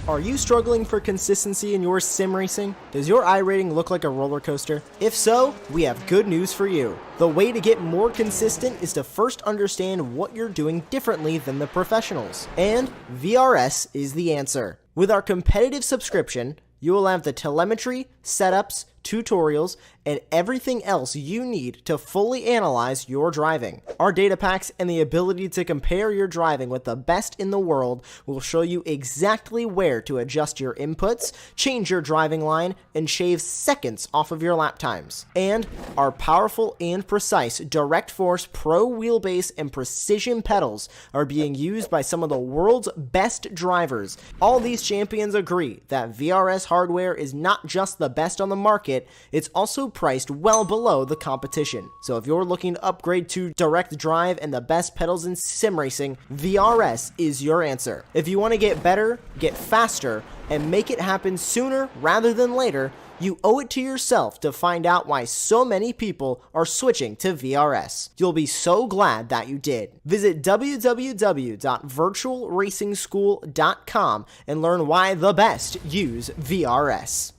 Are you struggling for consistency in your sim racing? Does your iRating look like a roller coaster? If so, we have good news for you. The way to get more consistent is to first understand what you're doing differently than the professionals. And VRS is the answer. With our competitive subscription, you will have the telemetry, setups, tutorials, and everything else you need to fully analyze your driving. Our data packs and the ability to compare your driving with the best in the world will show you exactly where to adjust your inputs, change your driving line, and shave seconds off of your lap times. And our powerful and precise Direct Force Pro wheelbase and precision pedals are being used by some of the world's best drivers. All these champions agree that VRS hardware is not just the best on the market, it's also priced well below the competition. So if you're looking to upgrade to direct drive and the best pedals in sim racing, VRS is your answer. If you want to get better, get faster, and make it happen sooner rather than later, you owe it to yourself to find out why so many people are switching to VRS. You'll be so glad that you did. Visit www.virtualracingschool.com and learn why the best use VRS.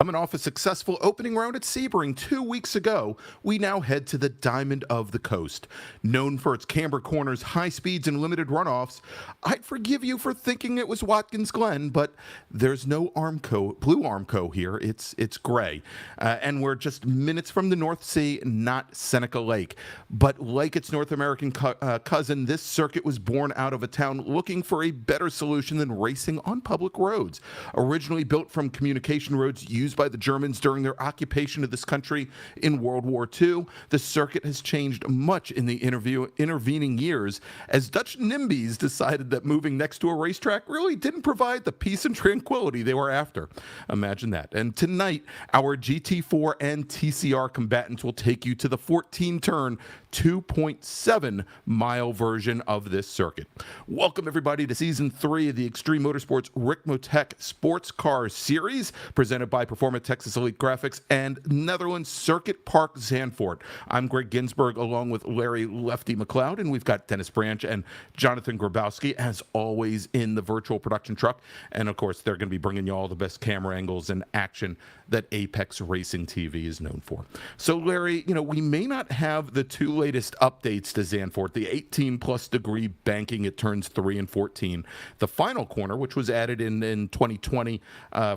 Coming off a successful opening round at Sebring 2 weeks ago, we now head to the Diamond of the Coast. Known for its camber corners, high speeds, and limited runoffs, I'd forgive you for thinking it was Watkins Glen, but there's no blue Armco here. It's gray. And we're just minutes from the North Sea, not Seneca Lake. But like its North American cousin, this circuit was born out of a town looking for a better solution than racing on public roads. Originally built from communication roads used by the Germans during their occupation of this country in World War II, the circuit has changed much in the intervening years as Dutch NIMBYs decided that moving next to a racetrack really didn't provide the peace and tranquility they were after. Imagine that. And tonight, our GT4 and TCR combatants will take you to the 14-turn, 2.7-mile version of this circuit. Welcome, everybody, to Season 3 of the Extreme Motorsports Ricmotech Sportscar Series, presented by Performance Texas Elite Graphics and Netherlands Circuit Park Zandvoort. I'm Greg Ginsberg, along with Larry Lefty McLeod, and we've got Dennis Branch and Jonathan Grabowski, as always, in the virtual production truck. And, of course, they're going to be bringing you all the best camera angles and action that Apex Racing TV is known for. So, Larry, we may not have the two latest updates to Zandvoort, the 18-plus degree banking at turns 3 and 14, the final corner, which was added in 2020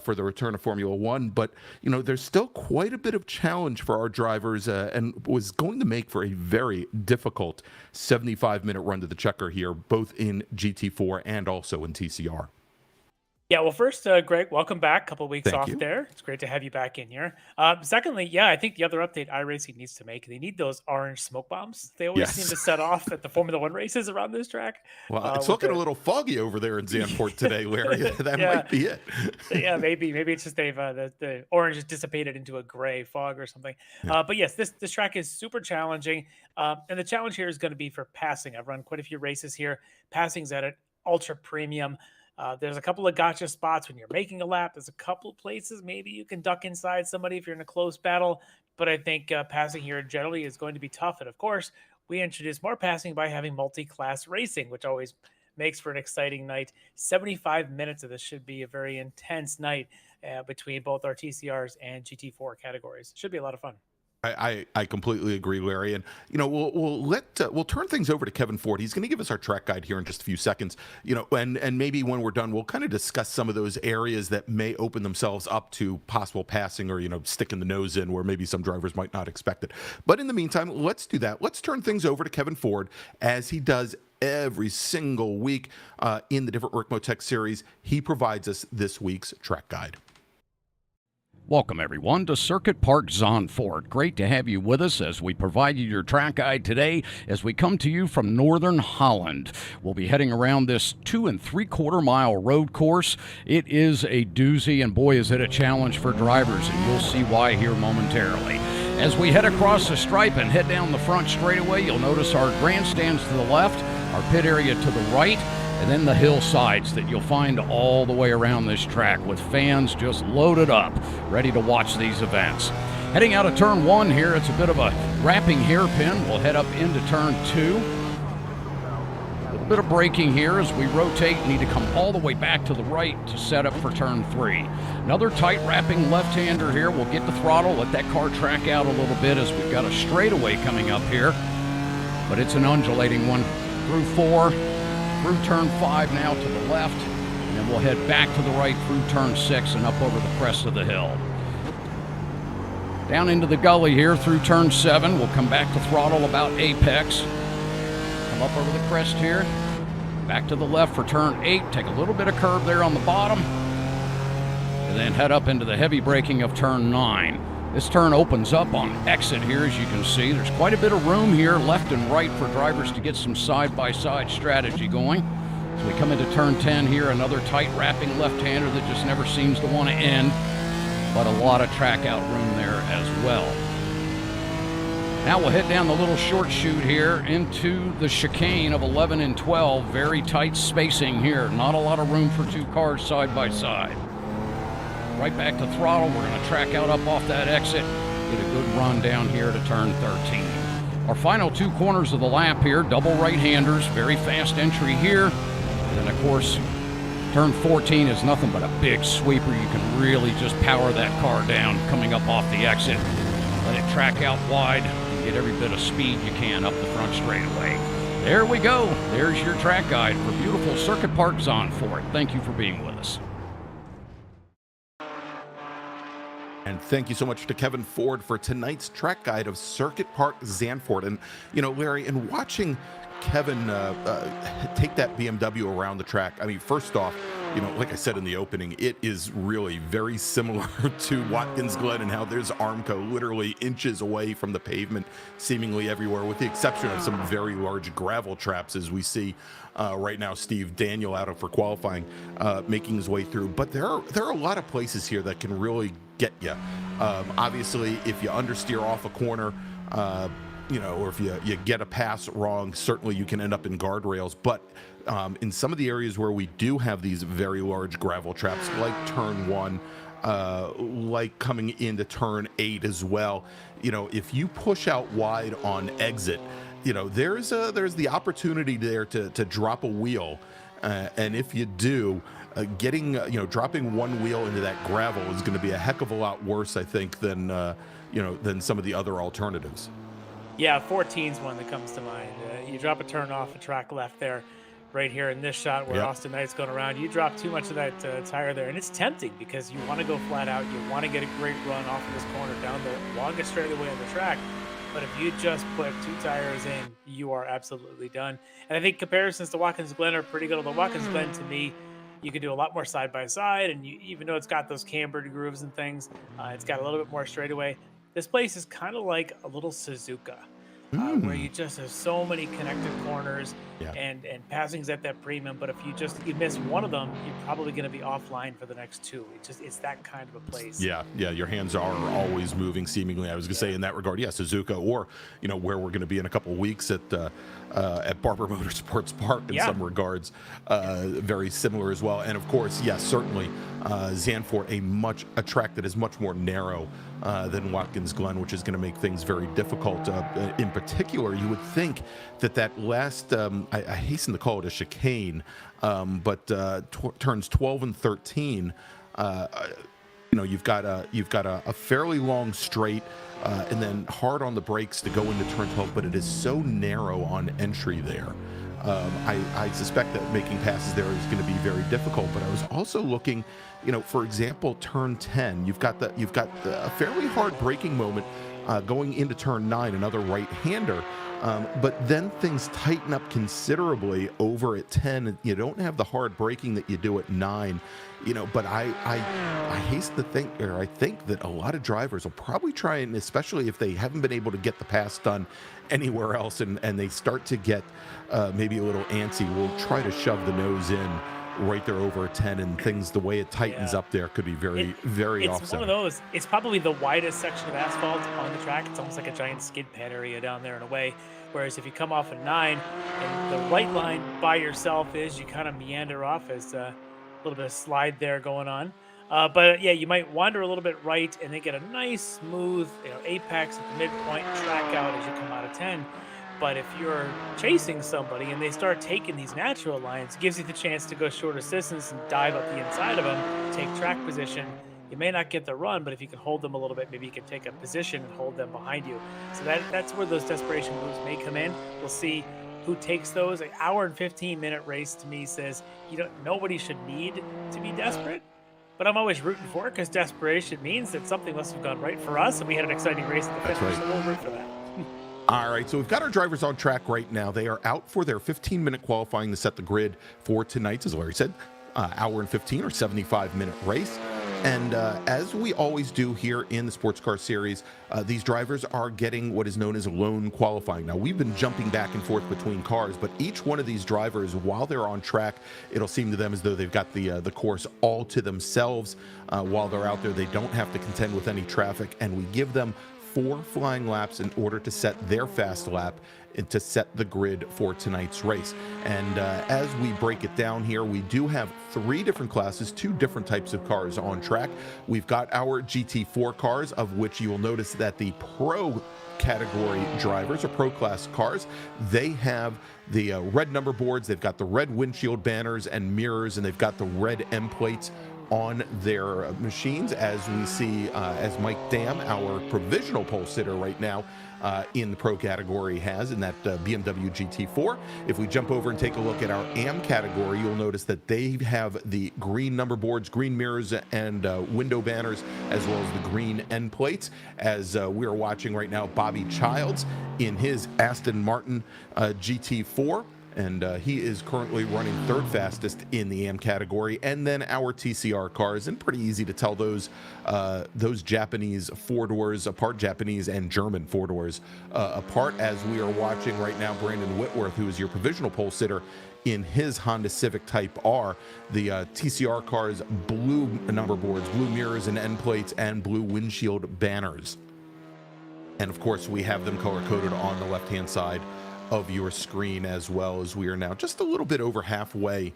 for the return of Formula One, but there's still quite a bit of challenge for our drivers and was going to make for a very difficult 75-minute run to the checker here, both in GT4 and also in TCR. Yeah, well, first, Greg, welcome back. Couple weeks Thank off you. there. It's great to have you back in here. Secondly, yeah, I think the other update iRacing needs to make, they need those orange smoke bombs. They always seem to set off at the Formula One races around this track. Well, it's looking a little foggy over there in Zandvoort today, Larry. That might be it. Yeah, maybe it's just they've the orange has dissipated into a gray fog or something. Yeah. But yes, this track is super challenging, and the challenge here is going to be for passing. I've run quite a few races here. Passing's at an ultra premium. There's a couple of gotcha spots when you're making a lap. There's a couple of places maybe you can duck inside somebody if you're in a close battle. But I think passing here generally is going to be tough. And of course, we introduce more passing by having multi-class racing, which always makes for an exciting night. 75 minutes of this should be a very intense night between both our TCRs and GT4 categories. Should be a lot of fun. I completely agree, Larry, and we'll turn things over to Kevin Ford. He's going to give us our track guide here in just a few seconds. And maybe when we're done, we'll kind of discuss some of those areas that may open themselves up to possible passing or sticking the nose in where maybe some drivers might not expect it. But in the meantime, let's do that. Let's turn things over to Kevin Ford as he does every single week in the different Ricmotech series. He provides us this week's track guide. Welcome, everyone, to Circuit Park Zandvoort. Great to have you with us as we provide you your track guide today as we come to you from Northern Holland. We'll be heading around this 2 3/4 mile road course. It is a doozy, and boy, is it a challenge for drivers, and you'll see why here momentarily. As we head across the stripe and head down the front straightaway, you'll notice our grandstands to the left, our pit area to the right, and then the hillsides that you'll find all the way around this track with fans just loaded up, ready to watch these events. Heading out of turn 1 here, it's a bit of a wrapping hairpin. We'll head up into turn 2. A little bit of braking here as we rotate. Need to come all the way back to the right to set up for turn 3. Another tight wrapping left-hander here. We'll get the throttle, let that car track out a little bit as we've got a straightaway coming up here. But it's an undulating one through 4. Through turn 5 now to the left, and then we'll head back to the right through turn 6 and up over the crest of the hill. Down into the gully here through turn 7, we'll come back to throttle about apex. Come up over the crest here, back to the left for turn 8, take a little bit of curve there on the bottom, and then head up into the heavy braking of turn 9. This turn opens up on exit here, as you can see. There's quite a bit of room here, left and right, for drivers to get some side-by-side strategy going. As we come into turn 10 here, another tight wrapping left-hander that just never seems to want to end, but a lot of track out room there as well. Now we'll head down the little short chute here into the chicane of 11 and 12. Very tight spacing here. Not a lot of room for 2 cars side by side. Right back to throttle. We're going to track out up off that exit. Get a good run down here to turn 13. Our final 2 corners of the lap here, double right-handers, very fast entry here. And then, of course, turn 14 is nothing but a big sweeper. You can really just power that car down coming up off the exit. Let it track out wide and get every bit of speed you can up the front straightaway. There we go. There's your track guide for beautiful Circuit Park Zandvoort. Thank you for being with us. And thank you so much to Kevin Ford for tonight's track guide of Circuit Park Zandvoort. And, Larry, in watching Kevin take that BMW around the track, I mean, first off, like I said in the opening, it is really very similar to Watkins Glen and how there's Armco literally inches away from the pavement seemingly everywhere, with the exception of some very large gravel traps as we see right now Steve Daniel out for qualifying making his way through. But there are a lot of places here that can really get you. Obviously, if you understeer off a corner, or if you get a pass wrong, certainly you can end up in guardrails. But in some of the areas where we do have these very large gravel traps, like turn 1, like coming into turn 8 as well, if you push out wide on exit, there's the opportunity there to drop a wheel, and if you do, dropping one wheel into that gravel is going to be a heck of a lot worse, I think, than some of the other alternatives. Yeah, 14's one that comes to mind. You drop a turn off a track left there, right here in this shot where Austin Knight's going around. You drop too much of that tire there, and it's tempting because you want to go flat out. You want to get a great run off of this corner down the longest straightaway on the track. But if you just put 2 tires in, you are absolutely done. And I think comparisons to Watkins Glen are pretty good. Although Watkins Glen, to me, you can do a lot more side by side, and even though it's got those cambered grooves and things, it's got a little bit more straightaway. This place is kind of like a little Suzuka. where you just have so many connected corners and passing's at that premium. But if you miss one of them, you're probably going to be offline for the next two. It's that kind of a place. Yeah, your hands are always moving seemingly. I was going to say in that regard, Suzuka, or where we're going to be in a couple of weeks at Barber Motorsports Park in some regards, very similar as well. And of course, yes, certainly Zandvoort, a track that is much more narrow than Watkins Glen, which is going to make things very difficult. In particular, you would think that last, I hasten to call it a chicane, but turns 12 and 13. You've got a fairly long straight, and then hard on the brakes to go into turn 12, but it is so narrow on entry there. I suspect that making passes there is going to be very difficult. But I was also looking, for example, turn 10. You've got a fairly hard braking moment going into turn 9, another right-hander. But then things tighten up considerably over at 10. You don't have the hard braking that you do at 9. But I hasten to think, or I think that a lot of drivers will probably try, and especially if they haven't been able to get the pass done anywhere else, and they start to get maybe a little antsy, will try to shove the nose in right there over a 10, and things, the way it tightens up there, could be very offsetting. It's one of those. It's probably the widest section of asphalt on the track. It's almost like a giant skid pad area down there in a way. Whereas if you come off a 9, and the right line by yourself you kind of meander off as a little bit of slide there going on. But you might wander a little bit right and then get a nice smooth apex at the midpoint, track out as you come out of 10. But if you're chasing somebody and they start taking these natural lines, it gives you the chance to go short assistance and dive up the inside of them, take track position. You may not get the run, but if you can hold them a little bit, maybe you can take a position and hold them behind you. So that's where those desperation moves may come in. We'll see who takes those. An hour and 15-minute race to me says nobody should need to be desperate. But I'm always rooting for it because desperation means that something must have gone right for us, and we had an exciting race at the finish. Right. So we'll root for that. All right, so we've got our drivers on track right now. They are out for their 15-minute qualifying to set the grid for tonight's, as Larry said, hour and 15 or 75-minute race. And as we always do here in the Sports Car Series, these drivers are getting what is known as lone qualifying. Now, we've been jumping back and forth between cars, but each one of these drivers, while they're on track, it'll seem to them as though they've got the course all to themselves. While they're out there, they don't have to contend with any traffic, and we give them 4 flying laps in order to set their fast lap and to set the grid for tonight's race. And as we break it down here, we do have 3 different classes, 2 different types of cars on track. We've got our GT4 cars, of which you will notice that the pro category drivers or pro class cars, they have the red number boards, they've got the red windshield banners and mirrors, and they've got the red M plates on their machines, as we see as Mike Dam, our provisional pole sitter right now in the pro category, has in that BMW GT4. If we jump over and take a look at our AM category, you'll notice that they have the green number boards, green mirrors, and window banners, as well as the green end plates. As we are watching right now, Bobby Childs in his Aston Martin GT4. And he is currently running 3rd fastest in the AM category. And then our TCR cars, and pretty easy to tell those Japanese 4-doors apart, Japanese and German 4-doors apart, as we are watching right now Brandon Whitworth, who is your provisional pole sitter in his Honda Civic Type R. The TCR cars, blue number boards, blue mirrors and end plates, and blue windshield banners. And of course, we have them color-coded on the left-hand side of your screen, as well as we are now just a little bit over halfway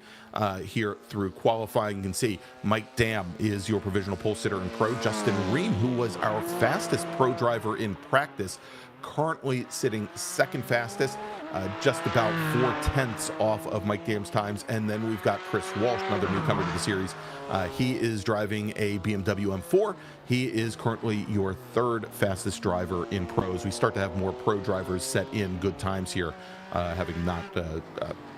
here through qualifying. You can see Mike Dam is your provisional pole sitter in pro. Justin Ream, who was our fastest pro driver in practice, currently sitting 2nd fastest, just about 4/10 off of Mike Dam's times. And then we've got Chris Walsh, another newcomer to the series. He is driving a BMW M4. He is currently your 3rd fastest driver in pros. We start to have more pro drivers set in good times here, having not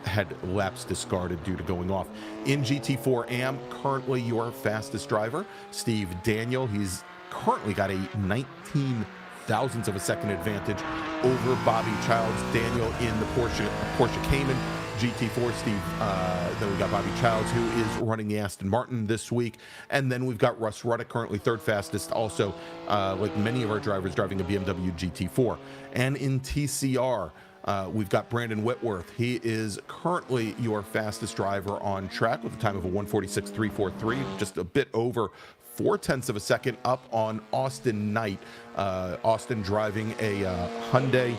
had laps discarded due to going off. In GT4 AM, currently your fastest driver, Steve Daniel. He's currently got a 19 thousandths of a second advantage over Bobby Childs. Daniel in the Porsche Cayman, GT4, Steve. Then we've got Bobby Childs, who is running the Aston Martin this week. And then we've got Russ Ruddock, currently third fastest, also, like many of our drivers, driving a BMW GT4. And in TCR, we've got Brandon Whitworth. He is currently your fastest driver on track with a time of a 1:46.343, just a bit over 0.4 of a second up on Austin Knight. Austin driving a Hyundai.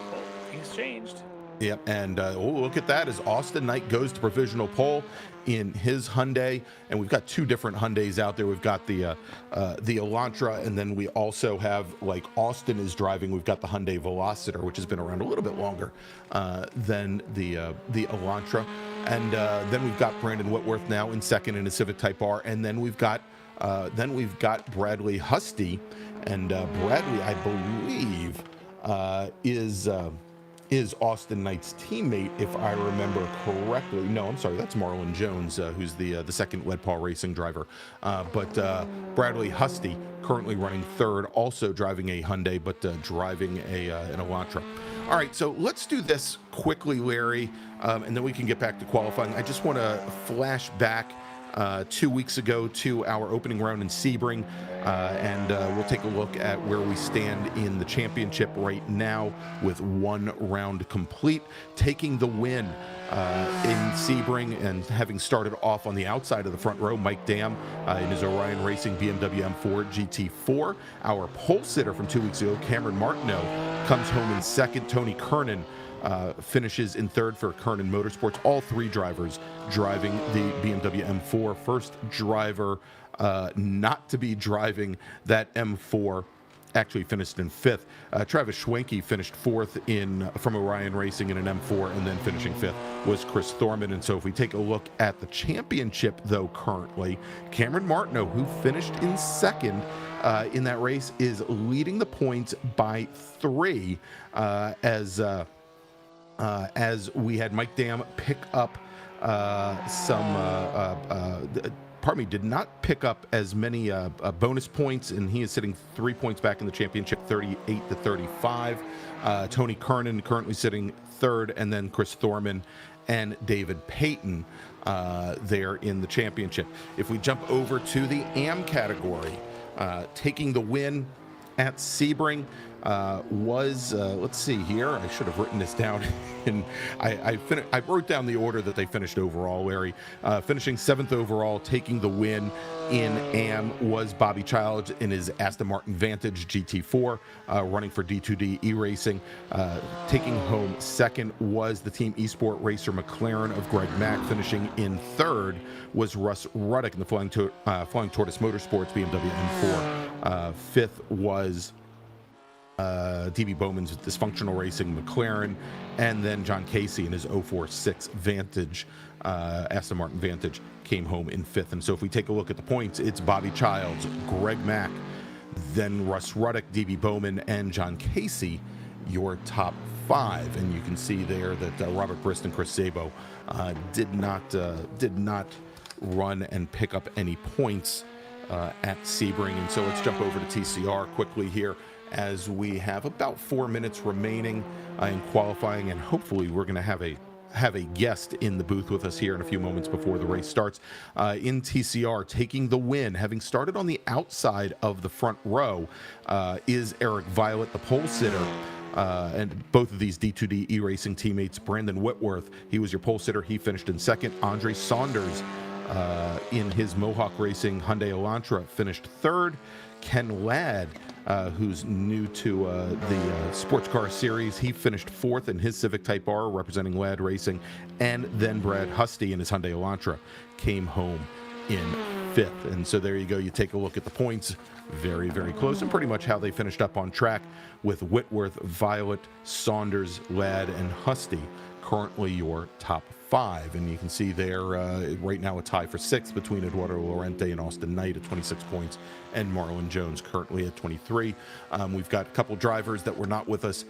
Things changed. Yep, and look at that as Austin Knight goes to provisional pole in his Hyundai, and we've got two different Hyundais out there. We've got the Elantra, and then we also have, like Austin is driving, we've got the Hyundai Velociter, which has been around a little bit longer than the Elantra, and then we've got Brandon Whitworth now in second in a Civic Type R, and then we've got Bradley Husty, and Bradley, I believe, is Austin Knight's teammate, if I remember correctly. No, I'm sorry, that's Marlon Jones, who's the second Lead Paul Racing driver. But Bradley Husty, currently running third, also driving a Hyundai, but driving an Elantra. All right, so let's do this quickly, Larry, and then we can get back to qualifying. I just want to flash back 2 weeks ago to our opening round in Sebring, and we'll take a look at where we stand in the championship right now with one round complete, taking the win in Sebring and having started off on the outside of the front row. Mike Dam in his Orion Racing BMW M4 GT4. Our pole sitter from 2 weeks ago, Cameron Martineau, comes home in second. Tony Kernan finishes in third for Kernan Motorsports. All three drivers driving the BMW M4. First driver not to be driving that M4 actually finished in fifth. Travis Schwenke finished fourth from Orion Racing in an M4, and then finishing fifth was Chris Thorman. And so if we take a look at the championship, though, currently, Cameron Martineau, who finished in second in that race, is leading the points by 3 as we had Mike Dam pick up did not pick up as many bonus points, and he is sitting 3 points back in the championship, 38-35. Tony Kernan currently sitting third, and then Chris Thorman and David Payton there in the championship. If we jump over to the AM category, taking the win at Sebring was, let's see here, I should have written this down, and I wrote down the order that they finished overall, Larry. Finishing 7th overall, taking the win in AM was Bobby Childs in his Aston Martin Vantage GT4, running for D2D E-Racing. Taking home second was the Team Esport Racer McLaren of Greg Mack. Finishing in third was Russ Ruddock in the Flying Tortoise Motorsports BMW M4. Fifth was DB Bowman's Dysfunctional Racing McLaren, and then John Casey in his 046 Vantage, Aston Martin Vantage, came home in fifth. And so if we take a look at the points, it's Bobby Childs, Greg Mack, then Russ Ruddock, DB Bowman, and John Casey, your top 5. And you can see there that Robert Brist and Chris Szabo did not run and pick up any points at Sebring. And so let's jump over to TCR quickly here, as we have about 4 minutes remaining in qualifying, and hopefully we're going to have a guest in the booth with us here in a few moments before the race starts. In TCR, taking the win, having started on the outside of the front row, is Eric Violet, the pole sitter. And both of these D2D E-Racing teammates, Brandon Whitworth, he was your pole sitter. He finished in second. Andre Saunders in his Mohawk Racing Hyundai Elantra finished third. Ken Ladd, who's new to the Sportscar series, he finished fourth in his Civic Type R, representing Ladd Racing. And then Brad Husty in his Hyundai Elantra came home in fifth. And so there you go. You take a look at the points. Very, very close, and pretty much how they finished up on track, with Whitworth, Violet, Saunders, Ladd, and Husty currently your top 5. And you can see there right now a tie for 6th between Eduardo Lorente and Austin Knight at 26 points, and Marlon Jones currently at 23. We've got a couple drivers that were not with us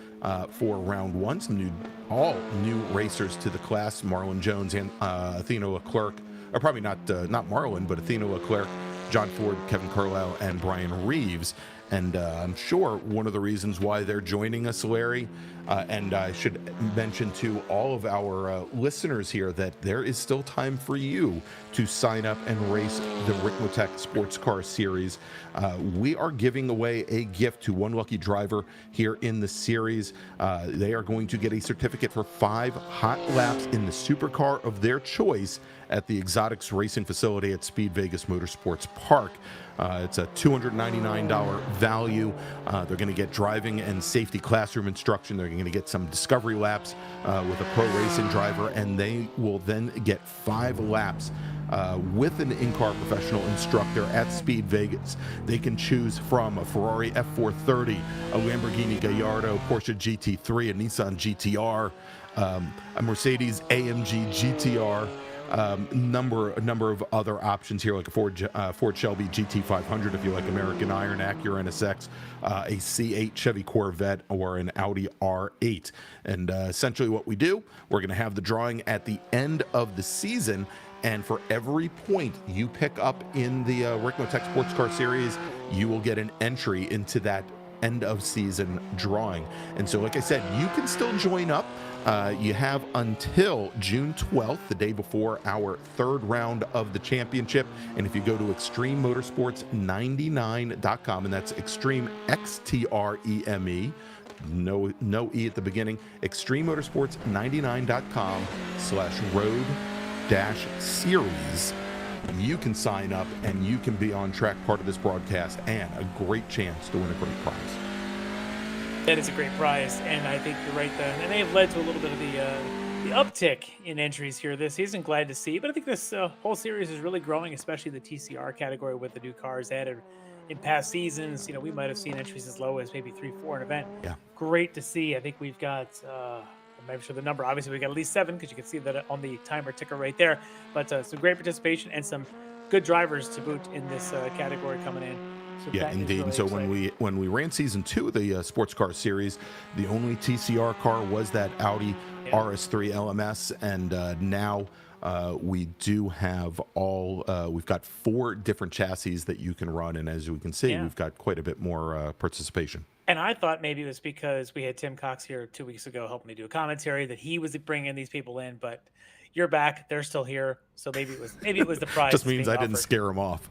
for round 1, some all new racers to the class. Marlon Jones and Athena Leclerc, or probably not Marlon, but Athena Leclerc, John Ford, Kevin Carlisle, and Brian Reeves. And I'm sure one of the reasons why they're joining us, Larry, and I should mention to all of our listeners here that there is still time for you to sign up and race the Ricmotech Sports Car Series. We are giving away a gift to one lucky driver here in the series. They are going to get a certificate for 5 hot laps in the supercar of their choice at the Exotics Racing Facility at Speed Vegas Motorsports Park. It's a $299 value. They're going to get driving and safety classroom instruction. They're going to get some discovery laps with a pro racing driver, and they will then get 5 laps with an in-car professional instructor at Speed Vegas. They can choose from a Ferrari F430, a Lamborghini Gallardo, Porsche GT3, a Nissan GTR, a Mercedes AMG GTR, number of other options here, like a Ford Shelby GT500 if you like American Iron, Acura NSX, a C8 Chevy Corvette, or an Audi R8. And essentially what we do, we're going to have the drawing at the end of the season, and for every point you pick up in the Ricmotech Sports Car Series, you will get an entry into that end of season drawing. And so, like I said, you can still join up. You have until June 12th, the day before our 3rd round of the championship. And if you go to extrememotorsports99.com, and that's extreme XTREME, no E at the beginning, extrememotorsports99.com/road-series, you can sign up and you can be on track part of this broadcast and a great chance to win a great prize. That is a great prize, and I think you're right there. And they have led to a little bit of the uptick in entries here this season. Glad to see, but I think this whole series is really growing, especially the TCR category with the new cars added in past seasons. You know, we might have seen entries as low as maybe 3-4 an event. Yeah, great to see. I think we've got. I'm not sure the number. Obviously, we got at least 7 because you can see that on the timer ticker right there. But some great participation and some good drivers to boot in this category coming in. So yeah, indeed. And so when we ran season 2 of the Sports Car Series, the only TCR car was that Audi RS3 LMS, and now we do have we've got 4 different chassis that you can run, and as we can see, we've got quite a bit more participation. And I thought maybe it was because we had Tim Cox here 2 weeks ago helping me do a commentary that he was bringing these people in, but you're back. They're still here, so maybe it was the prize. Just means I didn't scare him off.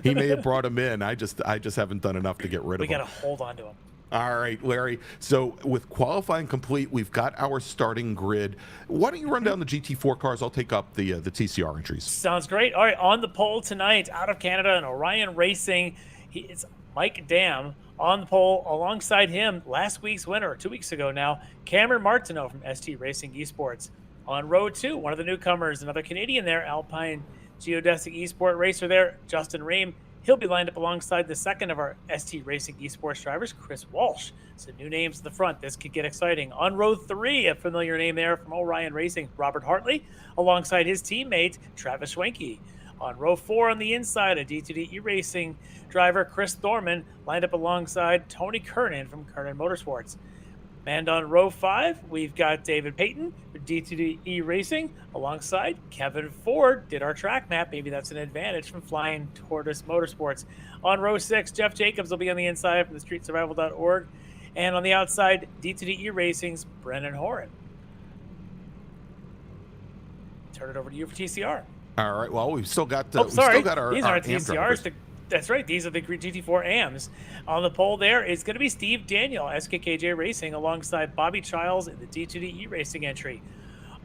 he may have brought him in. I just haven't done enough to get rid of him. We got to hold on to him. All right, Larry. So with qualifying complete, we've got our starting grid. Why don't you run down the GT4 cars? I'll take up the TCR entries. Sounds great. All right, on the pole tonight, out of Canada and Orion Racing, it's Mike Dam on the pole. Alongside him, last week's winner, 2 weeks ago now, Cameron Martineau from ST Racing Esports. On row 2, one of the newcomers, another Canadian there, Alpine Geodesic Esport racer there, Justin Ream. He'll be lined up alongside the second of our ST Racing Esports drivers, Chris Walsh. So new names at the front. This could get exciting. On row 3, a familiar name there from Orion Racing, Robert Hartley, alongside his teammate, Travis Schwenke. On row 4 on the inside, a D2D E-Racing driver, Chris Thorman, lined up alongside Tony Kernan from Kernan Motorsports. And on row 5, we've got David Payton for D2D E-Racing alongside Kevin Ford. Did our track map. Maybe that's an advantage from flying Tortoise Motorsports. On row 6, Jeff Jacobs will be on the inside from the streetsurvival.org. And on the outside, D2D E-Racing's Brennan Horan. Turn it over to you for TCR. All right. Well, we've still got our These aren't TCRs. That's right. These are the GT4 AMs. On the pole there is going to be Steve Daniel, SKKJ Racing, alongside Bobby Childs in the D2D E-Racing entry.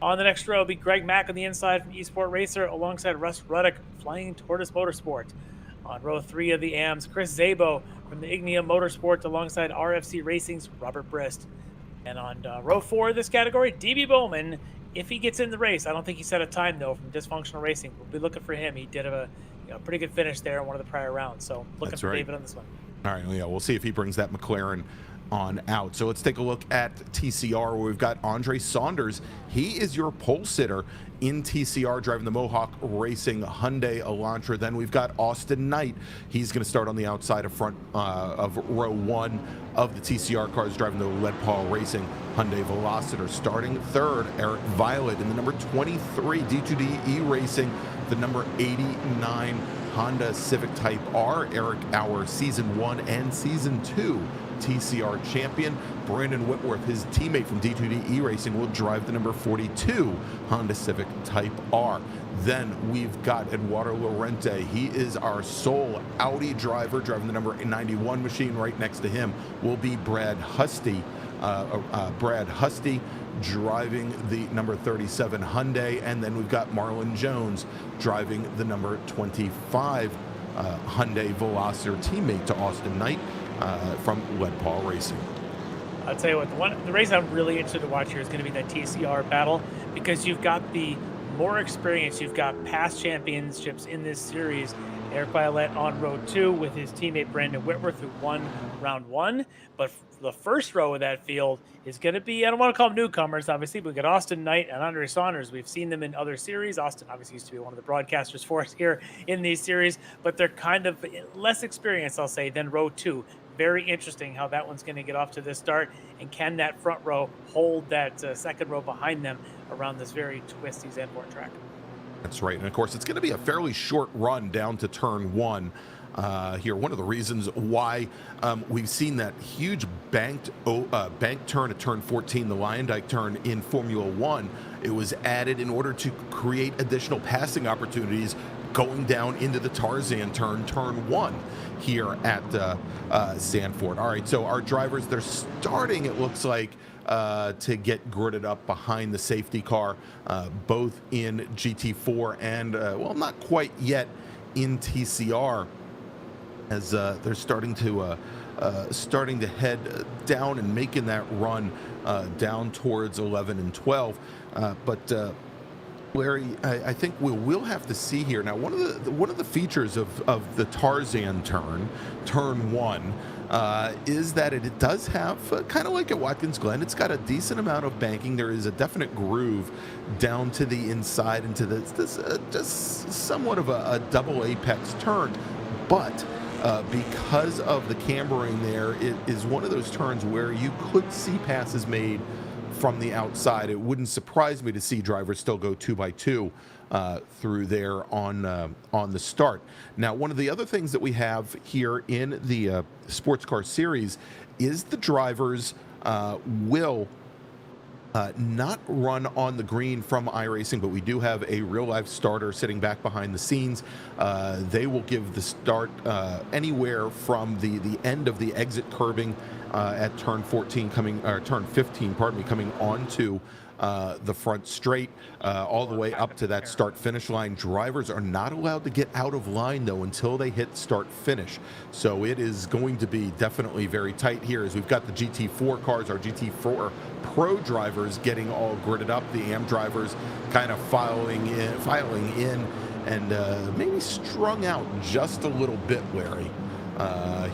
On the next row will be Greg Mack on the inside from Esport Racer, alongside Russ Ruddock, Flying Tortoise Motorsport. On row 3 of the AMs, Chris Zabo from the Ignia Motorsport, alongside RFC Racing's Robert Brist. And on row 4 of this category, DB Bowman, if he gets in the race. I don't think he set a time, though, from Dysfunctional Racing. We'll be looking for him. He did a pretty good finish there in one of the prior rounds. So looking for David on this one. All right, yeah, we'll see if he brings that McLaren on out. So let's take a look at TCR, where we've got Andre Saunders. He is your pole sitter in TCR, driving the Mohawk Racing Hyundai Elantra. Then we've got Austin Knight. He's going to start on the outside of front of row 1 of the TCR cars, driving the Lead Paul Racing Hyundai Velociter. Starting third, Eric Violet in the number 23 D2D E Racing, the number 89 Honda Civic Type R. Eric, our Season 1 and Season 2 TCR champion. Brandon Whitworth, his teammate from D2D iRacing, will drive the number 42 Honda Civic Type R. Then we've got Eduardo Lorente. He is our sole Audi driver, driving the number 91 machine. Right next to him will be Brad Husty. Brad Husty driving the number 37 Hyundai. And then we've got Marlon Jones driving the number 25 Hyundai Veloster, teammate to Austin Knight from Lead Paw Racing. I'll tell you what, the race I'm really interested to watch here is going to be that TCR battle, because you've got the more experience, you've got past championships in this series. Eric Violette on row 2 with his teammate Brandon Whitworth, who won round 1. But the first row of that field is going to be, I don't want to call them newcomers, obviously, but we've got Austin Knight and Andre Saunders. We've seen them in other series. Austin obviously used to be one of the broadcasters for us here in these series, but they're kind of less experienced, I'll say, than row 2. Very interesting how that one's going to get off to this start, and can that front row hold that second row behind them around this very twisty Zandvoort track. That's right. And of course, it's going to be a fairly short run down to turn 1 here. One of the reasons why we've seen that huge bank turn at turn 14, the Lyondike turn in Formula 1, it was added in order to create additional passing opportunities going down into the Tarzan turn 1 here at Zandvoort. All right, so our drivers, they're starting, it looks like, to get gridded up behind the safety car, both in GT4 and, well, not quite yet in TCR, as they're starting to head down and making that run down towards 11 and 12. But Larry, I think we'll have to see here. Now, one of the features of the Tarzan turn 1, is that it does have, kind of like at Watkins Glen, it's got a decent amount of banking. There is a definite groove down to the inside into this just somewhat of a double apex turn. But because of the cambering there, it is one of those turns where you could see passes made from the outside. It wouldn't surprise me to see drivers still go 2x2 through there on the start. Now, one of the other things that we have here in the sports car series is the drivers will not run on the green from iRacing, but we do have a real-life starter sitting back behind the scenes. They will give the start anywhere from the end of the exit curbing at turn 14 turn 15, pardon me, coming onto the front straight all the way up to that start-finish line. Drivers are not allowed to get out of line, though, until they hit start-finish. So it is going to be definitely very tight here, as we've got the GT4 cars, our GT4 Pro drivers getting all gridded up, the AM drivers kind of filing in and maybe strung out just a little bit, Larry,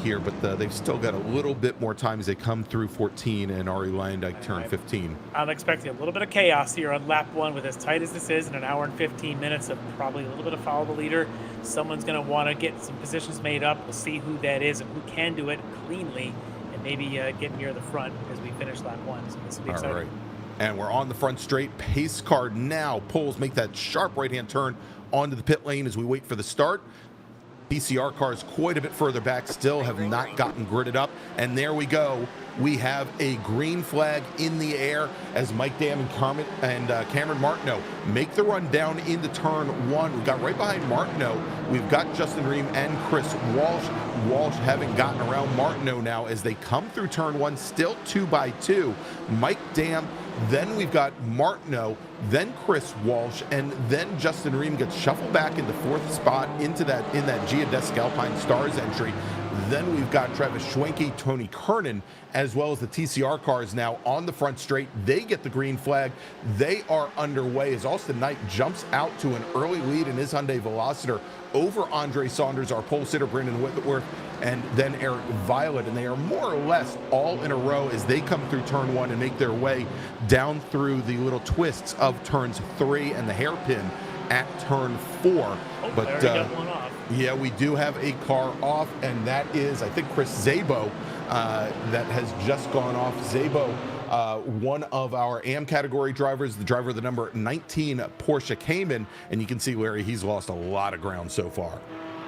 here, but they've still got a little bit more time as they come through 14 and Ari Lyondike turn 15. I'm expecting a little bit of chaos here on lap 1 with as tight as this is, in an hour and 15 minutes of probably a little bit of follow the leader. Someone's going to want to get some positions made up. We'll see who that is and who can do it cleanly, and maybe get near the front as we finish lap 1. So this will be exciting. All right. And we're on the front straight. Pace car now pulls, make that sharp right-hand turn onto the pit lane as we wait for the start. PCR cars quite a bit further back still have not gotten gridded up. And there we go. We have a green flag in the air as Mike Dam and Cameron Martineau make the run down into turn 1. We've got right behind Martineau, we've got Justin Ream and Chris Walsh. Walsh having gotten around Martineau now as they come through turn 1, still 2x2. Mike Dam, then we've got Martineau, then Chris Walsh, and then Justin Ream gets shuffled back into 4th spot in that Geodesic Alpine Stars entry. Then we've got Travis Schwenke, Tony Kernan, as well as the TCR cars now on the front straight. They get the green flag. They are underway as Austin Knight jumps out to an early lead in his Hyundai Velociter over Andre Saunders, our pole sitter Brandon Whitworth, and then Eric Violet. And they are more or less all in a row as they come through turn 1 and make their way down through the little twists of turns 3 and the hairpin at turn 4. Oh, but I already got one off. Yeah, we do have a car off, and that is, I think, Chris Zabo that has just gone off. Zabo, one of our AM category drivers, the driver of the number 19 Porsche Cayman, and you can see, Larry, he's lost a lot of ground so far.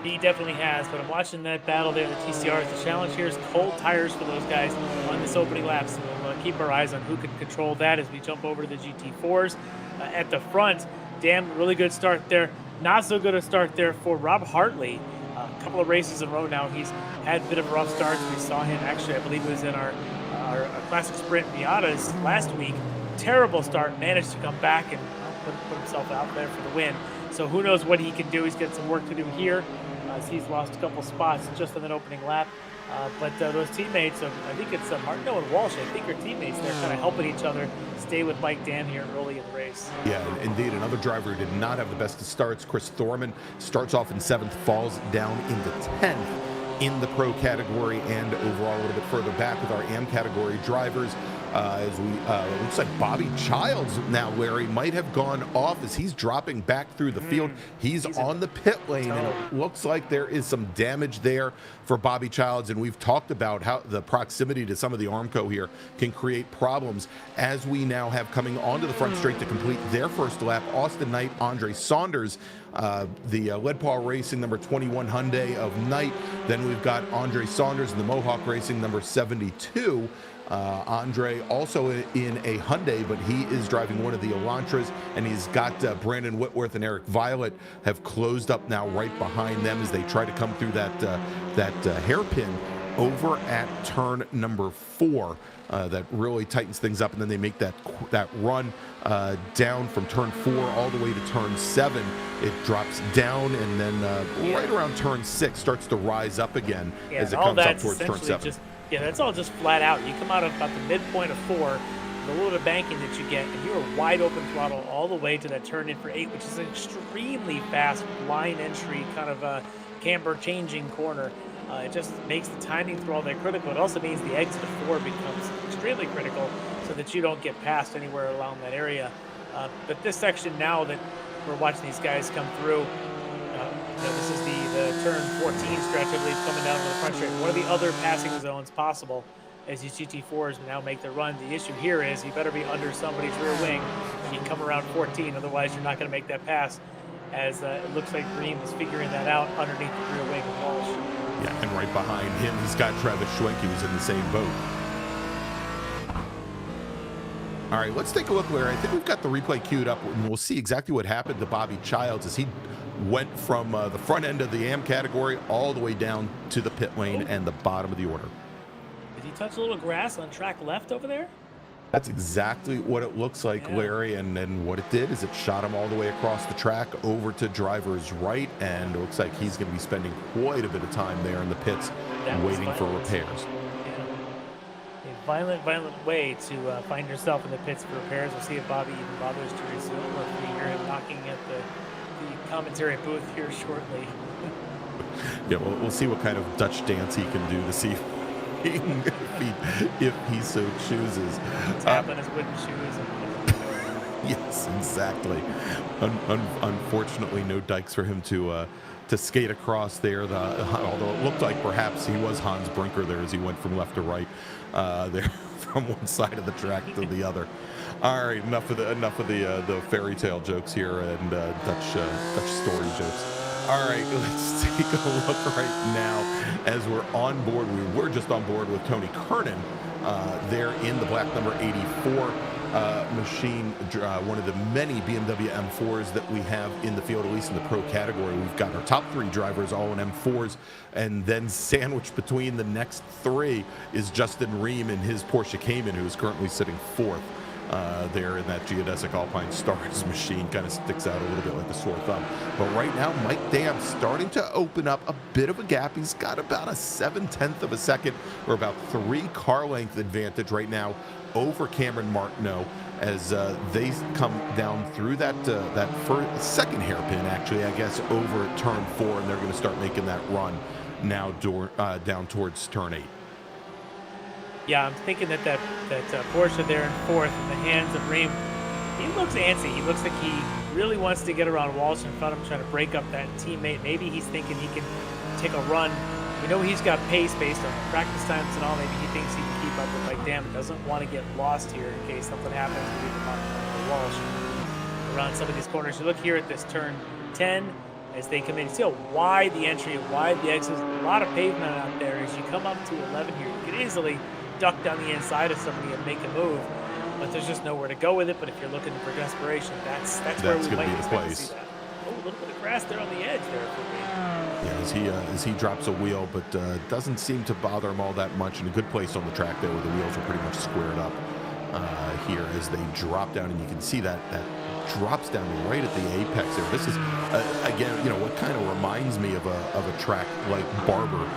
He definitely has, but I'm watching that battle there, the TCRs. The challenge here is cold tires for those guys on this opening lap, so we'll keep our eyes on who can control that as we jump over to the GT4s. At the front, damn, really good start there. Not so good a start there for Rob Hartley. A couple of races in a row now. He's had a bit of a rough start. We saw him, actually, I believe it was in our Classic Sprint Miatas last week. Terrible start, managed to come back and put himself out there for the win. So who knows what he can do. He's got some work to do here. He's lost a couple spots just on that opening lap. But those teammates, I think it's Martineau and Walsh, I think are teammates. They're kind of helping each other stay with Mike Dan here early in the race. Yeah, indeed. Another driver who did not have the best of starts, Chris Thorman, starts off in 7th, falls down into 10th in the pro category, and overall a little bit further back with our AM category drivers. As we it looks like Bobby Childs now, Larry, might have gone off as he's dropping back through the field. He's on the pit lane, and it looks like there is some damage there for Bobby Childs. And we've talked about how the proximity to some of the Armco here can create problems. As we now have coming onto the front straight to complete their first lap, Austin Knight, Andre Saunders, the Lead Paw Racing number 21 Hyundai of Knight. Then we've got Andre Saunders in the Mohawk Racing number 72. Andre also in a Hyundai, but he is driving one of the Elantras, and he's got Brandon Whitworth and Eric Violet have closed up now right behind them as they try to come through that hairpin over at turn number 4. That really tightens things up, and then they make that run down from turn 4 all the way to turn 7. It drops down, and then right around turn 6 starts to rise up again as it comes up towards turn 7. That's all just flat out. You come out of about the midpoint of 4, the little bit of banking that you get, and you are wide open throttle all the way to that turn in for 8, which is an extremely fast line entry kind of camber changing corner. It just makes the timing through all that critical. It also means the exit of 4 becomes extremely critical so that you don't get past anywhere along that area. But this section now that we're watching these guys come through, this is the turn 14 stretch, I believe, coming down to the front straight. One of the other passing zones possible as these GT4s now make their run. The issue here is you better be under somebody's rear wing when you come around 14, otherwise you're not going to make that pass, as it looks like Green is figuring that out underneath the rear wing of Walsh. Yeah, and right behind him, he's got Travis Schwenk, who's in the same boat. All right, let's take a look, Larry. I think we've got the replay queued up, and we'll see exactly what happened to Bobby Childs as he went from the front end of the AM category all the way down to the pit lane and the bottom of the order. Did he touch a little grass on track left over there? That's exactly what it looks like, Larry, and then what it did is it shot him all the way across the track over to driver's right, and it looks like he's going to be spending quite a bit of time there in the pits waiting for repairs. A violent way to find yourself in the pits for repairs. We'll see if Bobby even bothers to resume, or if we hear him knocking at the commentary booth here shortly. Yeah, we'll see what kind of Dutch dance he can do this evening. if he so chooses. Tap on his wooden shoes. Yes, exactly. Unfortunately, no dikes for him to skate across there. Although it looked like perhaps he was Hans Brinker there as he went from left to right there from one side of the track to the other. All right, enough of the fairy tale jokes here and Dutch story jokes. All right, let's take a look right now as we're on board. We were just on board with Tony Kernan there in the black number 84 machine, one of the many BMW M4s that we have in the field, at least in the pro category. We've got our top 3 drivers all in M4s, and then sandwiched between the next 3 is Justin Ream in his Porsche Cayman, who is currently sitting 4th. There in that geodesic Alpine Stars machine. Kind of sticks out a little bit like a sore thumb. But right now, Mike Dam starting to open up a bit of a gap. He's got about a 7/10 of a second, or about 3 car length advantage right now over Cameron Martineau as they come down through that second hairpin, actually, I guess, over at turn 4, and they're going to start making that run now down towards turn 8. Yeah, I'm thinking that Porsche there in 4th in the hands of Ream, he looks antsy. He looks like he really wants to get around Walsh in front of him, trying to break up that teammate. Maybe he's thinking he can take a run. We know he's got pace based on practice times and all. Maybe he thinks he can keep up with Mike Dam. Doesn't want to get lost here in case something happens with either Martin or Walsh around some of these corners. You look here at this turn 10. as they come in. See how wide the entry and wide the exit is. A lot of pavement out there. As you come up to 11 here, you could easily duck down the inside of somebody and make a move, but there's just nowhere to go with it. But if you're looking for desperation, that's where we might expect to see that. Oh, a little bit of grass there on the edge there for me. Yeah, as he drops a wheel, but doesn't seem to bother him all that much. In a good place on the track there, where the wheels are pretty much squared up here as they drop down, and you can see that drops down right at the apex there. This is again, what kind of reminds me of a track like Barber.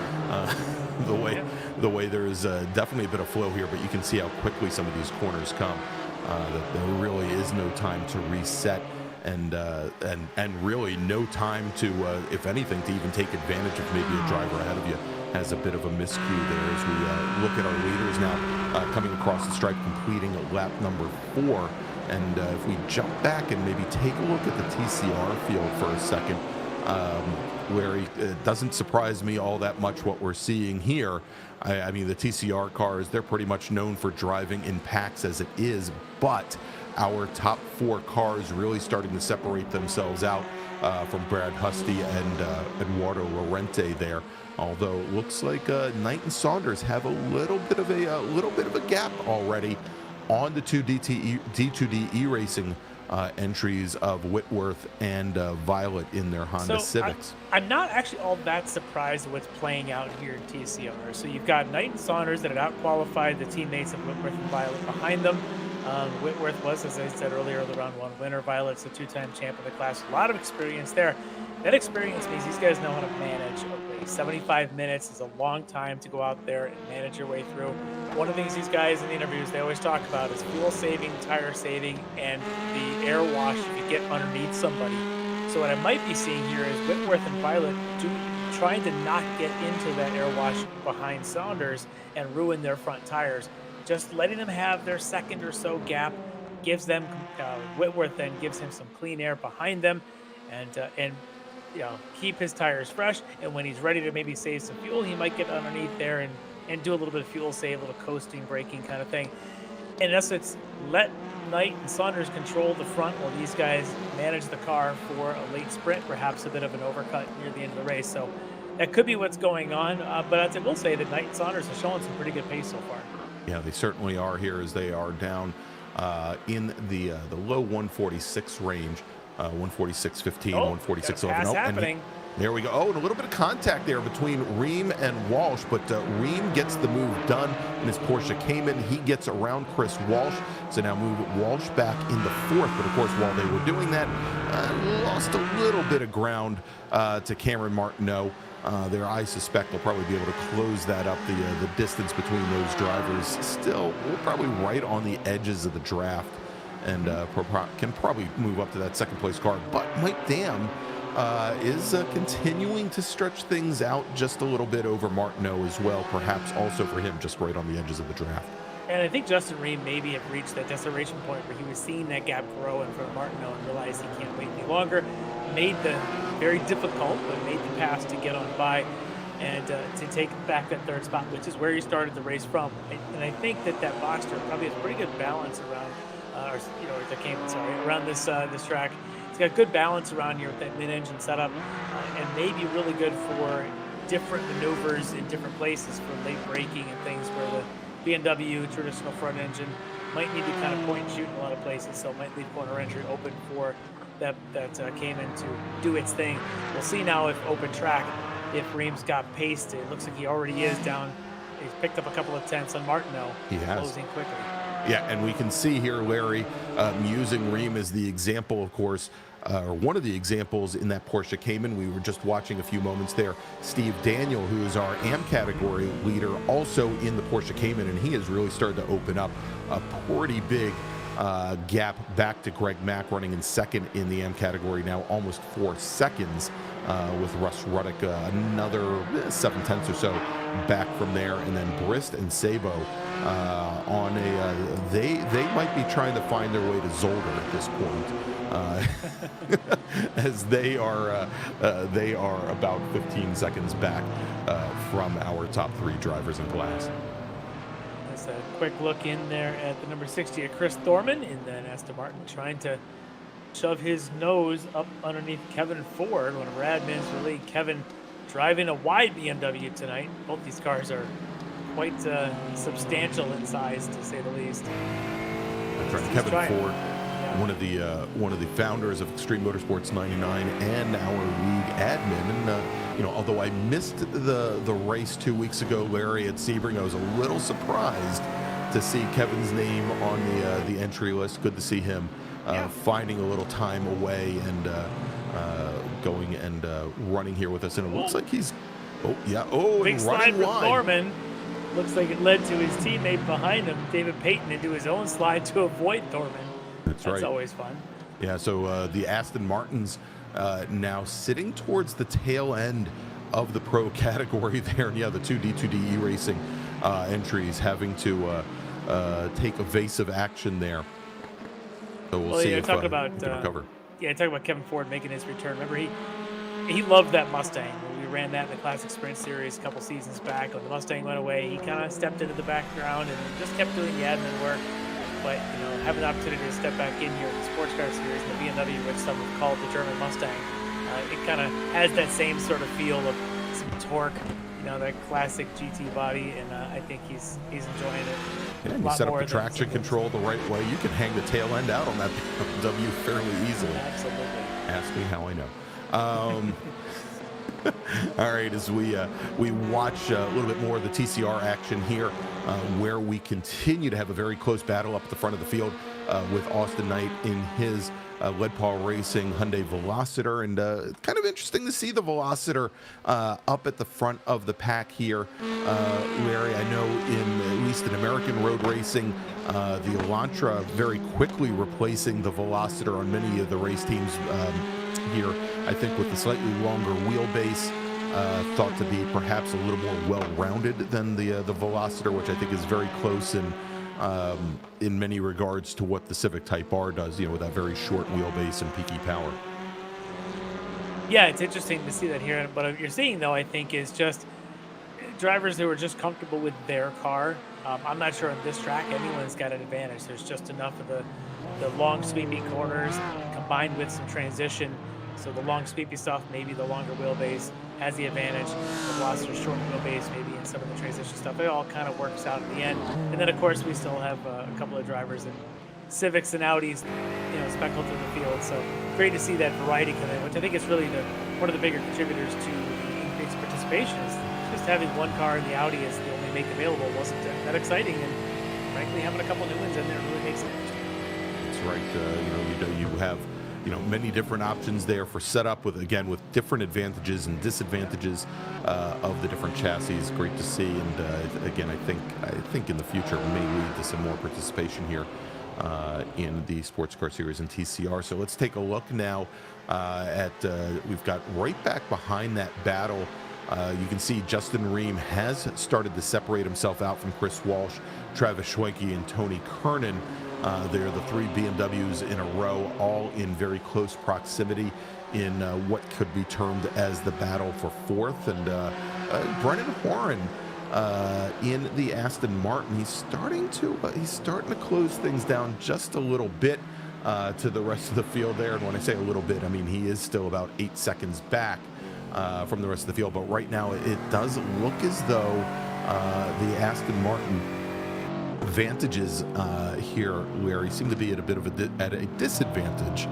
The way there is definitely a bit of flow here, but you can see how quickly some of these corners come. That there really is no time to reset, and really no time to, if anything, to even take advantage of maybe a driver ahead of you has a bit of a miscue there. As we look at our leaders now coming across the stripe, completing lap number 4. And if we jump back and maybe take a look at the TCR field for a second, Larry, it doesn't surprise me all that much what we're seeing here. I mean, the TCR cars, they're pretty much known for driving in packs as it is, but our top 4 cars really starting to separate themselves out from Brad Husty and Eduardo Lorente there. Although it looks like Knight and Saunders have a little bit of a gap already on the 2 D2D E-Racing entries of Whitworth and Violet in their Honda Civics. I'm not actually all that surprised at what's playing out here in TCR. So you've got Knight and Saunders that had outqualified the teammates of Whitworth and Violet behind them. Whitworth was, as I said earlier, the round 1 winner. Violet's a 2-time champ of the class. A lot of experience there. That experience means these guys know how to manage a race. 75 minutes is a long time to go out there and manage your way through. One of the things these guys in the interviews, they always talk about is fuel saving, tire saving, and the air wash if you get underneath somebody. So what I might be seeing here is Whitworth and Violet trying to not get into that air wash behind Saunders and ruin their front tires. Just letting them have their second or so gap gives them, Whitworth then gives him some clean air behind them, and keep his tires fresh. And when he's ready to maybe save some fuel, he might get underneath there and do a little bit of fuel save, a little coasting, braking kind of thing. In essence, let Knight and Saunders control the front while these guys manage the car for a late sprint, perhaps a bit of an overcut near the end of the race. So that could be what's going on. But I will say that Knight and Saunders are showing some pretty good pace so far. Yeah, they certainly are here, as they are down in the low 146 range, 146.15, 146.11. Oh, happening. There we go. Oh, and a little bit of contact there between Ream and Walsh, but Ream gets the move done in his Porsche Cayman. He gets around Chris Walsh, so now move Walsh back in the 4th. But of course, while they were doing that, lost a little bit of ground to Cameron Martineau. There, I suspect they'll probably be able to close that up. The distance between those drivers still probably right on the edges of the draft, and can probably move up to that 2nd place car. But Mike Dam is continuing to stretch things out just a little bit over Martineau as well, perhaps also for him just right on the edges of the draft. And I think Justin Ream maybe have reached that desperation point where he was seeing that gap grow in front of Martineau and realized he can't wait any longer. Made the very difficult, but made the pass to get on by and to take back that 3rd spot, which is where he started the race from. And I think that Boxster probably has pretty good balance around, around this track. It's got good balance around here with that mid-engine setup, and maybe really good for different maneuvers in different places for late braking and things where the BMW traditional front engine might need to kind of point and shoot in a lot of places, so it might leave corner entry open for that Cayman to do its thing. We'll see now if open track, if Ream's got paced. It looks like he already is down. He's picked up a couple of tenths on Martineau. He has. Closing quickly. Yeah, and we can see here, Larry, using Ream as the example, of course, or one of the examples in that Porsche Cayman. We were just watching a few moments there. Steve Daniel, who is our AM category leader, also in the Porsche Cayman, and he has really started to open up a pretty big gap back to Greg Mack, running in 2nd in the AM category now, almost 4 seconds, with Russ Ruddick another 7/10 or so back from there. And then Brist and Sabo on they might be trying to find their way to Zolder at this point, as they are about 15 seconds back from our top 3 drivers in class. That's a quick look in there at the number 60 at Chris Thorman, and then Aston Martin trying to shove his nose up underneath Kevin Ford, one of Radman's really. Kevin driving a wide BMW tonight. Both these cars are quite substantial in size, to say the least. That's right. Kevin Ford, one of the founders of Extreme Motorsports 99 and our league admin. And although I missed the race 2 weeks ago, Larry, at Sebring, I was a little surprised to see Kevin's name on the entry list. Good to see him finding a little time away and going and running here with us. And it looks like he's big slide with Norman. Looks like it led to his teammate behind him, David Payton, into his own slide to avoid Thorman. That's right. That's always fun. Yeah, so the Aston Martins now sitting towards the tail end of the pro category there. And the two D2D iRacing entries having to take evasive action there. So we'll see if talk about recover. Talk about Kevin Ford making his return. Remember, he loved that Mustang. We ran that in the Classic Sprint Series a couple seasons back. When the Mustang went away, he kind of stepped into the background and just kept doing the admin work. But having the opportunity to step back in here in the Sportscar Series, the BMW, which some have called the German Mustang, it kind of has that same sort of feel of some torque, that classic GT body, and I think he's enjoying it. Yeah, you set up the traction control the right way, you can hang the tail end out on that BMW fairly easily. Absolutely. Ask me how I know. All right, as we watch a little bit more of the TCR action here, where we continue to have a very close battle up at the front of the field with Austin Knight in his Lead Paw Racing Hyundai Velociter, and kind of interesting to see the Velociter up at the front of the pack here. Larry, I know at least in American road racing, the Elantra very quickly replacing the Velociter on many of the race teams here. I think with the slightly longer wheelbase, thought to be perhaps a little more well-rounded than the Velociter, which I think is very close in many regards to what the Civic Type R does, with that very short wheelbase and peaky power. Yeah, it's interesting to see that here. But what you're seeing, though, I think, is just drivers who are just comfortable with their car. I'm not sure on this track anyone's got an advantage. There's just enough of the long, sweepy corners combined with some transition. So the long, sweepy stuff, maybe the longer wheelbase has the advantage. The Velociter short wheelbase, maybe in some of the transition stuff. It all kind of works out in the end. And then, of course, we still have a couple of drivers in Civics and Audis, speckled through the field. So great to see that variety come in, which I think is really one of the bigger contributors to the increased participation. Is just having one car in the Audi as the only make available wasn't that exciting. And frankly, having a couple new ones in there really makes it interesting. That's right. You have many different options there for setup with different advantages and disadvantages of the different chassis. Great to see, and again, I think in the future it may lead to some more participation here in the Sports Car Series and TCR. So let's take a look now at we've got right back behind that battle. You can see Justin Ream has started to separate himself out from Chris Walsh, Travis Schwenke, and Tony Kernan. They're the three BMWs in a row, all in very close proximity in what could be termed as the battle for fourth. And Brennan Horan in the Aston Martin, he's starting to close things down just a little bit to the rest of the field there. And when I say a little bit, I mean he is still about 8 seconds back from the rest of the field. But right now it does look as though the Aston Martin advantages here, Larry, seem to be at a bit of a disadvantage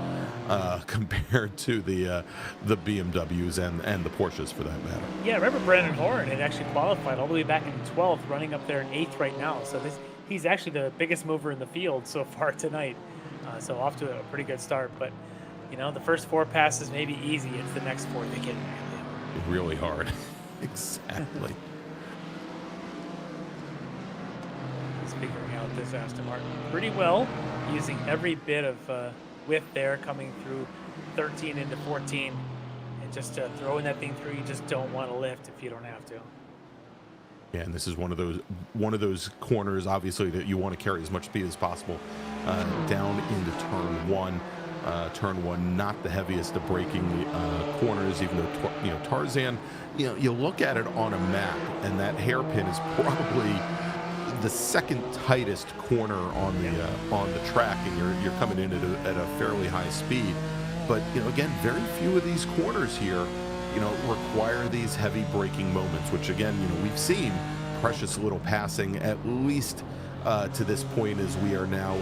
compared to the BMWs and the Porsches for that matter. Yeah, remember Brandon Horan had actually qualified all the way back in 12th, running up there in 8th right now. So he's actually the biggest mover in the field so far tonight. So off to a pretty good start. But the first 4 passes may be easy. It's the next 4 that get really hard. Exactly. Figuring out this Aston Martin pretty well, using every bit of width there, coming through 13 into 14, and just throwing that thing through. You just don't want to lift if you don't have to. Yeah, and this is one of those corners, obviously, that you want to carry as much speed as possible down into turn 1. Turn 1, not the heaviest of braking corners, even though Tarzan. You look at it on a map, and that hairpin is probably the second tightest corner on the track, and you're coming in at a fairly high speed. But again, very few of these corners here, require these heavy braking moments, which again, we've seen precious little passing at least to this point, as we are now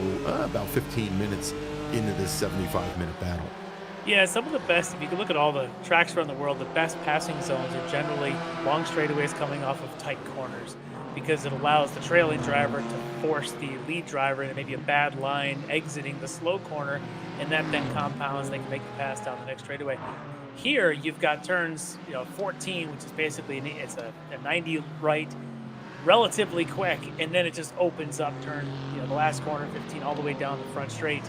about 15 minutes into this 75-minute battle. Yeah, some of the best, if you can look at all the tracks around the world, the best passing zones are generally long straightaways coming off of tight corners, because it allows the trailing driver to force the lead driver into maybe a bad line exiting the slow corner, and that then compounds. They can make the pass down the next straightaway. Here, you've got turns, 14, which is basically it's a 90 right, relatively quick, and then it just opens up turn, the last corner, 15, all the way down the front straight.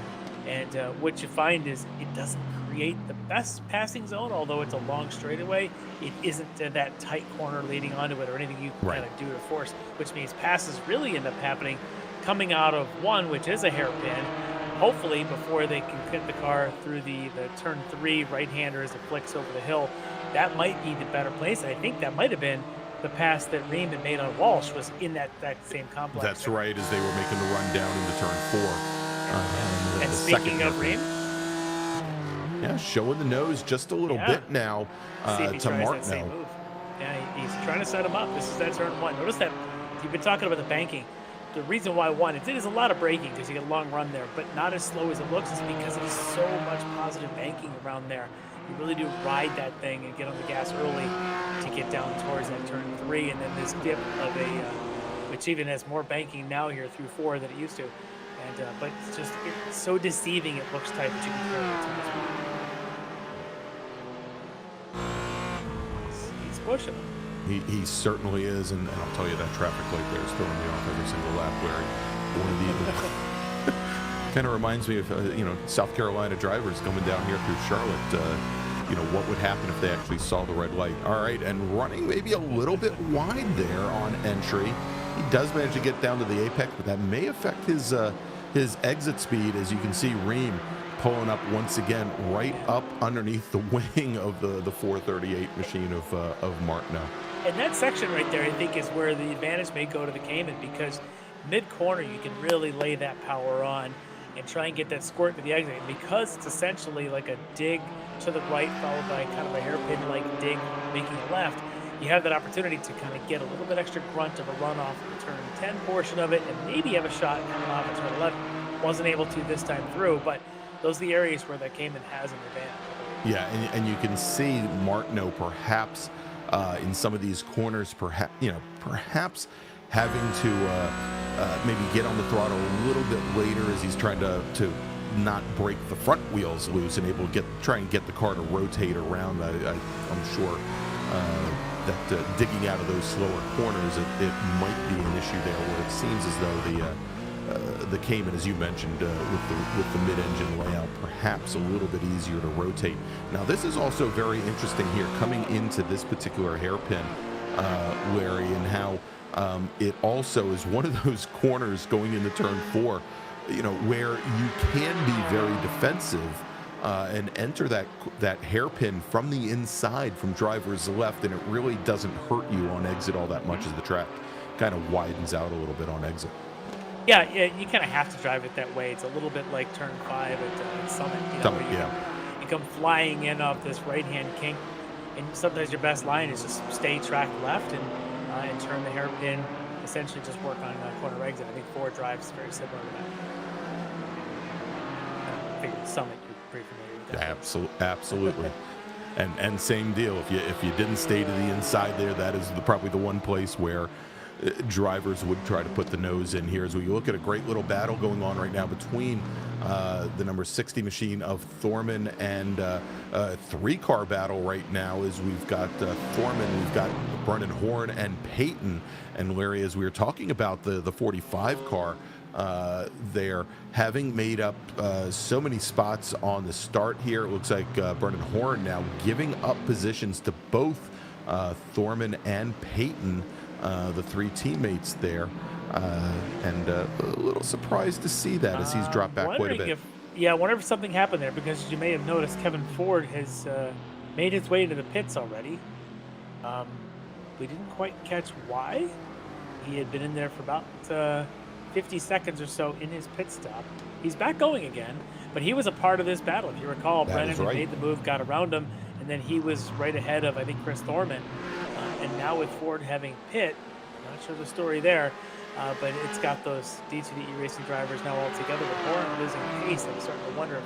And what you find is it doesn't create the best passing zone, although it's a long straightaway. It isn't that tight corner leading onto it or anything you can kind of do to force, which means passes really end up happening coming out of one, which is a hairpin, hopefully before they can get the car through the turn 3 right-hander as it flicks over the hill. That might be the better place. I think that might have been the pass that Ream had made on Walsh, was in that same complex. That's right, as they were making the run down into turn 4. And speaking of Ream, showing the nose just a little bit now to Martineau. Yeah, he's trying to set him up. This is that turn 1. Notice that you've been talking about the banking. The reason why it is a lot of braking because you get a long run there, but not as slow as it looks, is because there's so much positive banking around there. You really do ride that thing and get on the gas early to get down towards that turn 3, and then this dip of which even has more banking now here through 4 than it used to. And but it's so deceiving. It looks tight, but you can carry it too much. He's pushing. He certainly is, and I'll tell you, that traffic light there is throwing me off every single lap. Where one of the kind of reminds me of South Carolina drivers coming down here through Charlotte. What would happen if they actually saw the red light? All right, and running maybe a little bit wide there on entry. He does manage to get down to the apex, but that may affect his exit speed. As you can see, Ream pulling up once again right up underneath the wing of the 438 machine of Martineau. And that section right there, I think, is where the advantage may go to the Cayman, because mid-corner you can really lay that power on and try and get that squirt to the exit. And because it's essentially like a dig to the right followed by kind of a hairpin-like dig making a left, you have that opportunity to kind of get a little bit extra grunt of a run off the turn 10 portion of it, and maybe have a shot coming off at turn 11. Wasn't able to this time through, but those are the areas where the Cayman has an advantage. Yeah, and you can see Martineau perhaps in some of these corners, perhaps having to maybe get on the throttle a little bit later as he's trying to not break the front wheels loose and able to try and get the car to rotate around. I'm sure that digging out of those slower corners, it might be an issue there, where it seems as though the Cayman, as you mentioned, with the mid-engine layout, perhaps a little bit easier to rotate. Now, this is also very interesting here, coming into this particular hairpin, Larry, and how it also is one of those corners going into turn 4, where you can be very defensive and enter that hairpin from the inside from driver's left, and it really doesn't hurt you on exit all that much, as the track kind of widens out a little bit on exit. Yeah, you kind of have to drive it that way. It's a little bit like turn 5 at Summit. You come flying in off this right-hand kink, and sometimes your best line is just stay track left and turn the hairpin, essentially just work on corner exit. I think 4 drives very similar to that. I figured Summit, you're pretty familiar with that. Absolutely. And same deal. If you didn't stay to the inside there, that is probably the one place where drivers would try to put the nose in here. As we look at a great little battle going on right now between the number 60 machine of Thorman and a 3-car battle right now, as we've got Thorman, we've got Brendan Horn and Peyton. And Larry, as we were talking about the 45 car there, having made up so many spots on the start here, it looks like Brendan Horn now giving up positions to both Thorman and Peyton, the 3 teammates there, and a little surprised to see that as he's dropped back quite a bit. I wonder if something happened there, because as you may have noticed, Kevin Ford has made his way into the pits already. We didn't quite catch why. He had been in there for about 50 seconds or so in his pit stop. He's back going again, but he was a part of this battle. If you recall, Brennan had made the move, got around him, and then he was right ahead of, I think, Chris Thorman. And now with Ford having pit, not sure the story there, but it's got those D2D racing drivers now all together. With Horn losing pace, I'm starting to wonder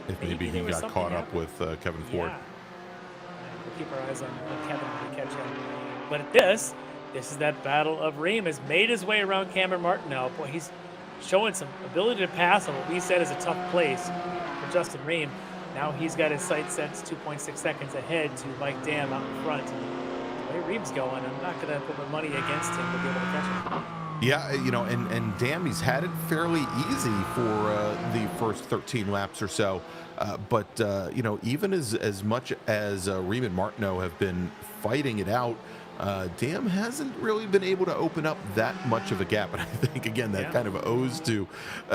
if maybe he got caught up with Kevin Ford. Yeah. We'll keep our eyes on Kevin when we catch him. But at this is that battle of Ream. Has made his way around Cameron Martin now. Boy, he's showing some ability to pass on what we said is a tough place for Justin Ream. Now he's got his sight set 2.6 seconds ahead to Mike Dam out in front. The way Ream's going, I'm not going to put my money against him to be able to catch him. Yeah, you know, and Dam, he's had it fairly easy for the first 13 laps or so. But you know, even as much as Ream and Martineau have been fighting it out, Dam hasn't really been able to open up that much of a gap. And I think, again, that kind of owes to,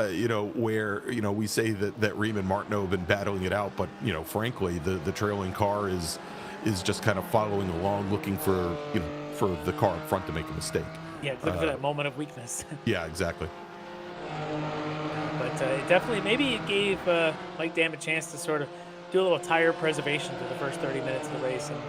you know, where, you know, we say that Ream and Martineau have been battling it out. But, you know, frankly, the trailing car is just kind of following along, looking for, you know, for the car in front to make a mistake. Yeah, looking for that moment of weakness. Yeah, exactly. But it definitely, maybe it gave Mike Dam a chance to sort of do a little tire preservation for the first 30 minutes of the race, and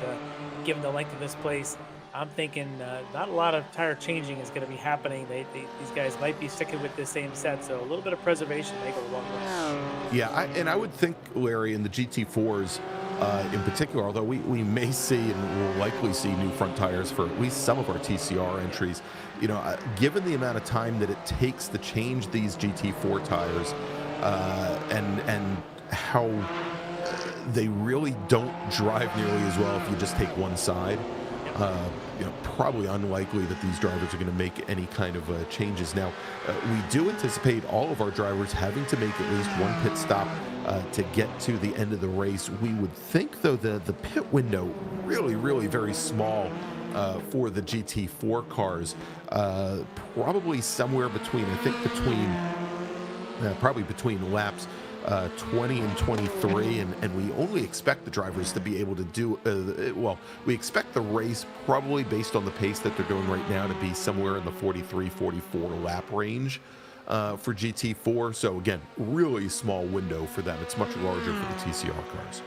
given the length of this place, I'm thinking not a lot of tire changing is going to be happening. These guys might be sticking with the same set, so a little bit of preservation may go a long way. Yeah, and I would think, Larry, in the GT4s in particular, although we may see and will likely see new front tires for at least some of our TCR entries, you know, given the amount of time that it takes to change these GT4 tires and how they really don't drive nearly as well if you just take one side. You know, probably unlikely that these drivers are going to make any kind of changes. Now, we do anticipate all of our drivers having to make at least one pit stop to get to the end of the race. We would think, though, the pit window really very small for the GT4 cars. Probably somewhere between, I think, probably between laps 20 and 23, and we only expect the drivers to be able to do well, we expect the race, probably based on the pace that they're doing right now, to be somewhere in the 43-44 lap range for GT4. So again, really small window for them. It's much larger for the TCR cars.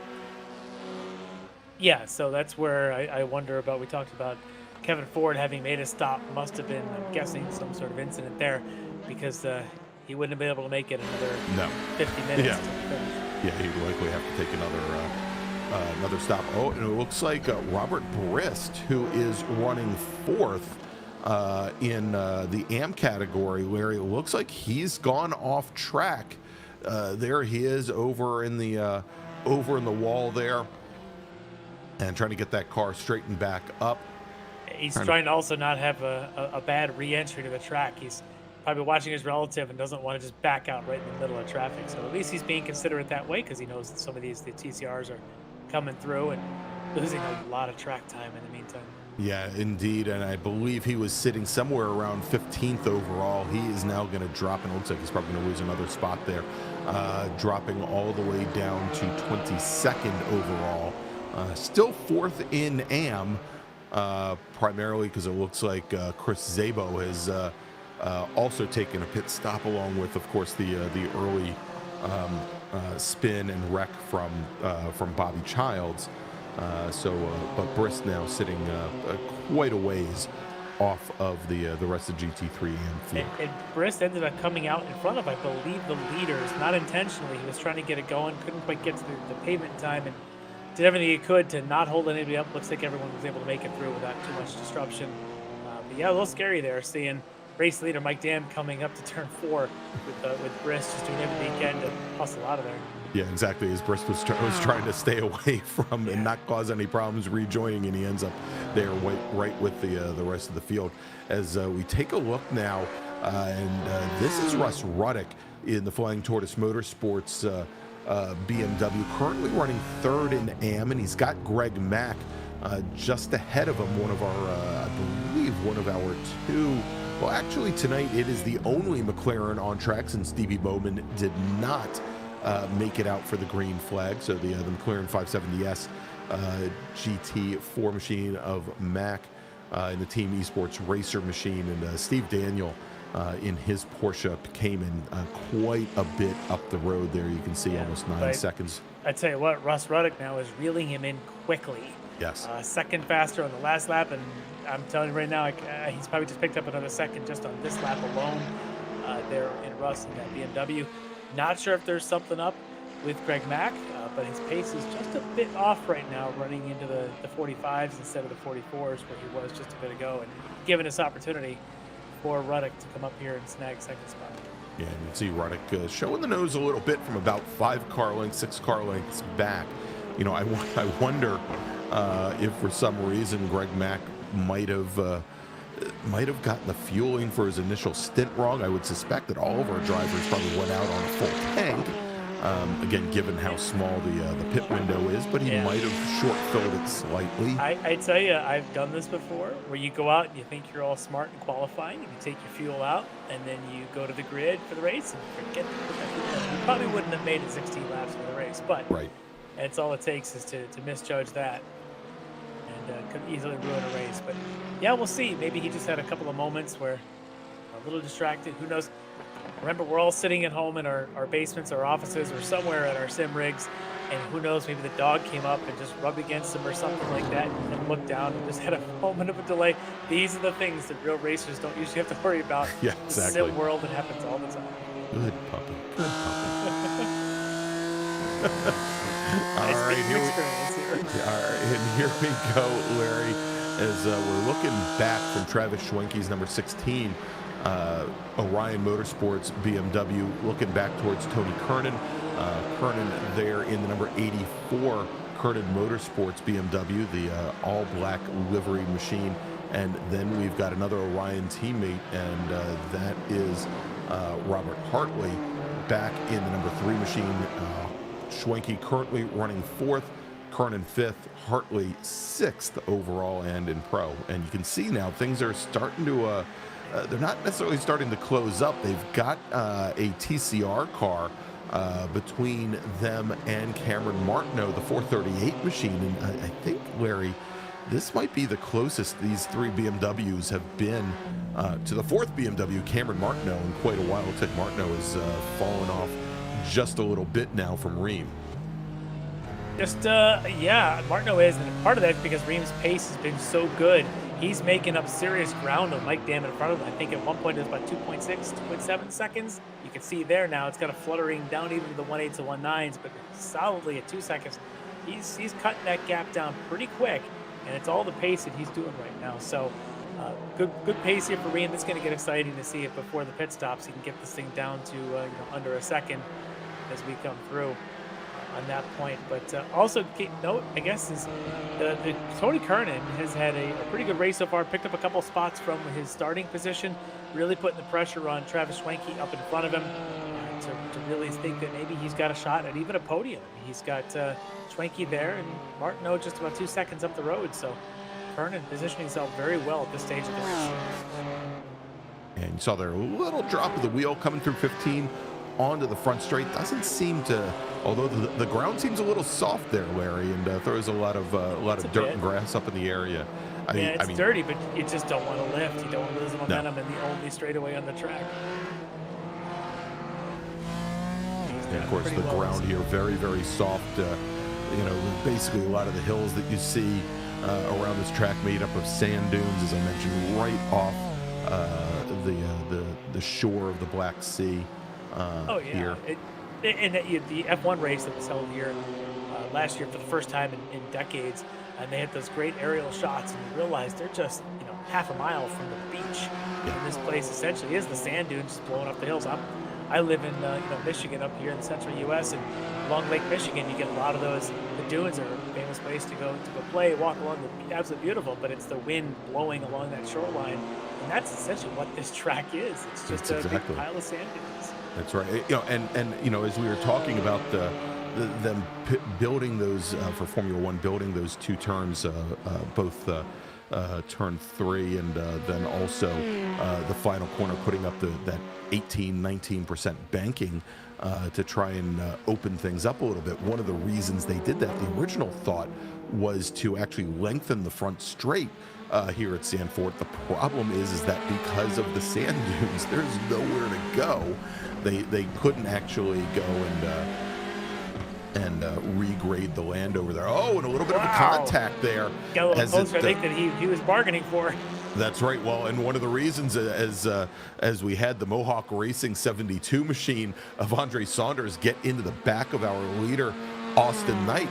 Yeah, so that's where I wonder about. We talked about Kevin Ford having made a stop. Must have been, I'm guessing, some sort of incident there, because he wouldn't have been able to make it another 50 minutes. Yeah, he'd likely have to take another stop. Oh, and it looks like Robert Brist, who is running fourth in the AM category, Larry, it looks like he's gone off track. There he is over in the wall there, and trying to get that car straightened back up. He's trying to also not have a bad re-entry to the track. He's probably watching his relative and doesn't want to just back out right in the middle of traffic. So at least he's being considerate that way, because he knows that some of the TCRs are coming through and losing a lot of track time in the meantime. Yeah, indeed. And I believe he was sitting somewhere around 15th overall. He is now going to drop, and it looks like he's probably going to lose another spot there, dropping all the way down to 22nd overall. Still fourth in AM, primarily because it looks like Chris Szabo has also taken a pit stop, along with, of course, the early spin and wreck from Bobby Childs. But Brist now sitting quite a ways off of the rest of GT3 AM field. And Brist ended up coming out in front of, I believe, the leaders, not intentionally. He was trying to get it going, couldn't quite get to the pavement in time, and did everything he could to not hold anybody up. Looks like everyone was able to make it through without too much disruption. But yeah, a little scary there, seeing race leader Mike Dam coming up to turn 4 with Brist just doing everything he can to hustle out of there. Yeah, exactly. As Brist was trying to stay away from and not cause any problems rejoining, and he ends up there right with the rest of the field. As we take a look now, and this is Russ Ruddick in the Flying Tortoise Motorsports BMW, currently running third in AM, and he's got Greg Mack just ahead of him. One of our two. Well, actually, tonight it is the only McLaren on track, since Stevie Bowman did not make it out for the green flag. So the McLaren 570S GT4 machine of Mack in the Team Esports Racer machine, and Steve Daniel in his Porsche came in quite a bit up the road there. You can see almost 9 seconds. I tell you what, Russ Ruddock now is reeling him in quickly. Yes. Second faster on the last lap, and I'm telling you right now, he's probably just picked up another second just on this lap alone there in Russ in that BMW. Not sure if there's something up with Greg Mack, but his pace is just a bit off right now, running into the 45s instead of the 44s where he was just a bit ago, and giving this opportunity for Ruddock to come up here and snag second spot. Yeah, and you can see Ruddock showing the nose a little bit from about 5 car lengths, 6 car lengths back. You know, I wonder if for some reason Greg Mack might have gotten the fueling for his initial stint wrong. I would suspect that all of our drivers probably went out on a full tank. Again, given how small the pit window is, but he might have short-filled it slightly. I tell you, I've done this before, where you go out and you think you're all smart and qualifying, and you take your fuel out, and then you go to the grid for the race and forget to put that fuel in. You probably wouldn't have made it 16 laps for the race, but that's all it takes is to misjudge that, and could easily ruin a race. But yeah, we'll see. Maybe he just had a couple of moments where a little distracted. Who knows? Remember, we're all sitting at home in our basements, our offices, or somewhere at our sim rigs, and who knows, maybe the dog came up and just rubbed against him or something like that, and looked down and just had a moment of a delay. These are the things that real racers don't usually have to worry about. Yeah, exactly. In the sim world, it happens all the time. Good puppy. Good puppy. All right, here and here we go, Larry, as we're looking back from Travis Schwenke's number 16. Orion Motorsports BMW, looking back towards Tony Kernan. Kernan there in the number 84 Kernan Motorsports BMW, the all-black livery machine. And then we've got another Orion teammate, and that is Robert Hartley back in the number 3 machine. Schwenke currently running 4th, Kernan 5th, Hartley 6th overall and in pro. And you can see now things are starting to they're not necessarily starting to close up. They've got a TCR car between them and Cameron Martineau, the 438 machine. And I think, Larry, this might be the closest these 3 BMWs have been to the 4th BMW, Cameron Martineau, in quite a while. It looks like Martineau has fallen off just a little bit now from Ream. Yeah, Martineau is, and part of that is because Ream's pace has been so good. He's making up serious ground on Mike Dam in front of him. I think at one point it was about 2.6, 2.7 seconds. You can see there now it's got a fluttering down even to the 1.8s to 1.9s, but solidly at 2 seconds. He's cutting that gap down pretty quick, and it's all the pace that he's doing right now. So good pace here for Ream. It's going to get exciting to see if before the pit stops he can get this thing down to under a second as we come through on that point. But also note, I guess, is the Tony Kernan has had a pretty good race so far, picked up a couple spots from his starting position, really putting the pressure on Travis Schwenke up in front of him to really think that maybe he's got a shot at even a podium. He's got Schwenke there and Martineau just about 2 seconds up the road, so Kernan positioning himself very well at this stage of the race. And you saw there a little drop of the wheel coming through 15 onto the front straight. Doesn't seem to, although the ground seems a little soft there, Larry, and throws a lot of dirt and grass up in the area. I mean, dirty, but you just don't want to lift. You don't want to lose the momentum in the only straightaway on the track. And of course, the ground here very, very soft. Basically a lot of the hills that you see around this track made up of sand dunes, as I mentioned, right off the shore of the Black Sea. Here. The F1 race that was held here last year for the first time in decades, and they had those great aerial shots, and you realize they're just half a mile from the beach. And this place essentially is the sand dunes just blowing up the hills. I live in Michigan, up here in the central U.S., and along Lake Michigan, you get a lot of those. The dunes are a famous place to go play, walk along. Absolutely beautiful, but it's the wind blowing along that shoreline, and that's essentially what this track is. It's just a big pile of sand dunes. That's right. And as we were talking about them building those for Formula One, building those 2 turns, both turn 3, and then also the final corner putting up that 19% banking to try and open things up a little bit. One of the reasons they did that, the original thought was to actually lengthen the front straight here at Zandvoort. The problem is that because of the sand dunes, there's nowhere to go. They couldn't actually go and regrade the land over there. Oh, and a little bit of a contact there. Got a little closer, I think, that he was bargaining for. That's right. Well, and one of the reasons, as we had the Mohawk Racing 72 machine of Andre Saunders get into the back of our leader, Austin Knight,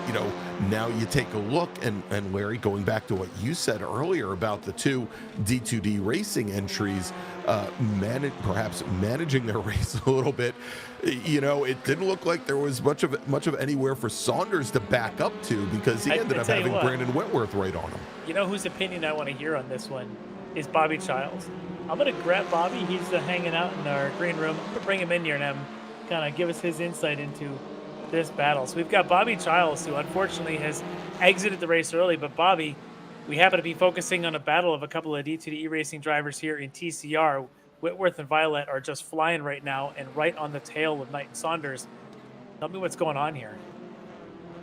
now you take a look, and Larry, going back to what you said earlier about the two D2D racing entries, perhaps managing their race a little bit, it didn't look like there was much of anywhere for Saunders to back up to, because he ended up having Brandon Whitworth right on him. You know whose opinion I want to hear on this one is Bobby Childs. I'm going to grab Bobby. He's hanging out in our green room. I'm going to bring him in here and have him kind of give us his insight into this battle. So we've got Bobby Childs, who unfortunately has exited the race early. But Bobby, we happen to be focusing on a battle of a couple of D2D racing drivers here in TCR. Whitworth and Violet are just flying right now and right on the tail of Knight and Saunders. Tell me what's going on here.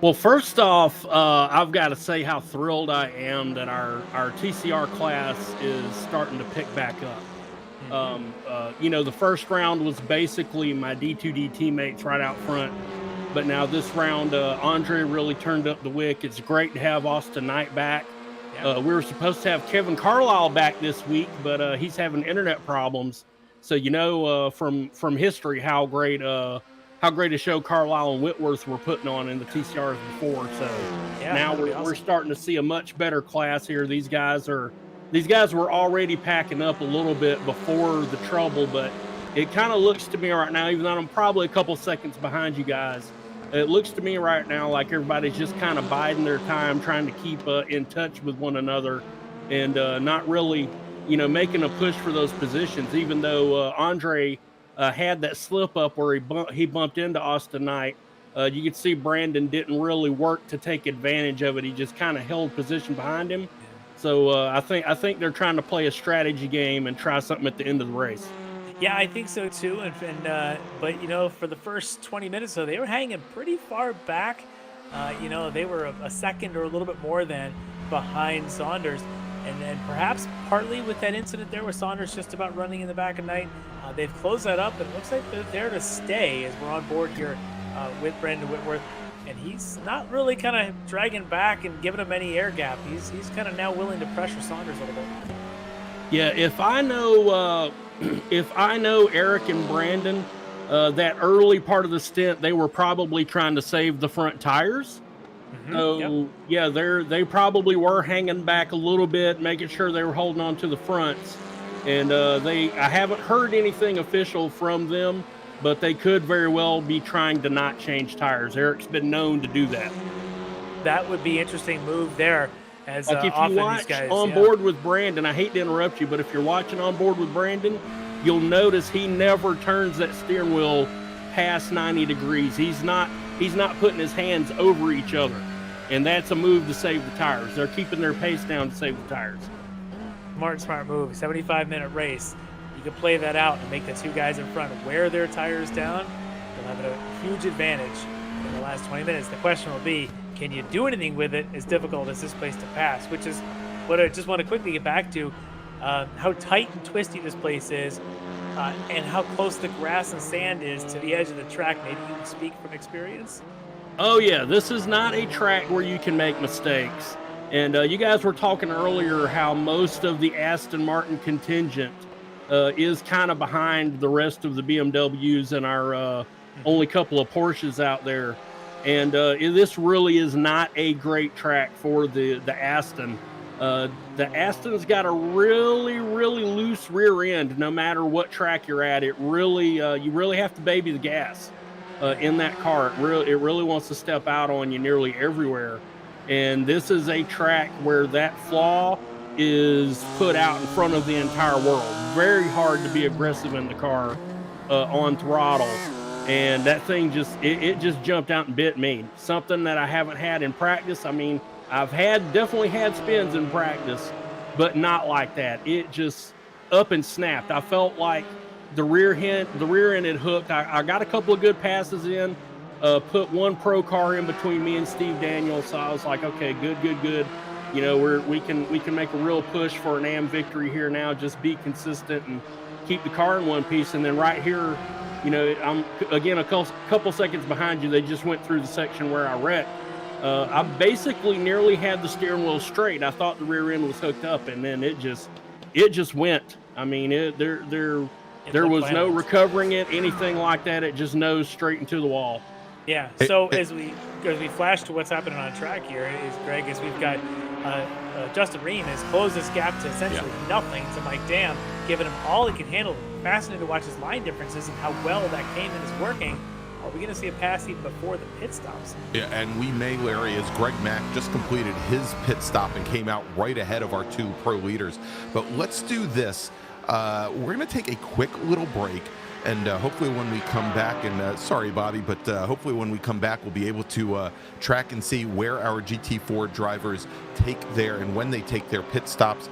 Well, first off, I've got to say how thrilled I am that our TCR class is starting to pick back up. The first round was basically my D2D teammates right out front. But now this round, Andre really turned up the wick. It's great to have Austin Knight back. Yeah. We were supposed to have Kevin Carlisle back this week, but he's having internet problems. So from history how great a show Carlisle and Whitworth were putting on in the TCRs before. So now we're starting to see a much better class here. These guys were already packing up a little bit before the trouble, but it kind of looks to me right now, even though I'm probably a couple seconds behind you guys, it looks to me right now like everybody's just kind of biding their time, trying to keep in touch with one another, and not really, making a push for those positions. Even though Andre had that slip up where he bumped into Austin Knight, you could see Brandon didn't really work to take advantage of it. He just kind of held position behind him. So I think they're trying to play a strategy game and try something at the end of the race. Yeah, I think so too. But for the first 20 minutes, though, they were hanging pretty far back. They were a second or a little bit more than behind Saunders. And then perhaps partly with that incident there where Saunders just about running in the back of Knight, they've closed that up. And it looks like they're there to stay as we're on board here with Brandon Whitworth. And he's not really kind of dragging back and giving him any air gap. He's kind of now willing to pressure Saunders a little bit. Yeah, if I know Eric and Brandon, that early part of the stint, they were probably trying to save the front tires. So yeah, they probably were hanging back a little bit, making sure they were holding on to the fronts. And I haven't heard anything official from them, but they could very well be trying to not change tires. Eric's been known to do that. That would be an interesting move there. As like if you watch board with Brandon, I hate to interrupt you, but if you're watching On Board with Brandon, you'll notice he never turns that steering wheel past 90 degrees. He's not putting his hands over each other, and that's a move to save the tires. They're keeping their pace down to save the tires. Smart move. 75-minute race. You can play that out and make the two guys in front wear their tires down. They'll have a huge advantage in the last 20 minutes. The question will be, can you do anything with it as difficult as this place to pass? Which is what I just want to quickly get back to, how tight and twisty this place is, and how close the grass and sand is to the edge of the track. Maybe you can speak from experience? Oh, yeah. This is not a track where you can make mistakes. And you guys were talking earlier how most of the Aston Martin contingent is kind of behind the rest of the BMWs and our only couple of Porsches out there. And this really is not a great track for the Aston. The Aston's got a really, really loose rear end. No matter what track you're at, it really you really have to baby the gas in that car. It really wants to step out on you nearly everywhere. And this is a track where that flaw is put out in front of the entire world. Very hard to be aggressive in the car on throttle. And that thing just jumped out and bit me. Something that I haven't had in practice. I mean, I've definitely had spins in practice, but not like that. It just up and snapped. I felt like the rear end had hooked. I got a couple of good passes in, put one pro car in between me and Steve Daniels. So I was like, okay, good. You know, we can make a real push for an AM victory here now. Just be consistent and keep the car in one piece. And then right here, you know, I'm again a couple seconds behind you. They just went through the section where I wrecked. I basically nearly had the steering wheel straight. I thought the rear end was hooked up, and then it just went. I mean, there was no recovering it, anything like that. It just nosed straight into the wall. Yeah. So as we flash to what's happening on track here, is we've got Justin Ream has closed this gap to essentially nothing to Mike Dam, giving him all he can handle. Fascinating to watch his line differences and how well that Cayman is working. Are we going to see a pass even before the pit stops? Yeah, and we may, Larry, as Greg Mack just completed his pit stop and came out right ahead of our two pro leaders. But let's do this. We're going to take a quick little break. And hopefully when we come back, and sorry, Bobby, but hopefully when we come back, we'll be able to track and see where our GT4 drivers take their, and when they take their pit stops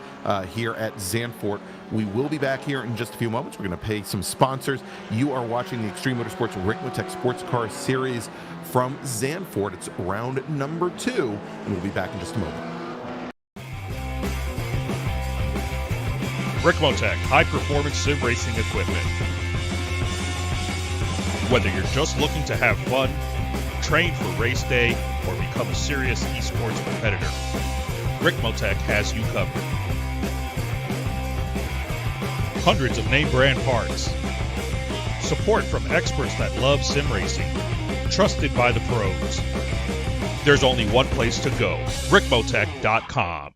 here at Zandvoort. We will be back here in just a few moments. We're going to pay some sponsors. You are watching the Extreme Motorsports Ricmotech Sports Car Series from Zandvoort. It's round number 2, and we'll be back in just a moment. Ricmotech, high-performance sim racing equipment. Whether you're just looking to have fun, train for race day, or become a serious esports competitor, Ricmotech has you covered. Hundreds of name brand parts. Support from experts that love sim racing. Trusted by the pros. There's only one place to go, Ricmotech.com.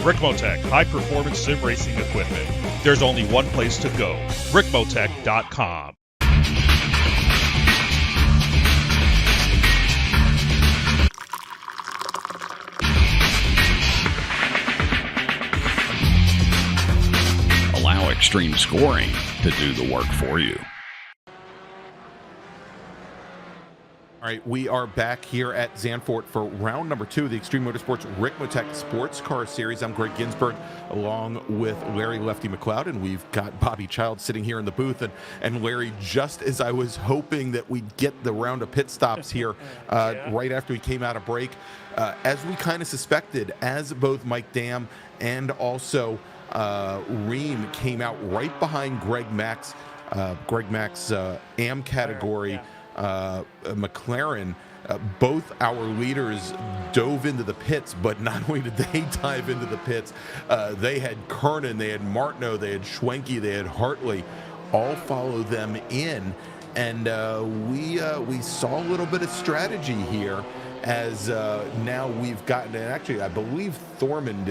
Ricmotech, high-performance sim racing equipment. There's only one place to go, Ricmotech.com. Allow extreme scoring to do the work for you. All right, we are back here at Zandvoort for round number 2 of the Extreme Motorsports Ricmotech Sports Car Series. I'm Greg Ginsberg, along with Larry Lefty McLeod, and we've got Bobby Child sitting here in the booth. And Larry, just as I was hoping that we'd get the round of pit stops here right after we came out of break, as we kind of suspected, as both Mike Dam and also Ream came out right behind Greg Mack's AM category. McLaren, both our leaders dove into the pits, but not only did they dive into the pits, they had Kernan, they had Martineau, they had Schwenke, they had Hartley, all follow them in, and we saw a little bit of strategy here as now we've gotten, and actually I believe Thorman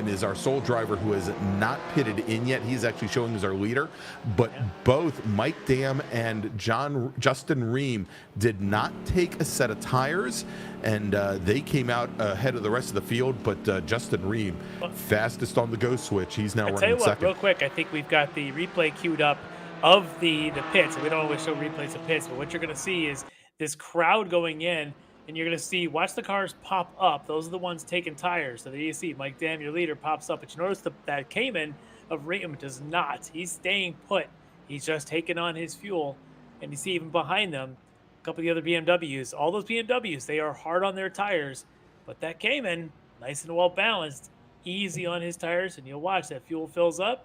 is our sole driver who has not pitted in yet. He's actually showing as our leader, but both Mike Dam and Justin Ream did not take a set of tires, and they came out ahead of the rest of the field, but Justin Ream, fastest on the go switch. He's now running second. Real quick, I think we've got the replay queued up of the pits. We don't always show replays of pits, but what you're going to see is this crowd going in, and you're going to see, watch the cars pop up. Those are the ones taking tires. So there you see Mike Dam, your leader, pops up. But you notice that Cayman of Rickham does not. He's staying put. He's just taking on his fuel. And you see even behind them, a couple of the other BMWs. All those BMWs, they are hard on their tires. But that Cayman, nice and well balanced, easy on his tires, and you'll watch that fuel fills up.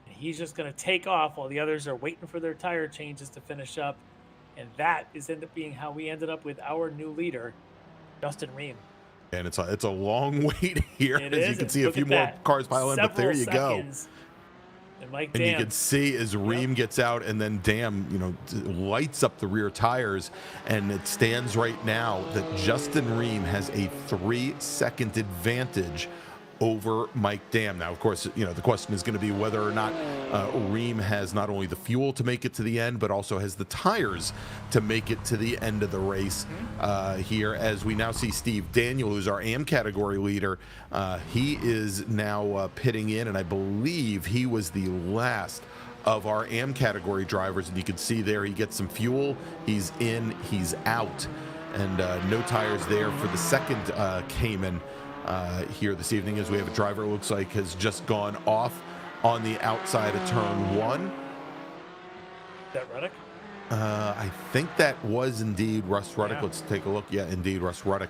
And he's just going to take off while the others are waiting for their tire changes to finish up. And that is ended up being how we ended up with our new leader, Justin Ream. And it's a long wait here. It as is. you can see, a Look few at more that. cars pile in, but there you go. Seconds. And Mike And Dam, you can see as Ream gets out, and then Dam, lights up the rear tires, and it stands right now that Justin Ream has a 3-second advantage over Mike Dam. Now, of course, the question is going to be whether or not Ream has not only the fuel to make it to the end, but also has the tires to make it to the end of the race here, as we now see Steve Daniel, who's our AM category leader. He is now pitting in, and I believe he was the last of our AM category drivers, and you can see there he gets some fuel, he's in, he's out, and no tires there for the second Cayman here this evening, as we have a driver looks like has just gone off on the outside of turn 1. Is that Ruddock? I think that was indeed Russ Ruddock. Yeah. Let's take a look. Yeah, indeed, Russ Ruddock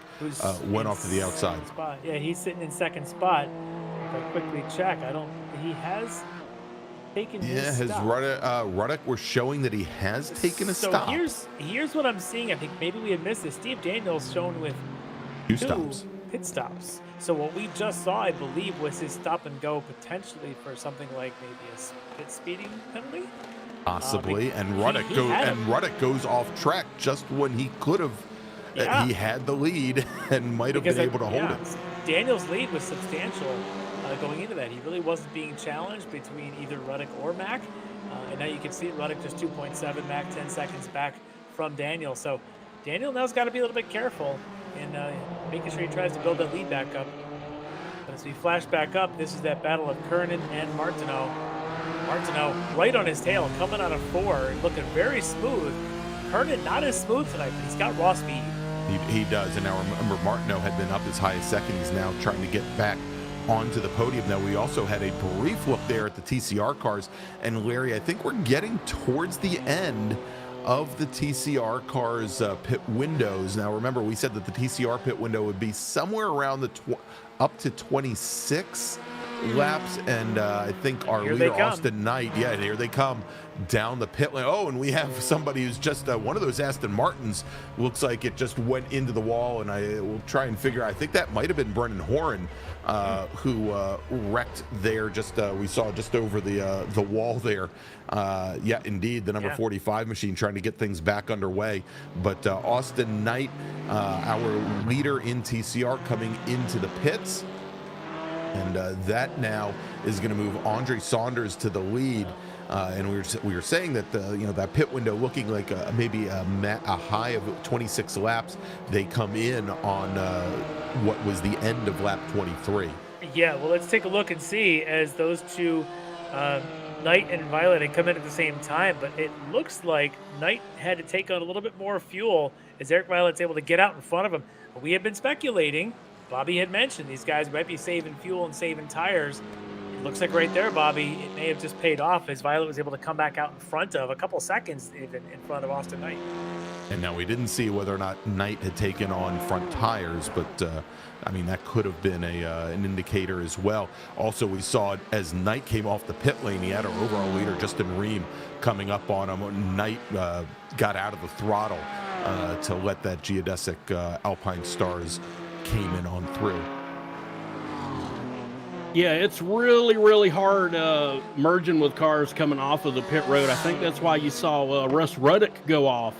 went off to the outside. Spot. Yeah, he's sitting in second spot. If I quickly check, he has taken his stop. Ruddock, we're showing that he has taken a stop. So here's what I'm seeing. I think maybe we had missed this. Steve Daniels shown with Two stops. Pit stops. So what we just saw, I believe, was his stop and go, potentially for something like maybe a pit speeding penalty. Possibly, and Ruddock goes off track just when he could have. He had the lead and might have been able to hold it. Daniel's lead was substantial going into that. He really wasn't being challenged between either Ruddock or Mac. And now you can see Ruddock just 2.7, Mac 10 seconds back from Daniel. So Daniel now's got to be a little bit careful in making sure he tries to build that lead back up. But as we flash back up, this is that battle of Kernan and Martineau. Martineau right on his tail, coming out of 4, looking very smooth. Kernan not as smooth tonight, but he's got raw speed. He does, and now remember, Martineau had been up as high as second. He's now trying to get back onto the podium. Now, we also had a brief look there at the TCR cars, and Larry, I think we're getting towards the end of the TCR cars pit windows. Now, remember, we said that the TCR pit window would be somewhere around the up to 26 laps, and I think our leader Austin Knight, here they come down the pit lane. Oh, and we have somebody who's just one of those Aston Martins, looks like it just went into the wall, and I will try and figure, I think that might have been Brennan Horan who wrecked there, just we saw just over the wall there. Yeah, indeed, the number 45 machine trying to get things back underway. But Austin Knight, our leader in TCR, coming into the pits. And that now is going to move Andre Saunders to the lead. And we were saying that that pit window looking like maybe a high of 26 laps. They come in on what was the end of lap 23. Yeah, well, let's take a look and see, as those two, Knight and Violet, had come in at the same time. But it looks like Knight had to take on a little bit more fuel as Eric Violet's able to get out in front of him. But we have been speculating. Bobby had mentioned these guys might be saving fuel and saving tires. It looks like right there, Bobby, it may have just paid off as Violet was able to come back out in front of, a couple seconds even, in front of Austin Knight. And now we didn't see whether or not Knight had taken on front tires, but I mean, that could have been an indicator as well. Also, we saw as Knight came off the pit lane, he had our overall leader, Justin Ream, coming up on him. Knight got out of the throttle to let that geodesic Alpine Stars came in on through. Yeah, it's really, really hard merging with cars coming off of the pit road. I think that's why you saw Russ Ruddock go off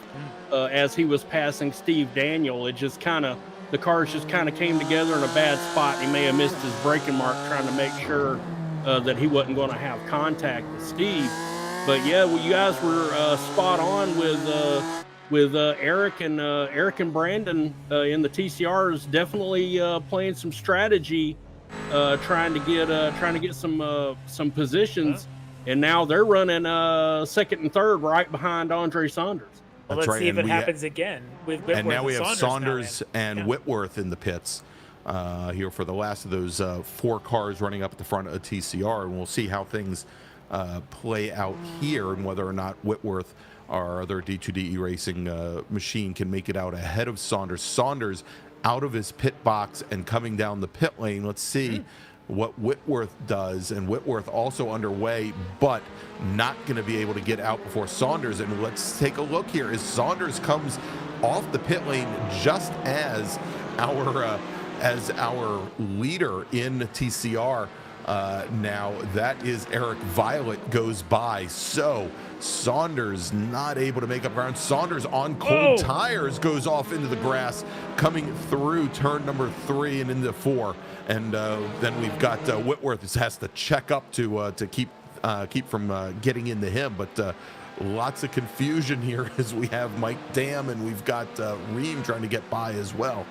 as he was passing Steve Daniel. It just the cars just kind of came together in a bad spot. He may have missed his braking mark trying to make sure that he wasn't going to have contact with Steve. But yeah, well, you guys were spot on with Eric and Brandon in the TCRs, definitely playing some strategy, trying to get some positions, and now they're running second and third right behind Andre Saunders. Well, let's see if it happens again with Whitworth. And now we have Saunders and Whitworth in the pits here for the last of those 4 cars running up at the front of TCR, and we'll see how things play out here and whether or not Whitworth, our other D2D racing machine, can make it out ahead of Saunders. Saunders out of his pit box and coming down the pit lane. Let's see what Whitworth does. And Whitworth also underway, but not going to be able to get out before Saunders. And let's take a look here as Saunders comes off the pit lane just as our leader in TCR now, that is Eric Violet, goes by. So Saunders not able to make up ground. Saunders on cold tires goes off into the grass, coming through turn number 3 and into 4. And then we've got Whitworth who has to check up to keep from getting into him. But lots of confusion here as we have Mike Dam and we've got Ream trying to get by as well.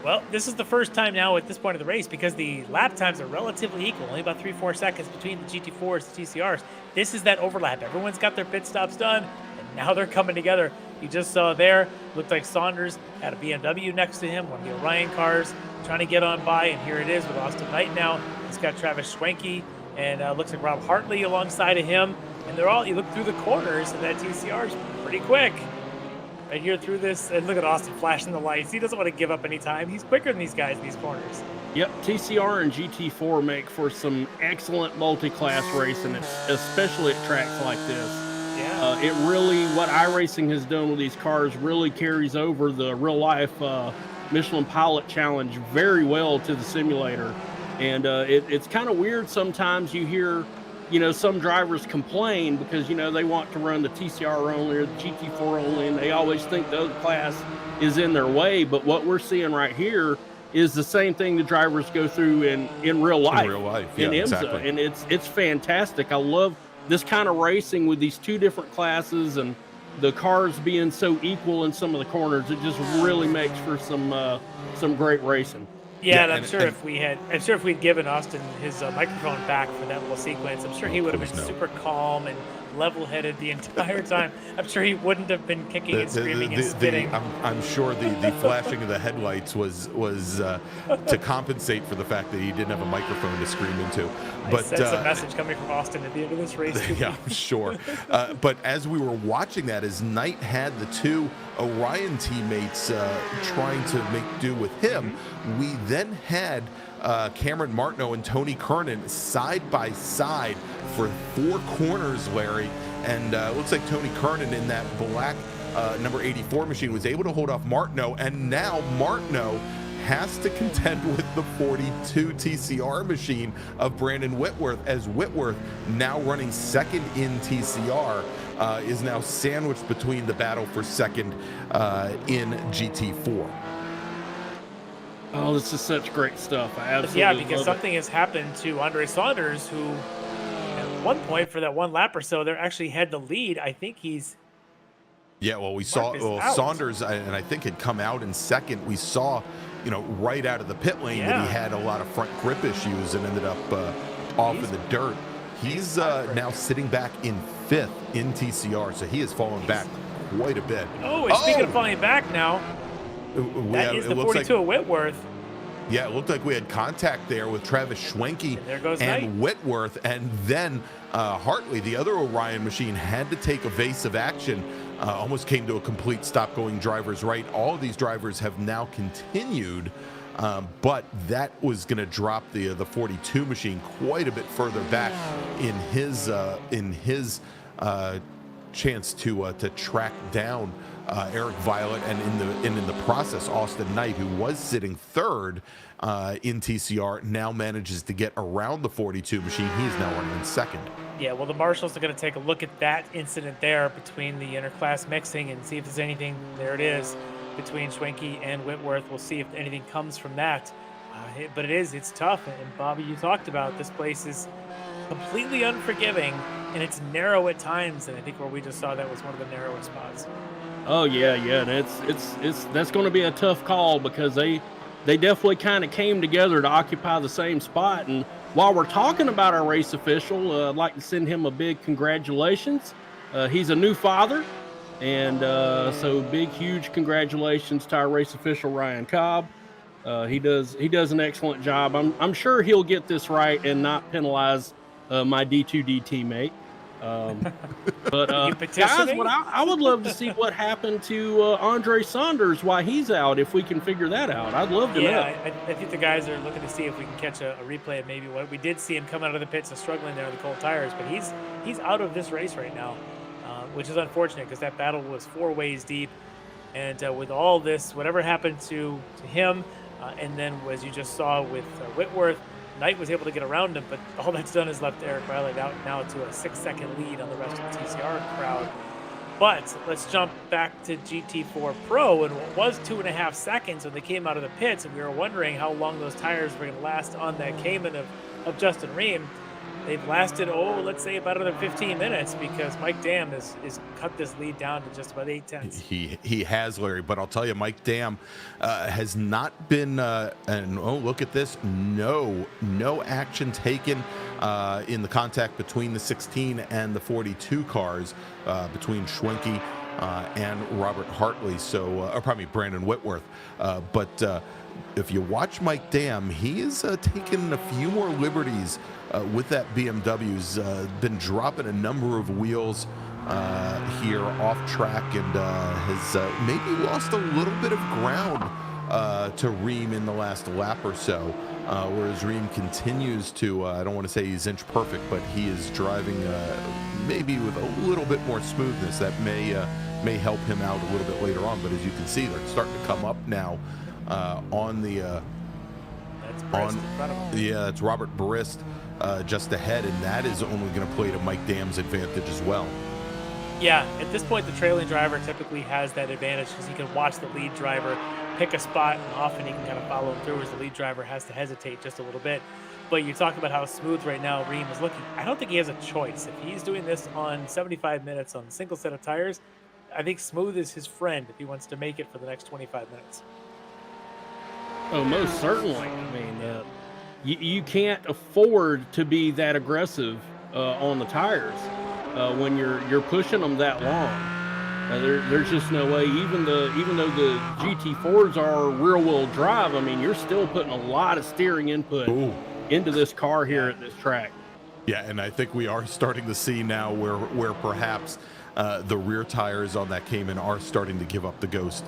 Well, this is the first time now at this point of the race, because the lap times are relatively equal, only about 3-4 seconds between the GT4s and TCRs. This is that overlap. Everyone's got their pit stops done, and now they're coming together. You just saw there, looked like Saunders had a BMW next to him, one of the Orion cars, trying to get on by, and here it is with Austin Knight now. He's got Travis Schwenke, and looks like Rob Hartley alongside of him. And they're all, you look through the corners, and that TCR is pretty quick. Right here through this, and look at Austin flashing the lights. He doesn't want to give up any time. He's quicker than these guys in these corners. Yep, TCR and GT4 make for some excellent multi-class racing, especially at tracks like this. Yeah. It really, what iRacing has done with these cars really carries over the real-life Michelin Pilot Challenge very well to the simulator. And it's kind of weird sometimes you hear, some drivers complain because, they want to run the TCR only or the GT4 only, and they always think the other class is in their way. But what we're seeing right here is the same thing the drivers go through in real life. In real life, yeah, in IMSA. exactly. And it's fantastic. I love this kind of racing with these two different classes and the cars being so equal in some of the corners. It just really makes for some great racing. Yeah, and I'm sure if we'd given Austin his microphone back for that little sequence, I'm sure he would have been super calm and level-headed the entire time. I'm sure he wouldn't have been kicking and screaming and spitting. I'm sure the flashing of the headlights was to compensate for the fact that he didn't have a microphone to scream into. But that's a message coming from Austin at the end of this race. Yeah, I'm sure. But as we were watching that, as Knight had the two Orion teammates trying to make do with him, we then had Cameron Martineau and Tony Kernan side by side for 4 corners, Larry. And it looks like Tony Kernan in that black number 84 machine was able to hold off Martineau, and now Martineau has to contend with the 42 TCR machine of Brandon Whitworth, as Whitworth, now running second in TCR, is now sandwiched between the battle for second in GT4. Oh, this is such great stuff. I absolutely Yeah, because love something has happened to Andre Saunders, who at one point for that one lap or so, they actually had the lead. I think he's... Yeah, well, we saw Saunders, and I think had come out in second. We saw, right out of the pit lane that he had a lot of front grip issues and ended up off in the dirt. He's now sitting back in 5th in TCR, so he has fallen back quite a bit. Oh, and speaking of falling back now, that is the 42 of Whitworth. Yeah, it looked like we had contact there with Travis Schwenke and Whitworth, and then Hartley, the other Orion machine, had to take evasive action. Almost came to a complete stop going driver's right. All of these drivers have now continued, but that was going to drop the 42 machine quite a bit further back in his chance to track down Eric Violet, and in the process, Austin Knight, who was sitting 3rd in TCR, now manages to get around the 42 machine. He is now running in 2nd. Yeah, well, the marshals are going to take a look at that incident there between the interclass mixing and see if there's anything. There it is, between Schwenke and Whitworth. We'll see if anything comes from that. But it's tough. And Bobby, you talked about this place is completely unforgiving, and it's narrow at times. And I think where we just saw that was one of the narrowest spots. Oh yeah, and it's that's going to be a tough call because they definitely kind of came together to occupy the same spot. And while we're talking about our race official, I'd like to send him a big congratulations. He's a new father, and so huge congratulations to our race official Ryan Cobb. He does an excellent job. I'm sure he'll get this right and not penalize my D2D teammate. But You guys, petitioning? what I would love to see what happened to Andre Saunders while he's out. If we can figure that out, I'd love to know. Yeah, I think the guys are looking to see if we can catch a replay of maybe what we did see him come out of the pits and struggling there with the cold tires, but he's out of this race right now, which is unfortunate because that battle was 4 ways deep, and with all this, whatever happened to him, and then as you just saw with Whitworth, Knight was able to get around him, but all that's done is left Eric Riley out now to a 6-second lead on the rest of the TCR crowd. But let's jump back to GT4 Pro, and what was 2.5 seconds when they came out of the pits, and we were wondering how long those tires were going to last on that Cayman of Justin Ream. They've lasted, let's say about another 15 minutes because Mike Dam is cut this lead down to just about 8/10. He has, Larry, but I'll tell you, Mike Dam has not been, and look at this, no action taken in the contact between the 16 and the 42 cars, between Schwenke and Robert Hartley, Brandon Whitworth. But if you watch Mike Dam, he has taken a few more liberties with that BMW. He's been dropping a number of wheels here off track and has maybe lost a little bit of ground to Ream in the last lap or so, whereas Ream continues to, I don't want to say he's inch perfect, but he is driving maybe with a little bit more smoothness. That may help him out a little bit later on, but as you can see, they're starting to come up now on the That's Brist in front of him. yeah, it's Robert Brist just ahead, and that is only going to play to Mike Dam's advantage as well. Yeah, at this point, the trailing driver typically has that advantage because he can watch the lead driver pick a spot, and often he can kind of follow him through, as the lead driver has to hesitate just a little bit. But you talk about how smooth right now Ream is looking. I don't think he has a choice. If he's doing this on 75 minutes on a single set of tires, I think smooth is his friend if he wants to make it for the next 25 minutes. Oh, most certainly. I mean, you can't afford to be that aggressive on the tires when you're pushing them that long. There's just no way. Even though the GT4s are rear-wheel drive, I mean, you're still putting a lot of steering input into this car here at this track. Yeah, and I think we are starting to see now where perhaps the rear tires on that Cayman are starting to give up the ghost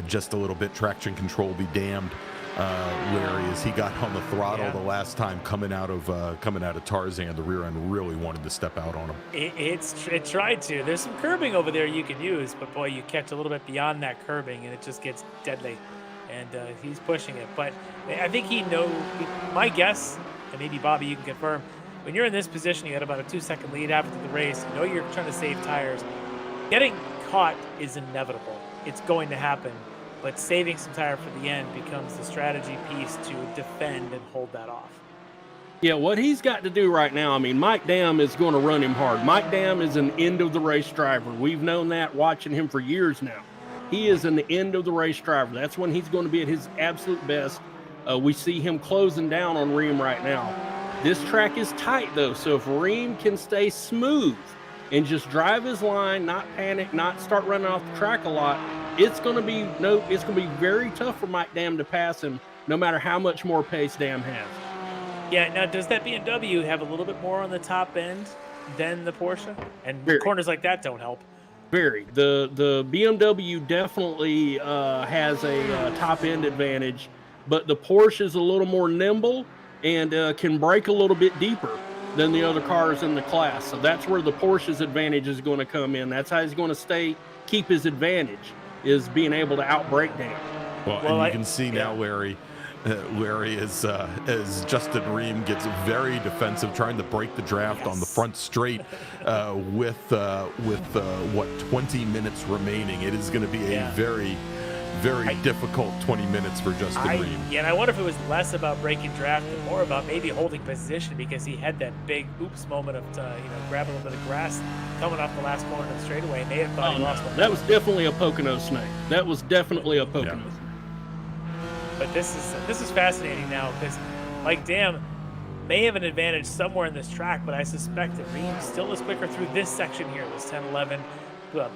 just a little bit. Traction control be damned. Larry, as he got on the throttle the last time coming out of Tarzan, the rear end really wanted to step out on him. It tried to. There's some curbing over there you can use, but boy, you catch a little bit beyond that curbing, and it just gets deadly. And he's pushing it. But I think he knows. My guess, and maybe Bobby, you can confirm, when you're in this position, you had about a 2-second lead after the race. You know you're trying to save tires. Getting caught is inevitable. It's going to happen. But saving some tire for the end becomes the strategy piece to defend and hold that off. Yeah, what he's got to do right now, I mean, Mike Dam is going to run him hard. Mike Dam is an end-of-the-race driver. We've known that watching him for years now. He is an end-of-the-race driver. That's when he's going to be at his absolute best. We see him closing down on Ream right now. This track is tight, though, so if Ream can stay smooth and just drive his line, not panic, not start running off the track a lot, it's going to be very tough for Mike Dam to pass him, no matter how much more pace Dam has. Yeah, now does that BMW have a little bit more on the top end than the Porsche? And corners like that don't help. Very. The BMW definitely has a top end advantage, but the Porsche is a little more nimble and can brake a little bit deeper than the other cars in the class. So that's where the Porsche's advantage is going to come in. That's how he's going to keep his advantage, is being able to outbrake Dam. Well, and you can see now, Larry, as Justin Ream gets very defensive, trying to break the draft on the front straight with 20 minutes remaining. It is going to be a very difficult 20 minutes for Justin Ream. Yeah, and I wonder if it was less about breaking draft and more about maybe holding position, because he had that big oops moment of grabbing a little bit of grass coming off the last corner of the straightaway. And they had thought he lost one. That was definitely a Pocono snake. That was definitely a Pocono snake. But this is fascinating now, because Mike Dam may have an advantage somewhere in this track, but I suspect that Ream still is quicker through this section here, this 10-11,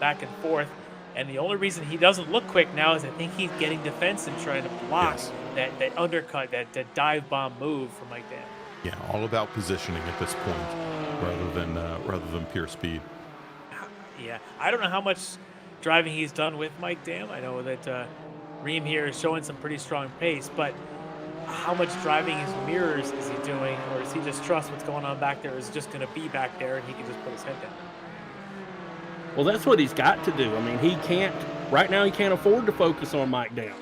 back and forth. And the only reason he doesn't look quick now is I think he's getting defensive, trying to block that undercut, that dive bomb move from Mike Dam. Yeah, all about positioning at this point. rather than pure speed. Yeah, I don't know how much driving he's done with Mike Dam. I know that Reem here is showing some pretty strong pace, but how much driving his mirrors is he doing, or does he just trust what's going on back there is just going to be back there and he can just put his head down? Well, that's what he's got to do. I mean, he can't, right now, he can't afford to focus on Mike Dam.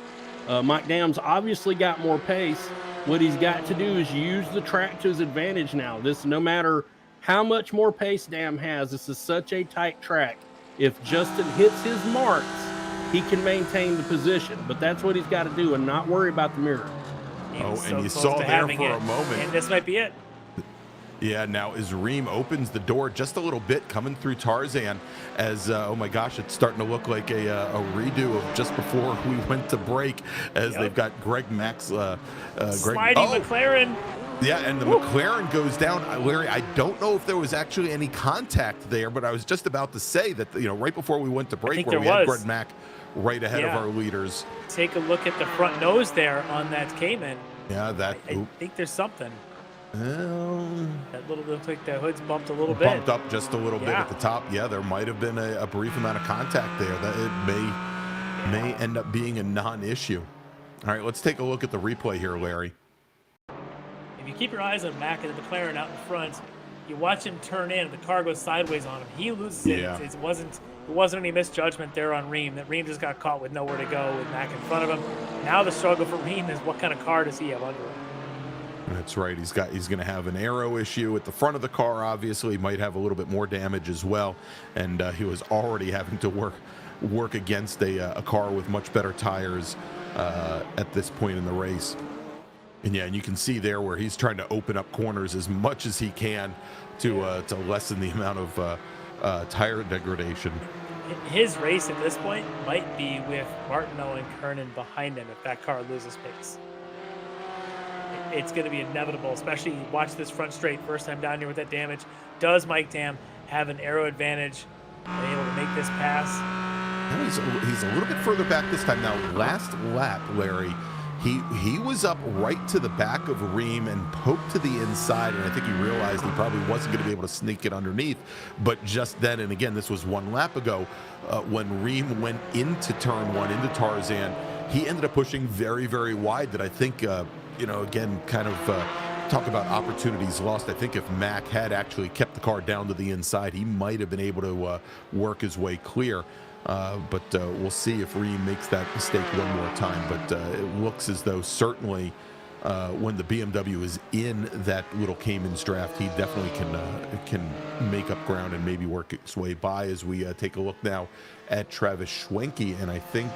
Mike Dam's obviously got more pace. What he's got to do is use the track to his advantage now. This, no matter how much more pace Dam has, this is such a tight track. If Justin hits his marks, he can maintain the position. But that's what he's got to do and not worry about the mirror. And you saw there for a moment. And this might be it. Yeah, now as Reem opens the door just a little bit, coming through Tarzan, as oh my gosh, it's starting to look like a redo of just before we went to break, as they've got Greg Max, Sliding McLaren. Yeah, and the McLaren goes down. Larry, I don't know if there was actually any contact there, but I was just about to say that, right before we went to break, where we had Greg Mack right ahead of our leaders. Take a look at the front nose there on that Cayman. Yeah, I think there's something. That little looks like the hood's bumped a little bit. Bumped up just a little bit at the top. Yeah, there might have been a brief amount of contact there. That it may end up being a non-issue. All right, let's take a look at the replay here, Larry. If you keep your eyes on Mack and the McLaren out in front, you watch him turn in, and the car goes sideways on him. He loses it. It wasn't any misjudgment there on Reem. That Reem just got caught with nowhere to go with Mack in front of him. Now the struggle for Reem is what kind of car does he have under him? That's right. He's going to have an aero issue at the front of the car. Obviously, he might have a little bit more damage as well. And he was already having to work against a car with much better tires at this point in the race. And yeah, and you can see there where he's trying to open up corners as much as he can to lessen the amount of tire degradation. His race at this point might be with Martineau and Kernan behind him if that car loses pace. It's going to be inevitable, especially watch this front straight first time down here with that damage. Does Mike Dam have an aero advantage and able to make this pass? He's a little bit further back this time. Now, last lap, Larry, he was up right to the back of Reem and poked to the inside, and I think he realized he probably wasn't going to be able to sneak it underneath. But just then, and again, this was one lap ago, when Reem went into turn one, into Tarzan, he ended up pushing very, very wide that I think, again, kind of talk about opportunities lost. I think if Mack had actually kept the car down to the inside, he might have been able to work his way clear. But we'll see if Reem makes that mistake one more time. But it looks as though certainly when the BMW is in that little Cayman's draft, he definitely can make up ground and maybe work its way by. As we take a look now at Travis Schwenke, and I think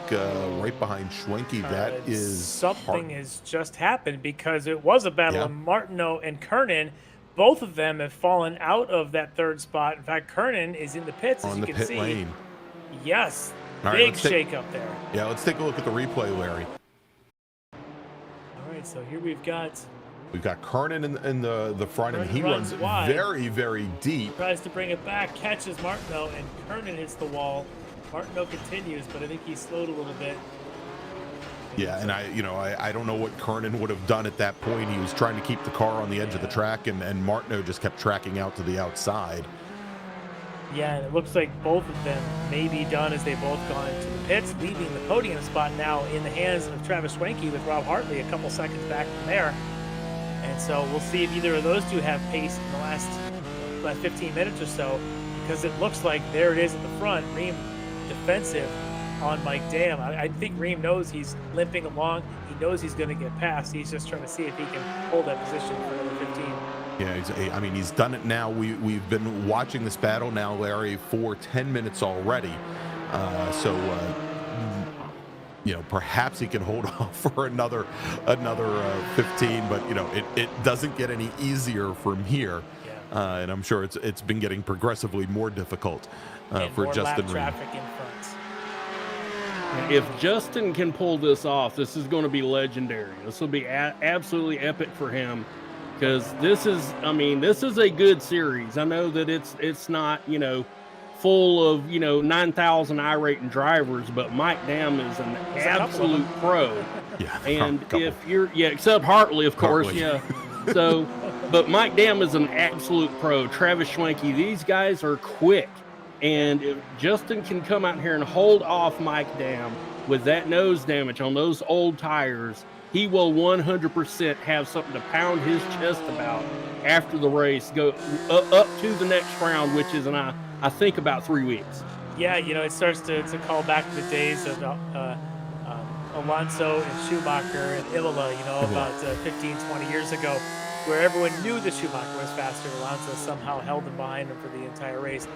right behind Schwenke, that is something has just happened, because it was a battle of Martineau and Kernan. Both of them have fallen out of that third spot. In fact, Kernan is in the pits, as you can see. Lane. Yes, right, big shake up there. Yeah, let's take a look at the replay, Larry. All right, so here we've got Kernan in the front, and he runs wide, very, very deep. Tries to bring it back, catches Martineau, and Kernan hits the wall. Martineau continues, but I think he slowed a little bit. Yeah, and I don't know what Kernan would have done at that point. He was trying to keep the car on the edge of the track, and Martineau just kept tracking out to the outside. Yeah, and it looks like both of them may be done as they both gone into the pits, leaving the podium spot now in the hands of Travis Schwenke with Rob Hartley a couple seconds back from there. And so we'll see if either of those two have pace in the last 15 minutes or so, because it looks like there it is at the front. Reem defensive on Mike Dam. I think Reem knows he's limping along. He knows he's going to get past. He's just trying to see if he can hold that position for another 15. Yeah, he's done it now. We've been watching this battle now, Larry, for 10 minutes already. Perhaps he can hold off for another 15, but it doesn't get any easier from here. Yeah. And I'm sure it's been getting progressively more difficult for Justin Reem. Traffic in front. If Justin can pull this off, this is going to be legendary. This will be absolutely epic for him, because this is a good series. I know that it's not, full of, 9,000 iRacing drivers, but Mike Dam is an absolute pro. Yeah. And if you're, except Hartley, of course. Yeah. So But Mike Dam is an absolute pro. Travis Schwenke, these guys are quick. And if Justin can come out here and hold off Mike Dam with that nose damage on those old tires, he will 100% have something to pound his chest about after the race, go up to the next round, which is, I think, about 3 weeks. Yeah, it starts to call back the days of Alonso and Schumacher and Imola, about 15, 20 years ago, where everyone knew that Schumacher was faster. Alonso somehow held him behind him for the entire race.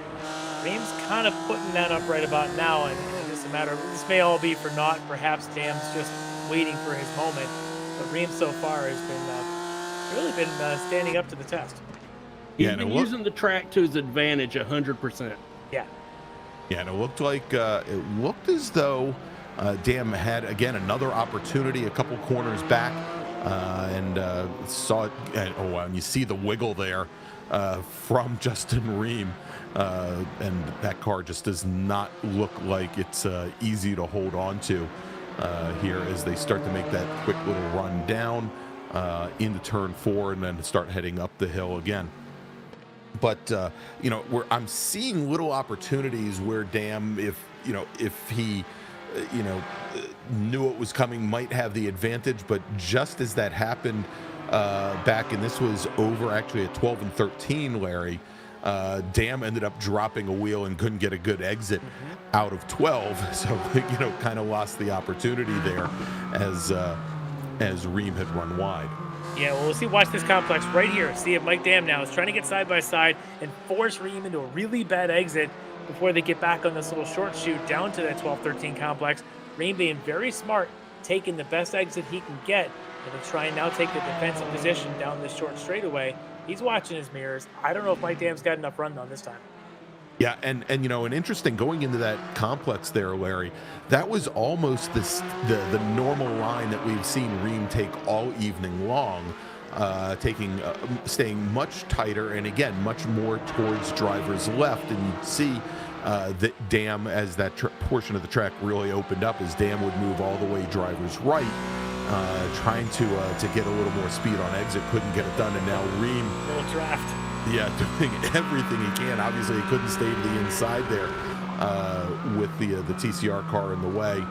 Ream's kind of putting that up right about now, and it's just a matter of, this may all be for naught. Perhaps Dam's just waiting for his moment, but Ream so far has been really been standing up to the test. He's been using the track to his advantage 100%. Yeah. Yeah, and it looked like it looked as though Dam had again another opportunity a couple corners back, and saw it. And you see the wiggle there from Justin Ream, and that car just does not look like it's easy to hold on to here as they start to make that quick little run down into turn 4 and then start heading up the hill again. But where I'm seeing little opportunities where Dam, if he knew it was coming, might have the advantage. But just as that happened back, and this was over actually at 12 and 13, Larry, Dam ended up dropping a wheel and couldn't get a good exit out of 12. So kind of lost the opportunity there as Ream had run wide. Yeah, well, watch this complex right here. See if Mike Dam now is trying to get side by side and force Ream into a really bad exit before they get back on this little short shoot down to that 12-13 complex. Ream being very smart, taking the best exit he can get, and to try and now take the defensive position down this short straightaway. He's watching his mirrors. I don't know if Mike Dam's got enough run on this time. Yeah, and an interesting going into that complex there, Larry, that was almost the normal line that we've seen Ream take all evening long, staying much tighter and again much more towards drivers left, and you'd see that Dam, as that portion of the track really opened up, as Dam would move all the way drivers right, trying to get a little more speed on exit, couldn't get it done, and now Ream, little draft. Yeah, doing everything he can. Obviously, he couldn't stay to the inside there with the TCR car in the way.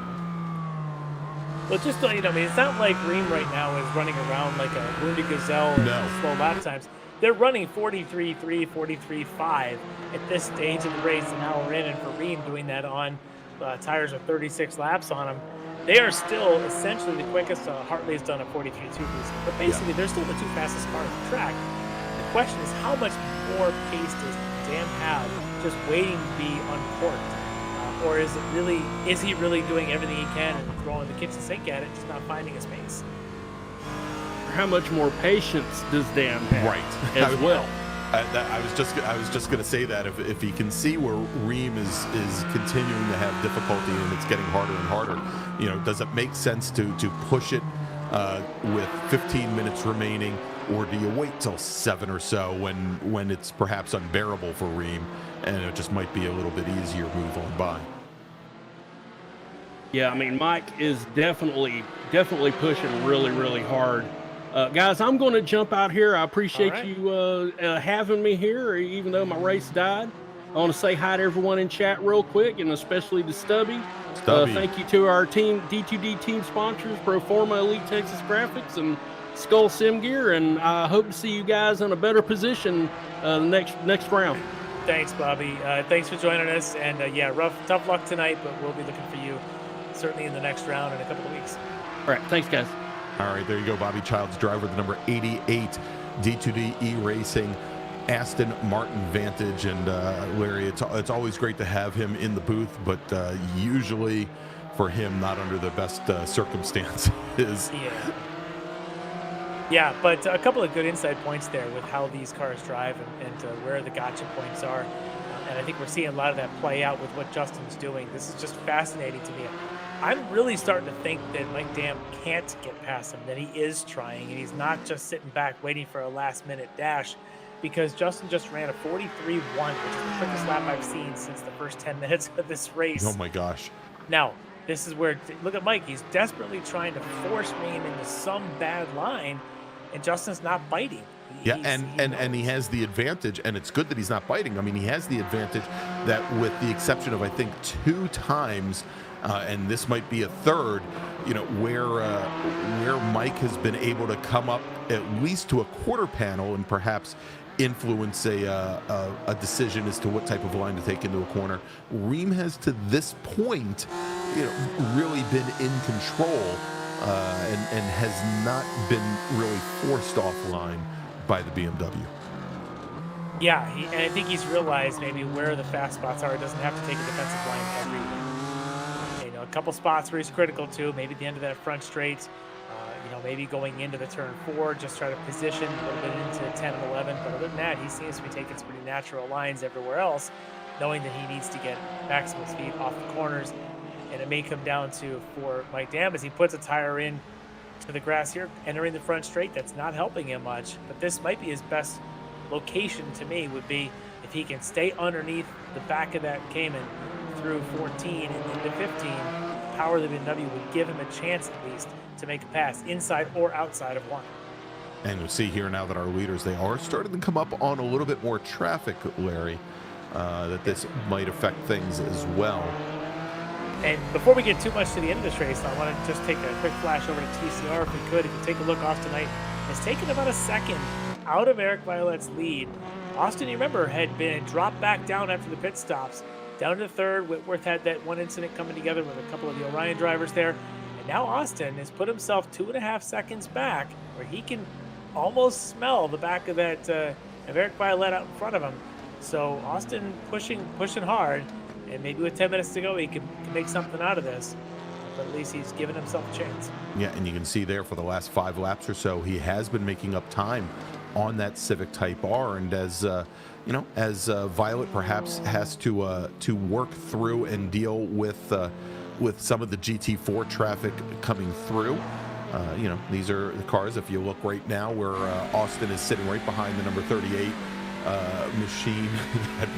Well, just to, it's not like Ream right now is running around like a wounded gazelle and slow lap times. They're running 43.3, 43.5 at this stage of the race, and now we're in. And for Ream doing that on tires with 36 laps on them, they are still essentially the quickest. Hartley's done a 43.2 recently, but basically they're still the 2 fastest cars on the track. The question is, how much more pace does Dam have just waiting to be uncorked? Or is he really doing everything he can and throwing the kitchen sink at it, just not finding a space? How much more patience does Dam have? Right. As well. I was just going to say that if he can see where Ream is continuing to have difficulty and it's getting harder and harder, does it make sense to push it with 15 minutes remaining, or do you wait till 7 or so when it's perhaps unbearable for Ream and it just might be a little bit easier move on by? Yeah, Mike is definitely pushing really, really hard. Guys, I'm going to jump out here. I appreciate you having me here, even though my race died. I want to say hi to everyone in chat real quick, and especially to Stubby. Thank you to our team, D2D team sponsors, Proforma, Elite Texas Graphics, and Skull Sim Gear, and I hope to see you guys in a better position next round. Thanks, Bobby. Thanks for joining us, and tough luck tonight, but we'll be looking for you certainly in the next round in a couple of weeks. All right, thanks, guys. All right, there you go, Bobby Childs, driver, the number 88 D2D E-Racing Aston Martin Vantage. And Larry, it's always great to have him in the booth, but usually for him, not under the best circumstances. Yeah, but a couple of good inside points there with how these cars drive and where the gotcha points are. And I think we're seeing a lot of that play out with what Justin's doing. This is just fascinating to me. I'm really starting to think that Mike Dam can't get past him, that he is trying, and he's not just sitting back waiting for a last-minute dash, because Justin just ran a 43.1, which is the quickest lap I've seen since the first 10 minutes of this race. Oh, my gosh. Now, this is where, look at Mike. He's desperately trying to force Ream into some bad line, and Justin's not biting. Yeah, He's- and he has the advantage, and it's good that he's not biting. I mean, he has the advantage that, with the exception of I think 2 times, and this might be a third, where Mike has been able to come up at least to a quarter panel and perhaps influence a decision as to what type of line to take into a corner. Reem has to this point, really been in control and has not been really forced offline by the BMW. Yeah, and I think he's realized maybe where the fast spots are. He doesn't have to take a defensive line everywhere. A couple spots where he's critical too. Maybe at the end of that front straight. Maybe going into the turn 4, just try to position a little bit into 10 and 11. But other than that, he seems to be taking some pretty natural lines everywhere else, knowing that he needs to get maximum speed off the corners. And it may come down to, for Mike Dam, as he puts a tire in to the grass here, entering the front straight, that's not helping him much. But this might be his best location to me, would be if he can stay underneath the back of that Cayman through 14 and into 15. Power of the BMW would give him a chance at least to make a pass inside or outside of 1. And you'll see here now that our leaders, they are starting to come up on a little bit more traffic, Larry, that this might affect things as well. And before we get too much to the end of this race, I want to just take a quick flash over to TCR if we could. If you take a look, Austin Knight has taken about a second out of Eric Violette's lead. Austin, you remember, had been dropped back down after the pit stops, down to third. Whitworth had that one incident coming together with a couple of the Orion drivers there. And now Austin has put himself 2.5 seconds back, where he can almost smell the back of that of Eric Violette out in front of him. So Austin pushing hard, and maybe with 10 minutes to go, he can make something out of this. But at least he's given himself a chance. Yeah, and you can see there for the last 5 laps or so, he has been making up time on that Civic Type R. And as Violet perhaps has to work through and deal with some of the GT4 traffic coming through. These are the cars, if you look right now, where Austin is sitting right behind the number 38 machine, that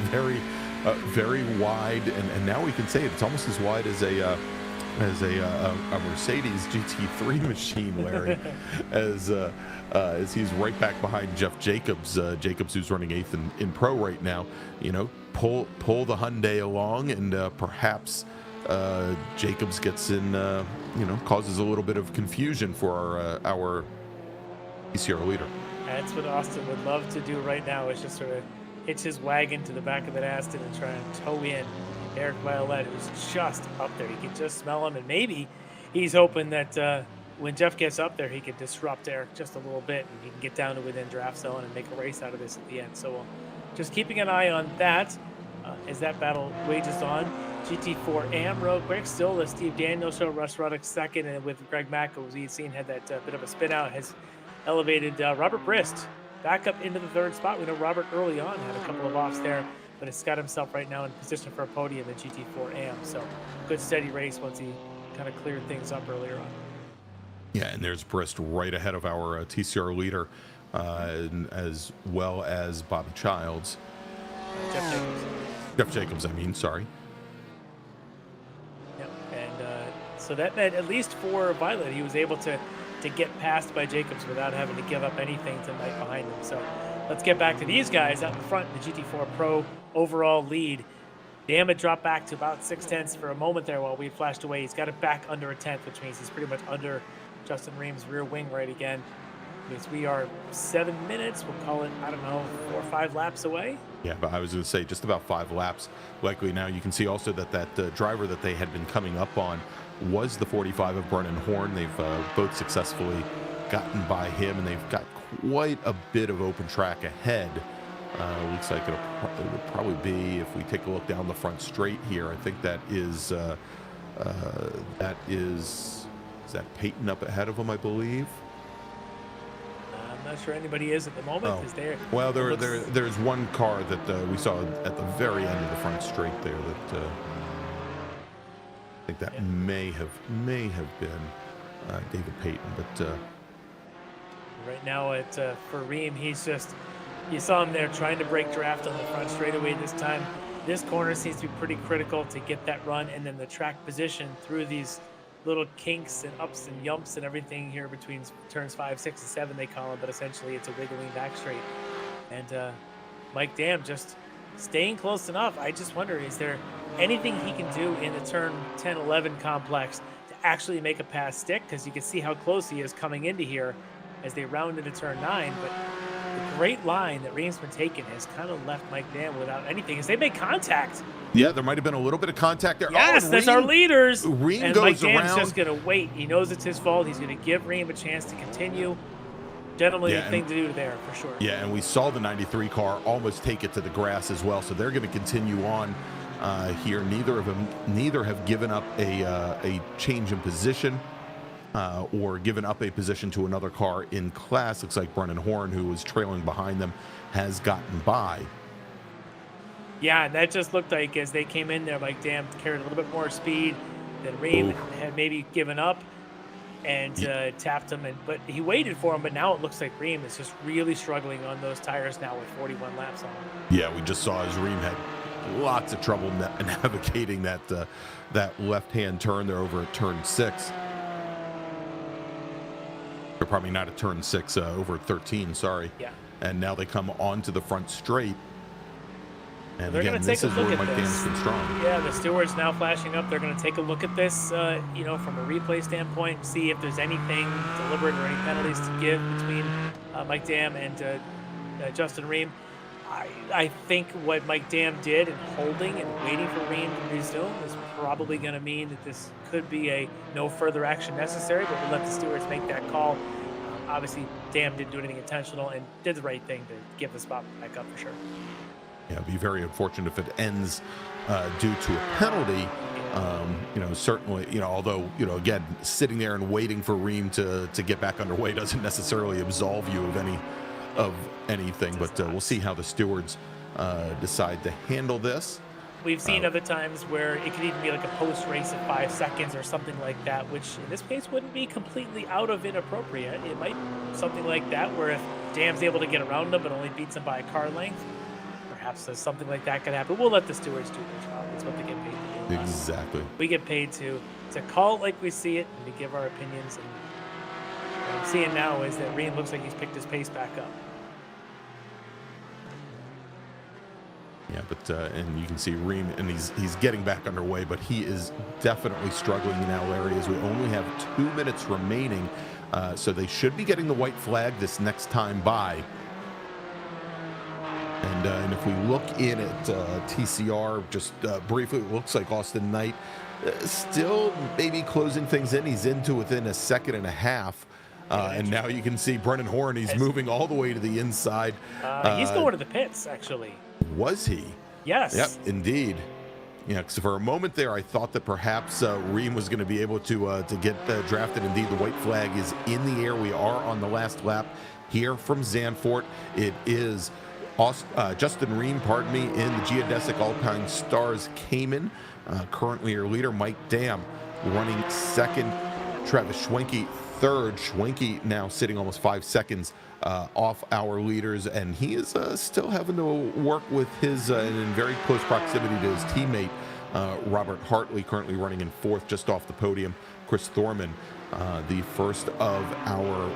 very wide, and now we can say it's almost as wide as a Mercedes GT3 machine, Larry, as he's right back behind Jeff Jacobs, who's running 8th in Pro right now. Pull the Hyundai along, and perhaps Jacobs gets in, causes a little bit of confusion for our PCR leader. That's what Austin would love to do right now, is just sort of hitch his wagon to the back of that Aston and try and tow in Eric Violette, who's just up there. He can just smell him, and maybe he's hoping that when Jeff gets up there, he can disrupt Eric just a little bit, and he can get down to within draft zone and make a race out of this at the end. So just keeping an eye on that as that battle wages on. GT4 AM real quick. Still the Steve Daniels show. Russ Ruddock second, and with Greg Mack, as we've seen, had that bit of a spin out, has elevated Robert Brist back up into the 3rd spot. We know Robert early on had a couple of offs there, but has got himself right now in position for a podium in GT4 AM. So good steady race once he kind of cleared things up earlier on. Yeah, and there's Brist right ahead of our TCR leader, as well as Bobby Childs. Jeff Jacobs, sorry. Yep, and so that meant, at least for Violet, he was able to get passed by Jacobs without having to give up anything tonight behind him. So let's get back to these guys out in front in the GT4 Pro overall lead. Dam had dropped back to about 6/10 for a moment there while we had flashed away. He's got it back under a 10th, which means he's pretty much under Justin Ream's rear wing right again. Means we are 7 minutes, we'll call it, 4 or 5 laps away. Yeah, but I was going to say just about 5 laps likely now. You can see also that driver that they had been coming up on was the 45 of Brennan Horn. They've both successfully gotten by him, and they've got quite a bit of open track ahead. Looks like it would probably be, if we take a look down the front straight here, I think that is that Peyton up ahead of him, I believe. I'm not sure anybody is at the moment. Is there? Well, there's one car that we saw at the very end of the front straight there that I think that may have been David Payton, but right now for Ream, he's just, you saw him there trying to break draft on the front straightaway this time. This corner seems to be pretty critical to get that run, and then the track position through these little kinks and ups and yumps and everything here between turns 5, 6, and 7, they call it, but essentially it's a wiggling back straight. And Mike Dam just staying close enough. I just wonder, is there anything he can do in the turn 10, 11 complex to actually make a pass stick? Because you can see how close he is coming into here as they round into turn 9. But the great line that Ream's been taking has kind of left Mike Dam without anything as they make contact. Yeah, there might have been a little bit of contact there. Yes, that's our leaders. Ream and goes Mike Dam's around. just going to wait. He knows it's his fault. He's going to give Ream a chance to continue. Gentlemanly thing to do there, for sure. Yeah, and we saw the 93 car almost take it to the grass as well, so they're going to continue on here. Neither have given up a change in position or given up a position to another car in class. Looks like Brennan Horn, who was trailing behind them, has gotten by. Yeah, and that just looked like as they came in there, Mike Dam carried a little bit more speed than Ream had maybe given up. And tapped him, but he waited for him. But now it looks like Ream is just really struggling on those tires now with 41 laps on him. Yeah, we just saw as Ream had lots of trouble navigating that left-hand turn there over at turn 6. Or probably not at turn 6, over at 13. Sorry. Yeah. And now they come onto the front straight. And they're again, this is where Mike Dam's been strong. Yeah, the stewards now flashing up. They're going to take a look at this, you know, from a replay standpoint, see if there's anything deliberate or any penalties to give between Mike Dam and Justin Ream. I think what Mike Dam did in holding and waiting for Ream to resume is probably going to mean that this could be a no further action necessary, but we'll let the stewards make that call. Obviously, Dam didn't do anything intentional and did the right thing to give the spot back up for sure. Yeah, it'd be very unfortunate if it ends due to a penalty. You know, certainly, you know, although, you know, again, sitting there and waiting for Ream to get back underway doesn't necessarily absolve you of anything. But we'll see how the stewards decide to handle this. We've seen other times where it could even be like a post race of 5 seconds or something like that, which in this case wouldn't be completely out of inappropriate. It might be something like that where if Dam's able to get around him but only beats him by a car length, perhaps something like that could happen. We'll let the stewards do their job. That's what they get paid to do. Exactly. We get paid to call it like we see it and to give our opinions. And what I'm seeing now is that Ream looks like he's picked his pace back up. Yeah, but and you can see Ream, and he's getting back underway, but he is definitely struggling in our areas. We only have 2 minutes remaining, so they should be getting the white flag this next time by. And if we look in at TCR just briefly, it looks like Austin Knight still maybe closing things in. He's into within a second and a half. And now you can see Brennan Horn. He's moving all the way to the inside. He's going to the pits, actually. Was he? Yes. Yep, indeed. Yeah, so for a moment there, I thought that perhaps Ream was going to be able to get drafted. Indeed, the white flag is in the air. We are on the last lap here from Zandvoort. It is Justin Ream, pardon me, in the Geodesic Alpine Stars Cayman. Currently our leader, Mike Dam, running second. Travis Schwenke third. Schwenke now sitting almost 5 seconds off our leaders, and he is still having to work with his, in very close proximity to his teammate, Robert Hartley, currently running in fourth, just off the podium. Chris Thorman, the first of our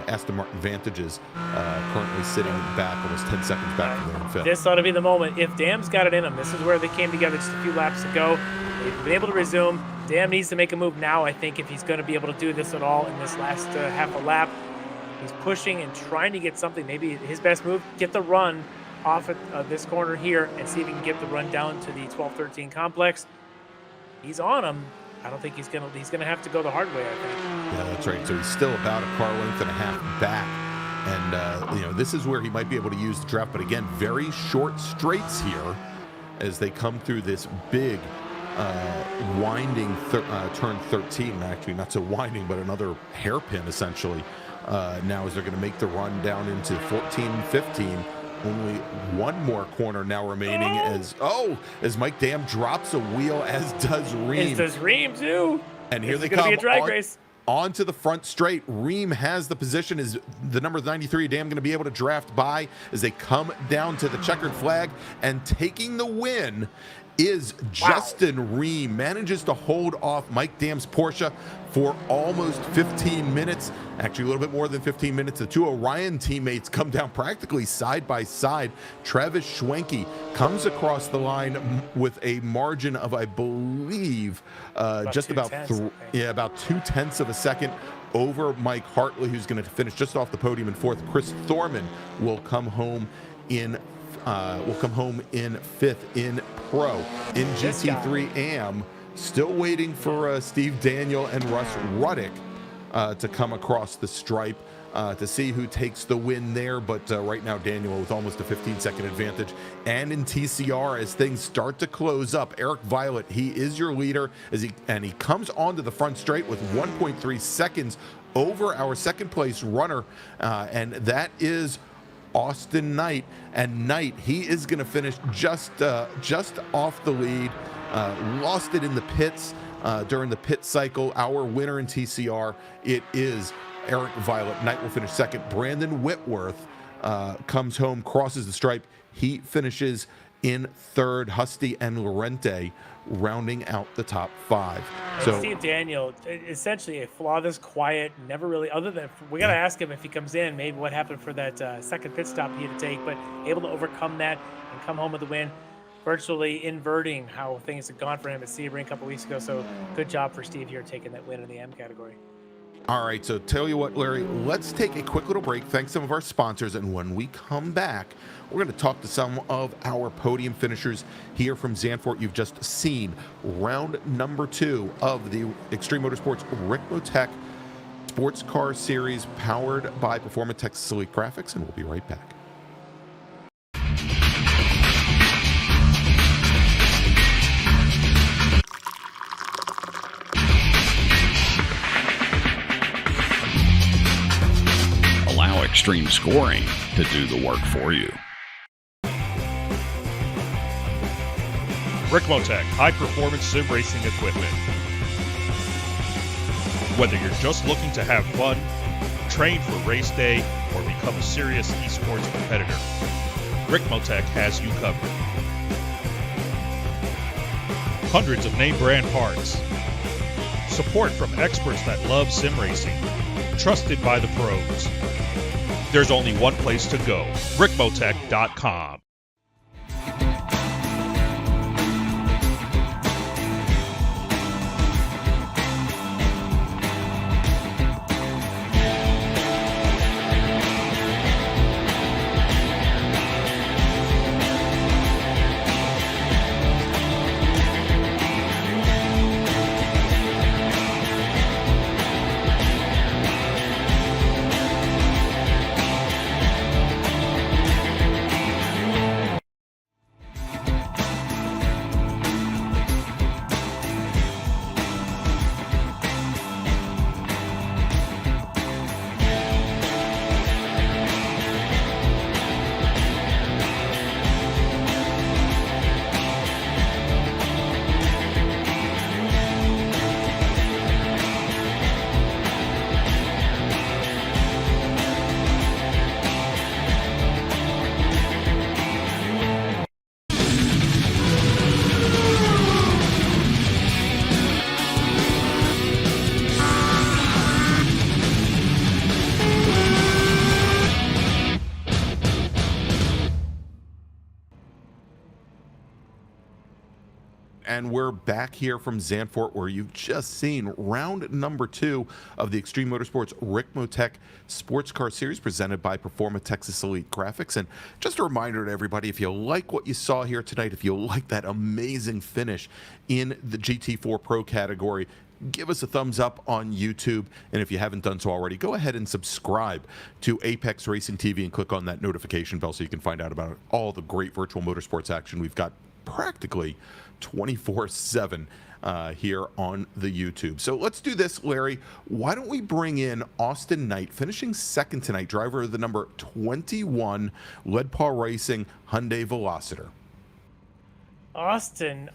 Aston Martin Vantages, currently sitting back almost 10 seconds back from there in fifth. This ought to be the moment. If Dam's got it in him, this is where they came together just a few laps ago. They've been able to resume. Dam needs to make a move now, I think, if he's going to be able to do this at all in this last half a lap. He's pushing and trying to get something. Maybe his best move, get the run off at this corner here and see if he can get the run down to the 12-13 complex. He's on him. I don't think he's gonna have to go the hard way, I think. Yeah, that's right. So he's still about a car length and a half back. And, you know, this is where he might be able to use the draft. But again, very short straights here as they come through this big winding turn 13. Actually, not so winding, but another hairpin, essentially. Now as they're going to make the run down into 14 and 15. Only one more corner now remaining as Mike Dam drops a wheel, as does Ream. As does Ream, too. And here they come come be a drag race. Onto the front straight. Ream has the position. Is the number 93 Dam going to be able to draft by as they come down to the checkered flag, and taking the win is Justin Ream. Manages to hold off Mike Dam's Porsche for almost 15 minutes, actually a little bit more than 15 minutes. The two Orion teammates come down practically side by side. Travis Schwenke comes across the line with a margin of, I believe, just about 2/10 of a second over Mike Hartley, who's going to finish just off the podium in fourth. Chris Thorman will come home in fifth in Pro. In GT3 AM, still waiting for Steve Daniel and Russ Ruddick to come across the stripe to see who takes the win there. But right now, Daniel with almost a 15-second advantage. And in TCR, as things start to close up, Eric Violet, he is your leader, he comes onto the front straight with 1.3 seconds over our second place runner, and that is Austin Knight. And Knight, he is going to finish just off the lead. Lost it in the pits during the pit cycle. Our winner in TCR, it is Eric Violet. Knight will finish second. Brandon Whitworth comes home, crosses the stripe. He finishes in third. Husty and Lorente rounding out the top five. So Steve Daniel, essentially a flawless, quiet, never really, other than, we got to ask him if he comes in, maybe what happened for that second pit stop he had to take, but able to overcome that and come home with the win, virtually inverting how things had gone for him at Sebring a couple weeks ago. So good job for Steve here taking that win in the M category. All right, so tell you what, Larry, let's take a quick little break, thank some of our sponsors, and when we come back, we're going to talk to some of our podium finishers here from Zandvoort. You've just seen round number 2 of the Extreme Motorsports Ricmotech Sports Car Series powered by Performatech Elite Graphics, and we'll be right back. Allow Extreme Scoring to do the work for you. Ricmotech high-performance sim racing equipment. Whether you're just looking to have fun, train for race day, or become a serious esports competitor, Ricmotech has you covered. Hundreds of name brand parts. Support from experts that love sim racing. Trusted by the pros. There's only one place to go, Ricmotech.com. And we're back here from Zandvoort, where you've just seen round number 2 of the Extreme Motorsports Ricmotech Sports Car Series presented by Performatech Elite Graphics. And just a reminder to everybody, if you like what you saw here tonight, if you like that amazing finish in the GT4 Pro category, give us a thumbs up on YouTube. And if you haven't done so already, go ahead and subscribe to Apex Racing TV and click on that notification bell so you can find out about all the great virtual motorsports action we've got practically 24/7 here on the YouTube. So let's do this, Larry. Why don't we bring in Austin Knight, finishing second tonight, driver of the number 21 Lead Paw Racing Hyundai Velociter. Austin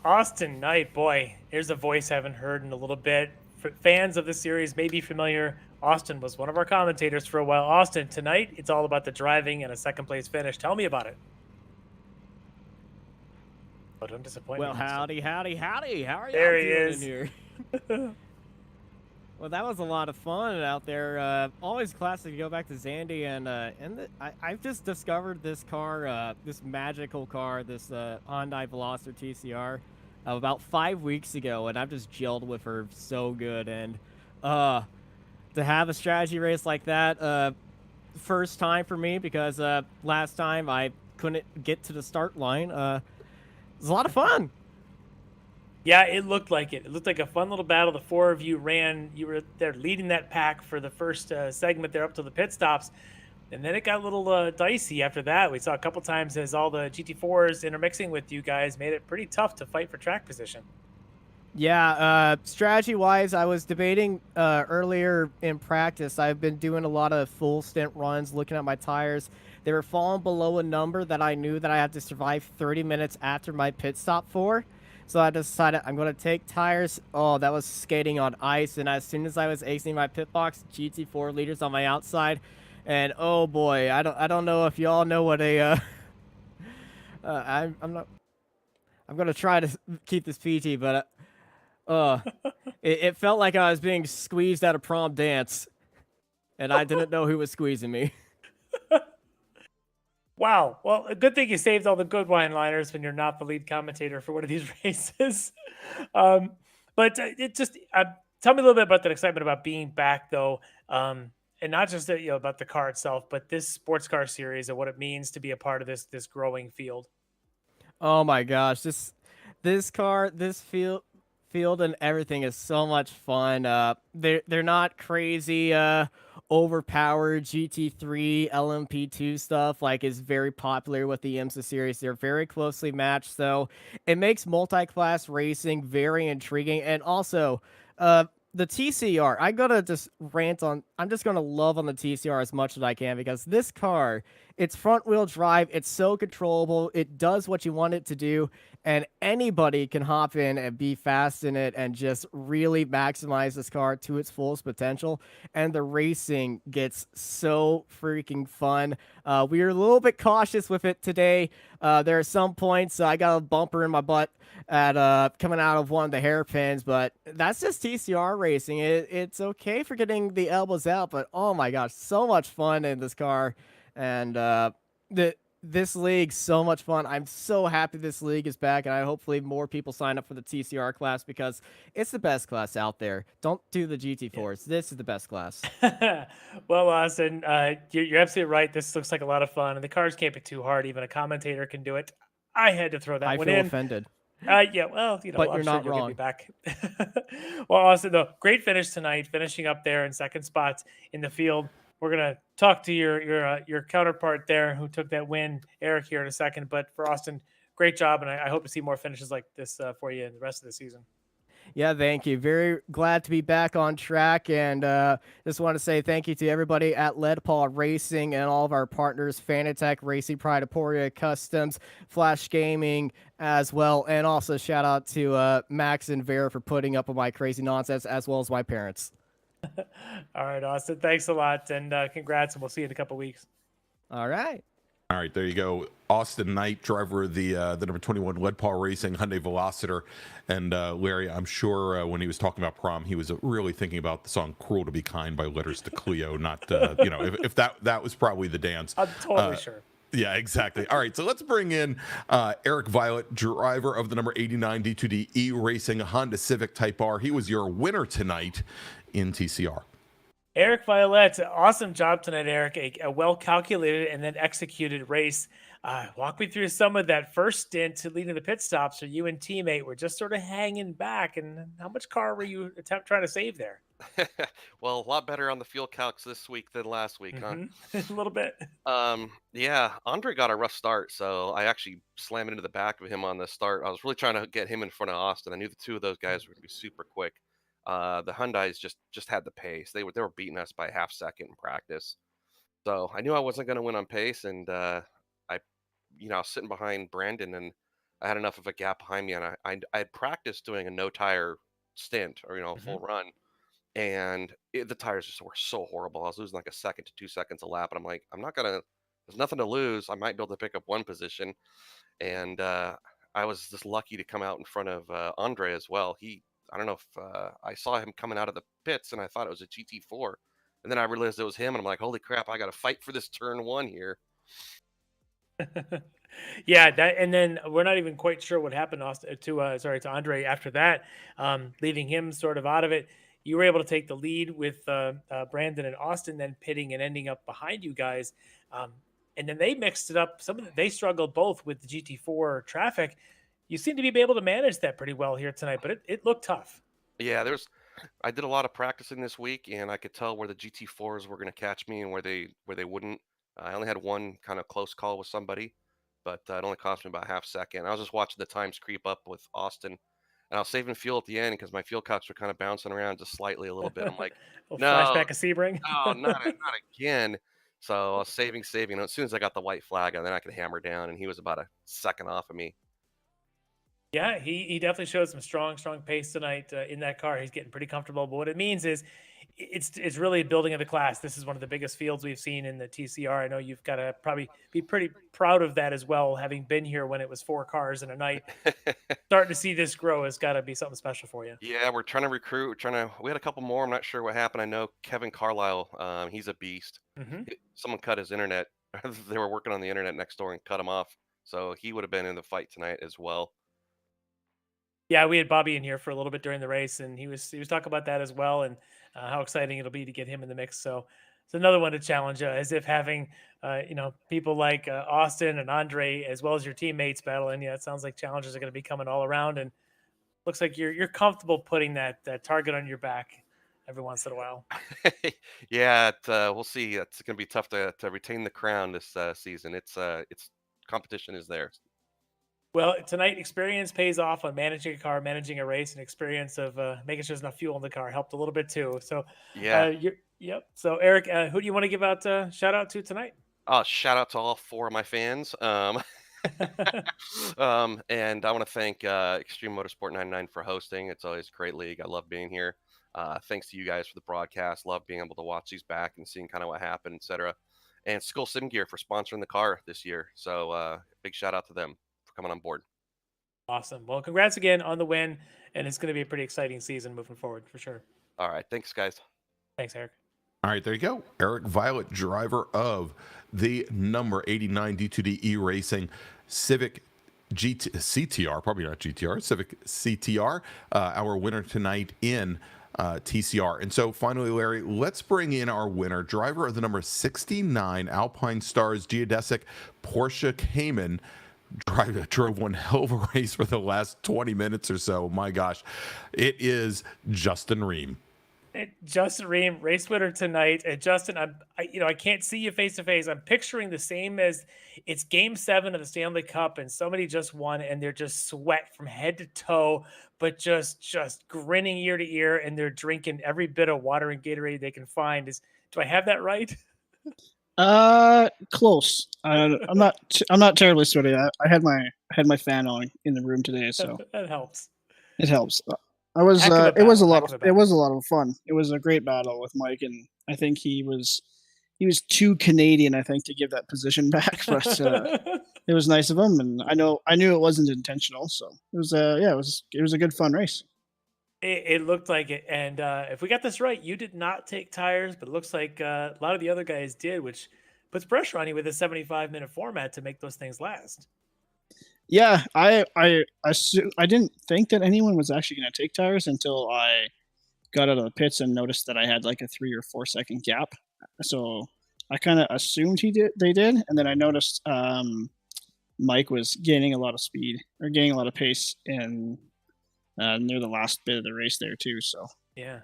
Knight, boy, here's a voice I haven't heard in a little bit. For fans of the series may be familiar. Austin was one of our commentators for a while. Austin, tonight it's all about the driving and a second place finish. Tell me about it. Oh, don't disappoint Well, me, Austin. howdy. How are y'all There he doing is. in here? Well, that was a lot of fun out there. Always classic to go back to Zandy, and I've just discovered this car, this magical car, this Hyundai Veloster TCR, about 5 weeks ago, and I've just gelled with her so good. And to have a strategy race like that, first time for me because last time I couldn't get to the start line. It was a lot of fun. Yeah, it looked like it. It looked like a fun little battle. The four of you ran. You were there leading that pack for the first segment there up to the pit stops. And then it got a little dicey after that. We saw a couple times as all the GT4s intermixing with you guys made it pretty tough to fight for track position. Yeah, strategy-wise, I was debating earlier in practice. I've been doing a lot of full stint runs, looking at my tires. They were falling below a number that I knew that I had to survive 30 minutes after my pit stop for. So I decided I'm going to take tires. Oh, that was skating on ice. And as soon as I was exiting my pit box, GT4 leaders on my outside. And oh boy, I don't know if y'all know what a I'm going to try to keep this PG, but it felt like I was being squeezed at a prom dance, and I didn't know who was squeezing me. Wow. Well, a good thing you saved all the good wine-liners when you're not the lead commentator for one of these races. But it just tell me a little bit about that excitement about being back, though, and not just about the car itself, but this sports car series and what it means to be a part of this growing field. Oh my gosh, this car, this field and everything is so much fun. They're not crazy overpowered GT3 LMP2 stuff like is very popular with the IMSA series. They're very closely matched, so it makes multi-class racing very intriguing. And also the TCR, I'm gonna just rant on. I'm just gonna love on the TCR as much as I can because this car, it's front wheel drive. It's so controllable. It does what you want it to do, and anybody can hop in and be fast in it and just really maximize this car to its fullest potential. And the racing gets so freaking fun. We were a little bit cautious with it today. There are some points I got a bumper in my butt at coming out of one of the hairpins, but that's just TCR racing. It's okay for getting the elbows out, but oh my gosh, so much fun in this car. And this league's so much fun. I'm so happy this league is back, and I hopefully more people sign up for the TCR class because it's the best class out there. Don't do the GT4s. This is the best class. Well, Austin, you're absolutely right. This looks like a lot of fun, and the cars can't be too hard. Even a commentator can do it. I had to throw that one in. I feel offended. Yeah, well, but I'm you're sure not you'll wrong. get me back. Well, Austin, though, great finish tonight, finishing up there in second spot in the field. We're gonna talk to your counterpart there who took that win, Eric, here in a second. But for Austin, great job, and I hope to see more finishes like this for you in the rest of the season. Yeah, thank you. Very glad to be back on track, and just want to say thank you to everybody at Lead Paw Racing and all of our partners, Fanatec, Racing Pride, Aporia Customs, Flash Gaming as well, and also shout out to Max and Vera for putting up with my crazy nonsense, as well as my parents. All right, Austin, thanks a lot, and congrats, and we'll see you in a couple weeks. All right. All right, there you go. Austin Knight, driver of the number 21 Lead Paw Racing Hyundai Veloster. And Larry, I'm sure when he was talking about prom, he was really thinking about the song "Cruel to Be Kind" by Letters to Cleo. Not, if that was probably the dance. I'm totally sure. Yeah, exactly. All right, so let's bring in Eric Violet, driver of the number 89 D2D E-Racing Honda Civic Type R. He was your winner tonight in TCR. Eric Violet, awesome job tonight, Eric. A well-calculated and then executed race. Walk me through some of that first stint leading the pit stops where you and teammate were just sort of hanging back. And how much car were you trying to save there? Well, a lot better on the fuel calcs this week than last week, huh? A little bit. Yeah, Andre got a rough start, so I actually slammed into the back of him on the start. I was really trying to get him in front of Austin. I knew the two of those guys were going to be super quick. The Hyundais just had the pace. They were beating us by a half second in practice. So I knew I wasn't going to win on pace, and I was sitting behind Brandon, and I had enough of a gap behind me, and I had practiced doing a no tire stint or a full run, and the tires just were so horrible. I was losing like a second to 2 seconds a lap, and I'm like, there's nothing to lose. I might be able to pick up one position, and I was just lucky to come out in front of Andre as well. I don't know if I saw him coming out of the pits and I thought it was a GT4. And then I realized it was him, and I'm like, holy crap, I got to fight for this turn 1 here. Yeah, that, and then we're not even quite sure what happened to Andre after that, leaving him sort of out of it. You were able to take the lead with Brandon and Austin, then pitting and ending up behind you guys, and then they mixed it up. They struggled both with the GT4 traffic. You seem to be able to manage that pretty well here tonight, but it looked tough. Yeah, I did a lot of practicing this week, and I could tell where the GT4s were going to catch me and where they wouldn't. I only had one kind of close call with somebody, but it only cost me about half second. I was just watching the times creep up with Austin, and I was saving fuel at the end because my fuel cups were kind of bouncing around just slightly a little bit. I'm like, no, flashback of Sebring. no, not again. So I was saving. And as soon as I got the white flag, and then I could hammer down, and he was about a second off of me. Yeah, he definitely showed some strong pace tonight in that car. He's getting pretty comfortable. But what it means is it's really building of the class. This is one of the biggest fields we've seen in the TCR. I know you've got to probably be pretty proud of that as well, having been here when it was 4 cars in a night. Starting to see this grow has got to be something special for you. Yeah, we're trying to recruit. We had a couple more. I'm not sure what happened. I know Kevin Carlisle, he's a beast. Someone cut his internet. They were working on the internet next door and cut him off. So he would have been in the fight tonight as well. Yeah, we had Bobby in here for a little bit during the race, and he was talking about that as well, and how exciting it'll be to get him in the mix. So it's another one to challenge, as if having people like Austin and Andre as well as your teammates battling. Yeah, it sounds like challenges are going to be coming all around, and looks like you're comfortable putting that target on your back every once in a while. Yeah, we'll see. It's going to be tough to retain the crown this season. It's competition is there. Well, tonight experience pays off on managing a car, managing a race, and experience of making sure there's enough fuel in the car helped a little bit too. So yeah, yep. So Eric, who do you want to give out shout out to tonight? Shout out to all 4 of my fans. And I want to thank Extreme Motorsport 99 for hosting. It's always a great league. I love being here. Thanks to you guys for the broadcast. Love being able to watch these back and seeing kind of what happened, etc. And Skull Sim Gear for sponsoring the car this year. So big shout out to them for coming on board. Awesome. Well, congrats again on the win, and it's going to be a pretty exciting season moving forward for sure. All right. Thanks, guys. Thanks, Eric. All right, there you go. Eric Violet, driver of the number 89 D2D iRacing Civic CTR, probably not GTR, Civic CTR, our winner tonight in TCR. And so finally, Larry, let's bring in our winner, driver of the number 69 Alpine Stars Geodesic Porsche Cayman. Drove one hell of a race for the last 20 minutes or so. My gosh, it is Justin Ream. Justin Ream, race winner tonight. And Justin, I can't see you face to face. I'm picturing the same as it's Game 7 of the Stanley Cup, and somebody just won, and they're just sweat from head to toe, but just grinning ear to ear, and they're drinking every bit of water and Gatorade they can find. Do I have that right? Close. I'm not terribly sweaty. I had my fan on in the room today, so that helps. It helps. It was a lot of fun. It was a great battle with Mike, and I think he was too Canadian, I think, to give that position back. But it was nice of him, and I knew it wasn't intentional. So it was it was a good fun race. It looked like it, and if we got this right, you did not take tires, but it looks like a lot of the other guys did, which puts pressure on you with a 75-minute format to make those things last. Yeah, I didn't think that anyone was actually going to take tires until I got out of the pits and noticed that I had like a 3 or 4 second gap. So I kind of assumed they did, and then I noticed Mike was gaining a lot of speed or gaining a lot of pace in near the last bit of the race there too. So yeah,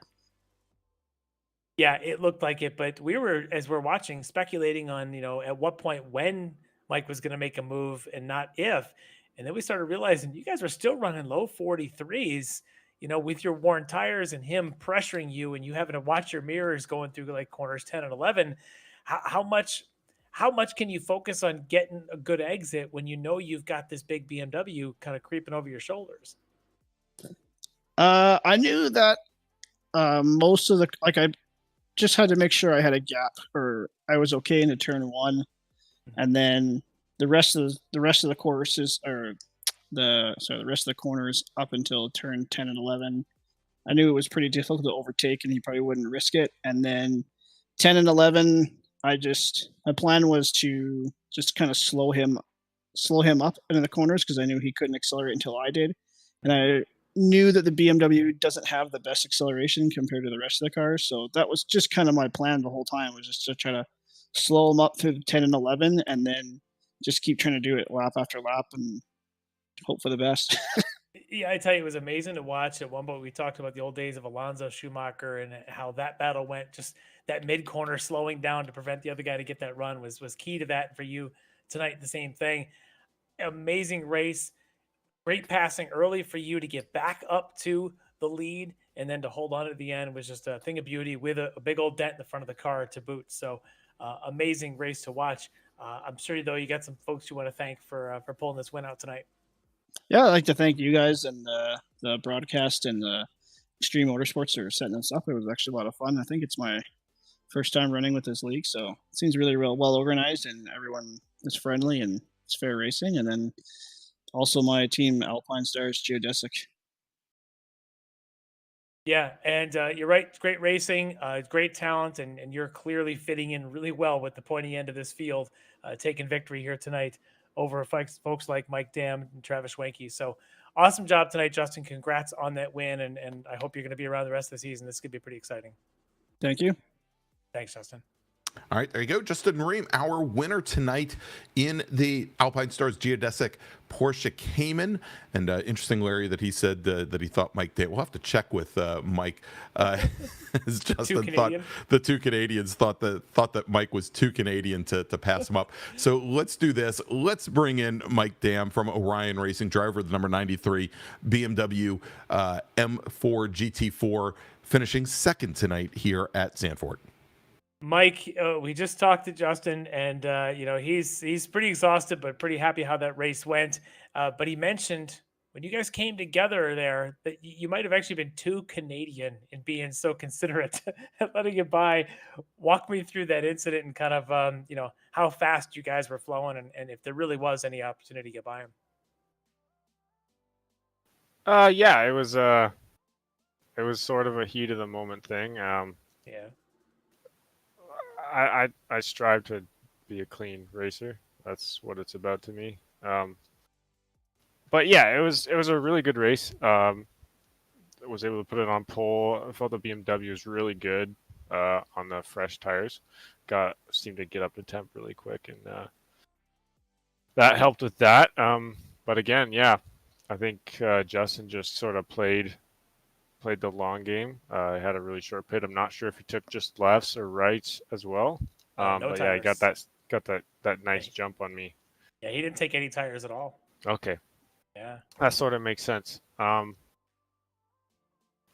it looked like it, but we were, as we're watching, speculating on at what point when Mike was going to make a move and not if. And then we started realizing you guys were still running low 43s, with your worn tires and him pressuring you and you having to watch your mirrors going through like corners 10 and 11. How much can you focus on getting a good exit when you've got this big BMW kind of creeping over your shoulders? I knew that most of I just had to make sure I had a gap or I was okay into turn 1. And then the rest of the courses or the rest of the corners up until turn 10 and 11. I knew it was pretty difficult to overtake, and he probably wouldn't risk it. And then 10 and 11, my plan was to just kind of slow him up into the corners because I knew he couldn't accelerate until I did, and I knew that the BMW doesn't have the best acceleration compared to the rest of the cars. So that was just kind of my plan the whole time, was just to try to slow him up through the 10 and 11, and then just keep trying to do it lap after lap and hope for the best. Yeah, I tell you, it was amazing to watch. At one point, we talked about the old days of Alonso Schumacher and how that battle went. Just that mid corner slowing down to prevent the other guy to get that run was key to that. For you tonight, the same thing. Amazing race, great passing early for you to get back up to the lead, and then to hold on at the end was just a thing of beauty with a big old dent in the front of the car to boot. So amazing race to watch. I'm sure though you got some folks you want to thank for pulling this win out tonight. Yeah, I'd like to thank you guys and the broadcast and the Extreme Motorsports for setting this up. It was actually a lot of fun. I think it's my first time running with this league, so it seems really well organized, and everyone is friendly and it's fair racing. And then also my team, Alpine Stars Geodesic. Yeah, and you're right. It's great racing, great talent, and you're clearly fitting in really well with the pointy end of this field, taking victory here tonight over folks like Mike Dam and Travis Schwenke. So awesome job tonight, Justin. Congrats on that win, and I hope you're going to be around the rest of the season. This could be pretty exciting. Thank you. Thanks, Justin. All right, there you go. Justin Ream, our winner tonight in the Alpine Stars Geodesic Porsche Cayman. And interesting, Larry, that he said that he thought Mike Dam. We'll have to check with Mike. As Justin thought the two Canadians thought that Mike was too Canadian to pass him up. So let's do this. Let's bring in Mike Dam from Orion Racing, driver of the number 93 BMW M4 GT4, finishing second tonight here at Zandvoort. Mike, we just talked to Justin, and he's pretty exhausted, but pretty happy how that race went. But he mentioned when you guys came together there that you might have actually been too Canadian in being so considerate and letting it by. Walk me through that incident and kind of how fast you guys were flowing, and if there really was any opportunity to get by him. Yeah, it was sort of a heat of the moment thing. Yeah. I strive to be a clean racer. That's what it's about to me. But yeah, it was a really good race. I was able to put it on pole. I felt the BMW was really good on the fresh tires. Seemed to get up to temp really quick, and that helped with that. But again, yeah, I think Justin just sort of played the long game. He had a really short pit. I'm not sure if he took just lefts or rights as well. No but tires. yeah, he got that nice jump on me. Yeah, he didn't take any tires at all. Okay. Yeah. That sort of makes sense.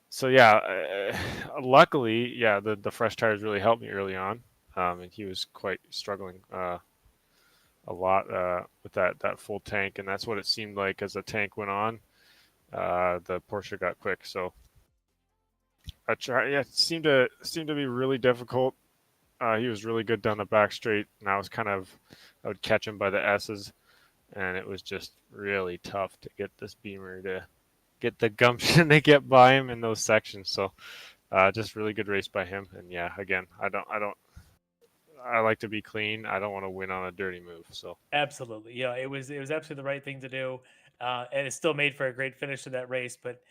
So yeah, luckily, yeah, the fresh tires really helped me early on. And he was quite struggling a lot with that full tank, and that's what it seemed like as the tank went on. The Porsche got quick, so it seemed to be really difficult. He was really good down the back straight, and I would catch him by the S's, and it was just really tough to get this Beamer to get the gumption to get by him in those sections. So just really good race by him. And yeah, again, I like to be clean. I don't want to win on a dirty move. So absolutely. Yeah, it was absolutely the right thing to do. And it still made for a great finish to that race, but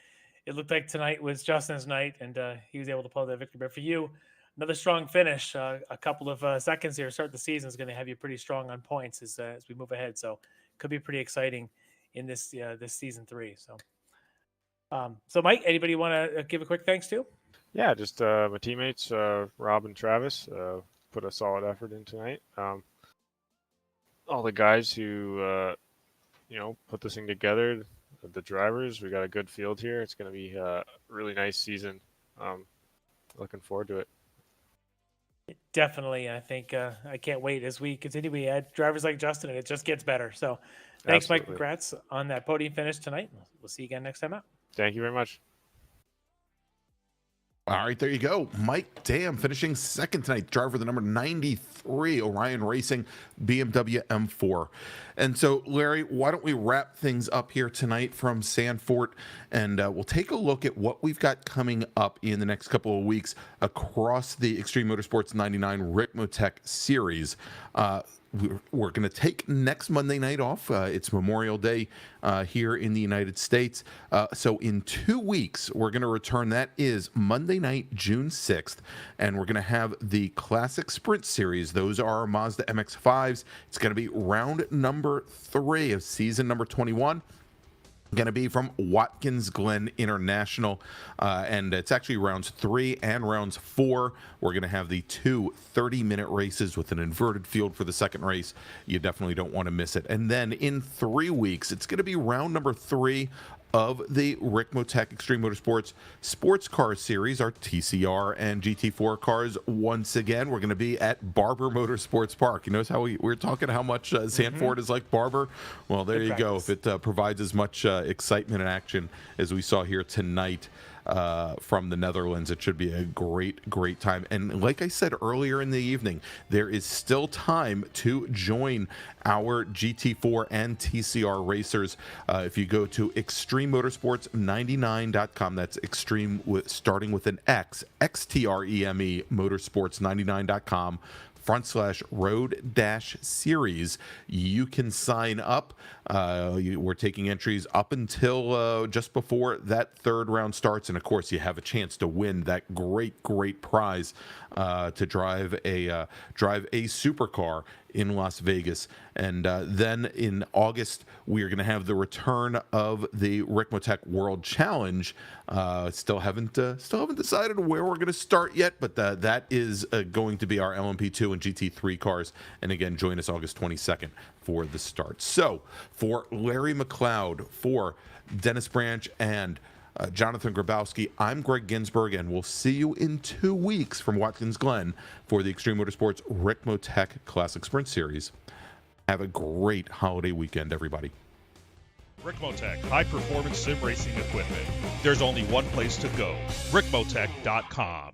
it looked like tonight was Justin's night, and he was able to pull that victory. But for you, another strong finish. A couple of seconds here to start the season is going to have you pretty strong on points as we move ahead. So could be pretty exciting in this season 3. So Mike, anybody want to give a quick thanks to? Yeah, just my teammates, Rob and Travis, put a solid effort in tonight. All the guys who put this thing together, the drivers. We got a good field here. It's going to be a really nice season. Looking forward to it. Definitely. I think I can't wait as we continue. We add drivers like Justin, and it just gets better. So thanks, Mike. Congrats on that podium finish tonight. We'll see you again next time out. Thank you very much. All right, there you go. Mike Dam finishing second tonight. Driver the number 93, Orion Racing, BMW M4. And so, Larry, why don't we wrap things up here tonight from Zandvoort, and we'll take a look at what we've got coming up in the next couple of weeks across the Extreme Motorsports 99 Ricmotech series. We're going to take next Monday night off. It's Memorial Day here in the United States. So in 2 weeks, we're going to return. That is Monday night, June 6th. And we're going to have the Classic Sprint Series. Those are our Mazda MX-5s. It's going to be round number 3 of season number 21. Going to be from Watkins Glen International, and it's actually rounds 3 and rounds 4. We're going to have the 2 30-minute races with an inverted field for the second race. You definitely don't want to miss it. And then in 3 weeks, it's going to be round number 3 of the Ricmotech Extreme Motorsports Sports Car Series, our TCR and GT4 cars. Once again, we're going to be at Barber Motorsports Park. You notice how we're talking how much Zandvoort is like Barber? Well, there you go. If it provides as much excitement and action as we saw here tonight from the Netherlands, it should be a great time. And like I said earlier in the evening, there is still time to join our GT4 and TCR racers. If you go to extrememotorsports99.com, that's extreme starting with an X, XTREME motorsports99.com /road-series. You can sign up. We're taking entries up until just before that third round starts, and of course you have a chance to win that great prize to drive a supercar in Las Vegas. And then in August, we are going to have the return of the Ricmotech World Challenge. Still haven't decided where we're going to start yet, but that is going to be our LMP2 and GT3 cars. And again, join us August 22nd for the start. So for Larry McLeod, for Dennis Branch, and Jonathan Grabowski, I'm Greg Ginsburg, and we'll see you in 2 weeks from Watkins Glen for the Extreme Motorsports Ricmotech Classic Sprint Series. Have a great holiday weekend, everybody. Ricmotech, high-performance sim racing equipment. There's only one place to go, ricmotech.com.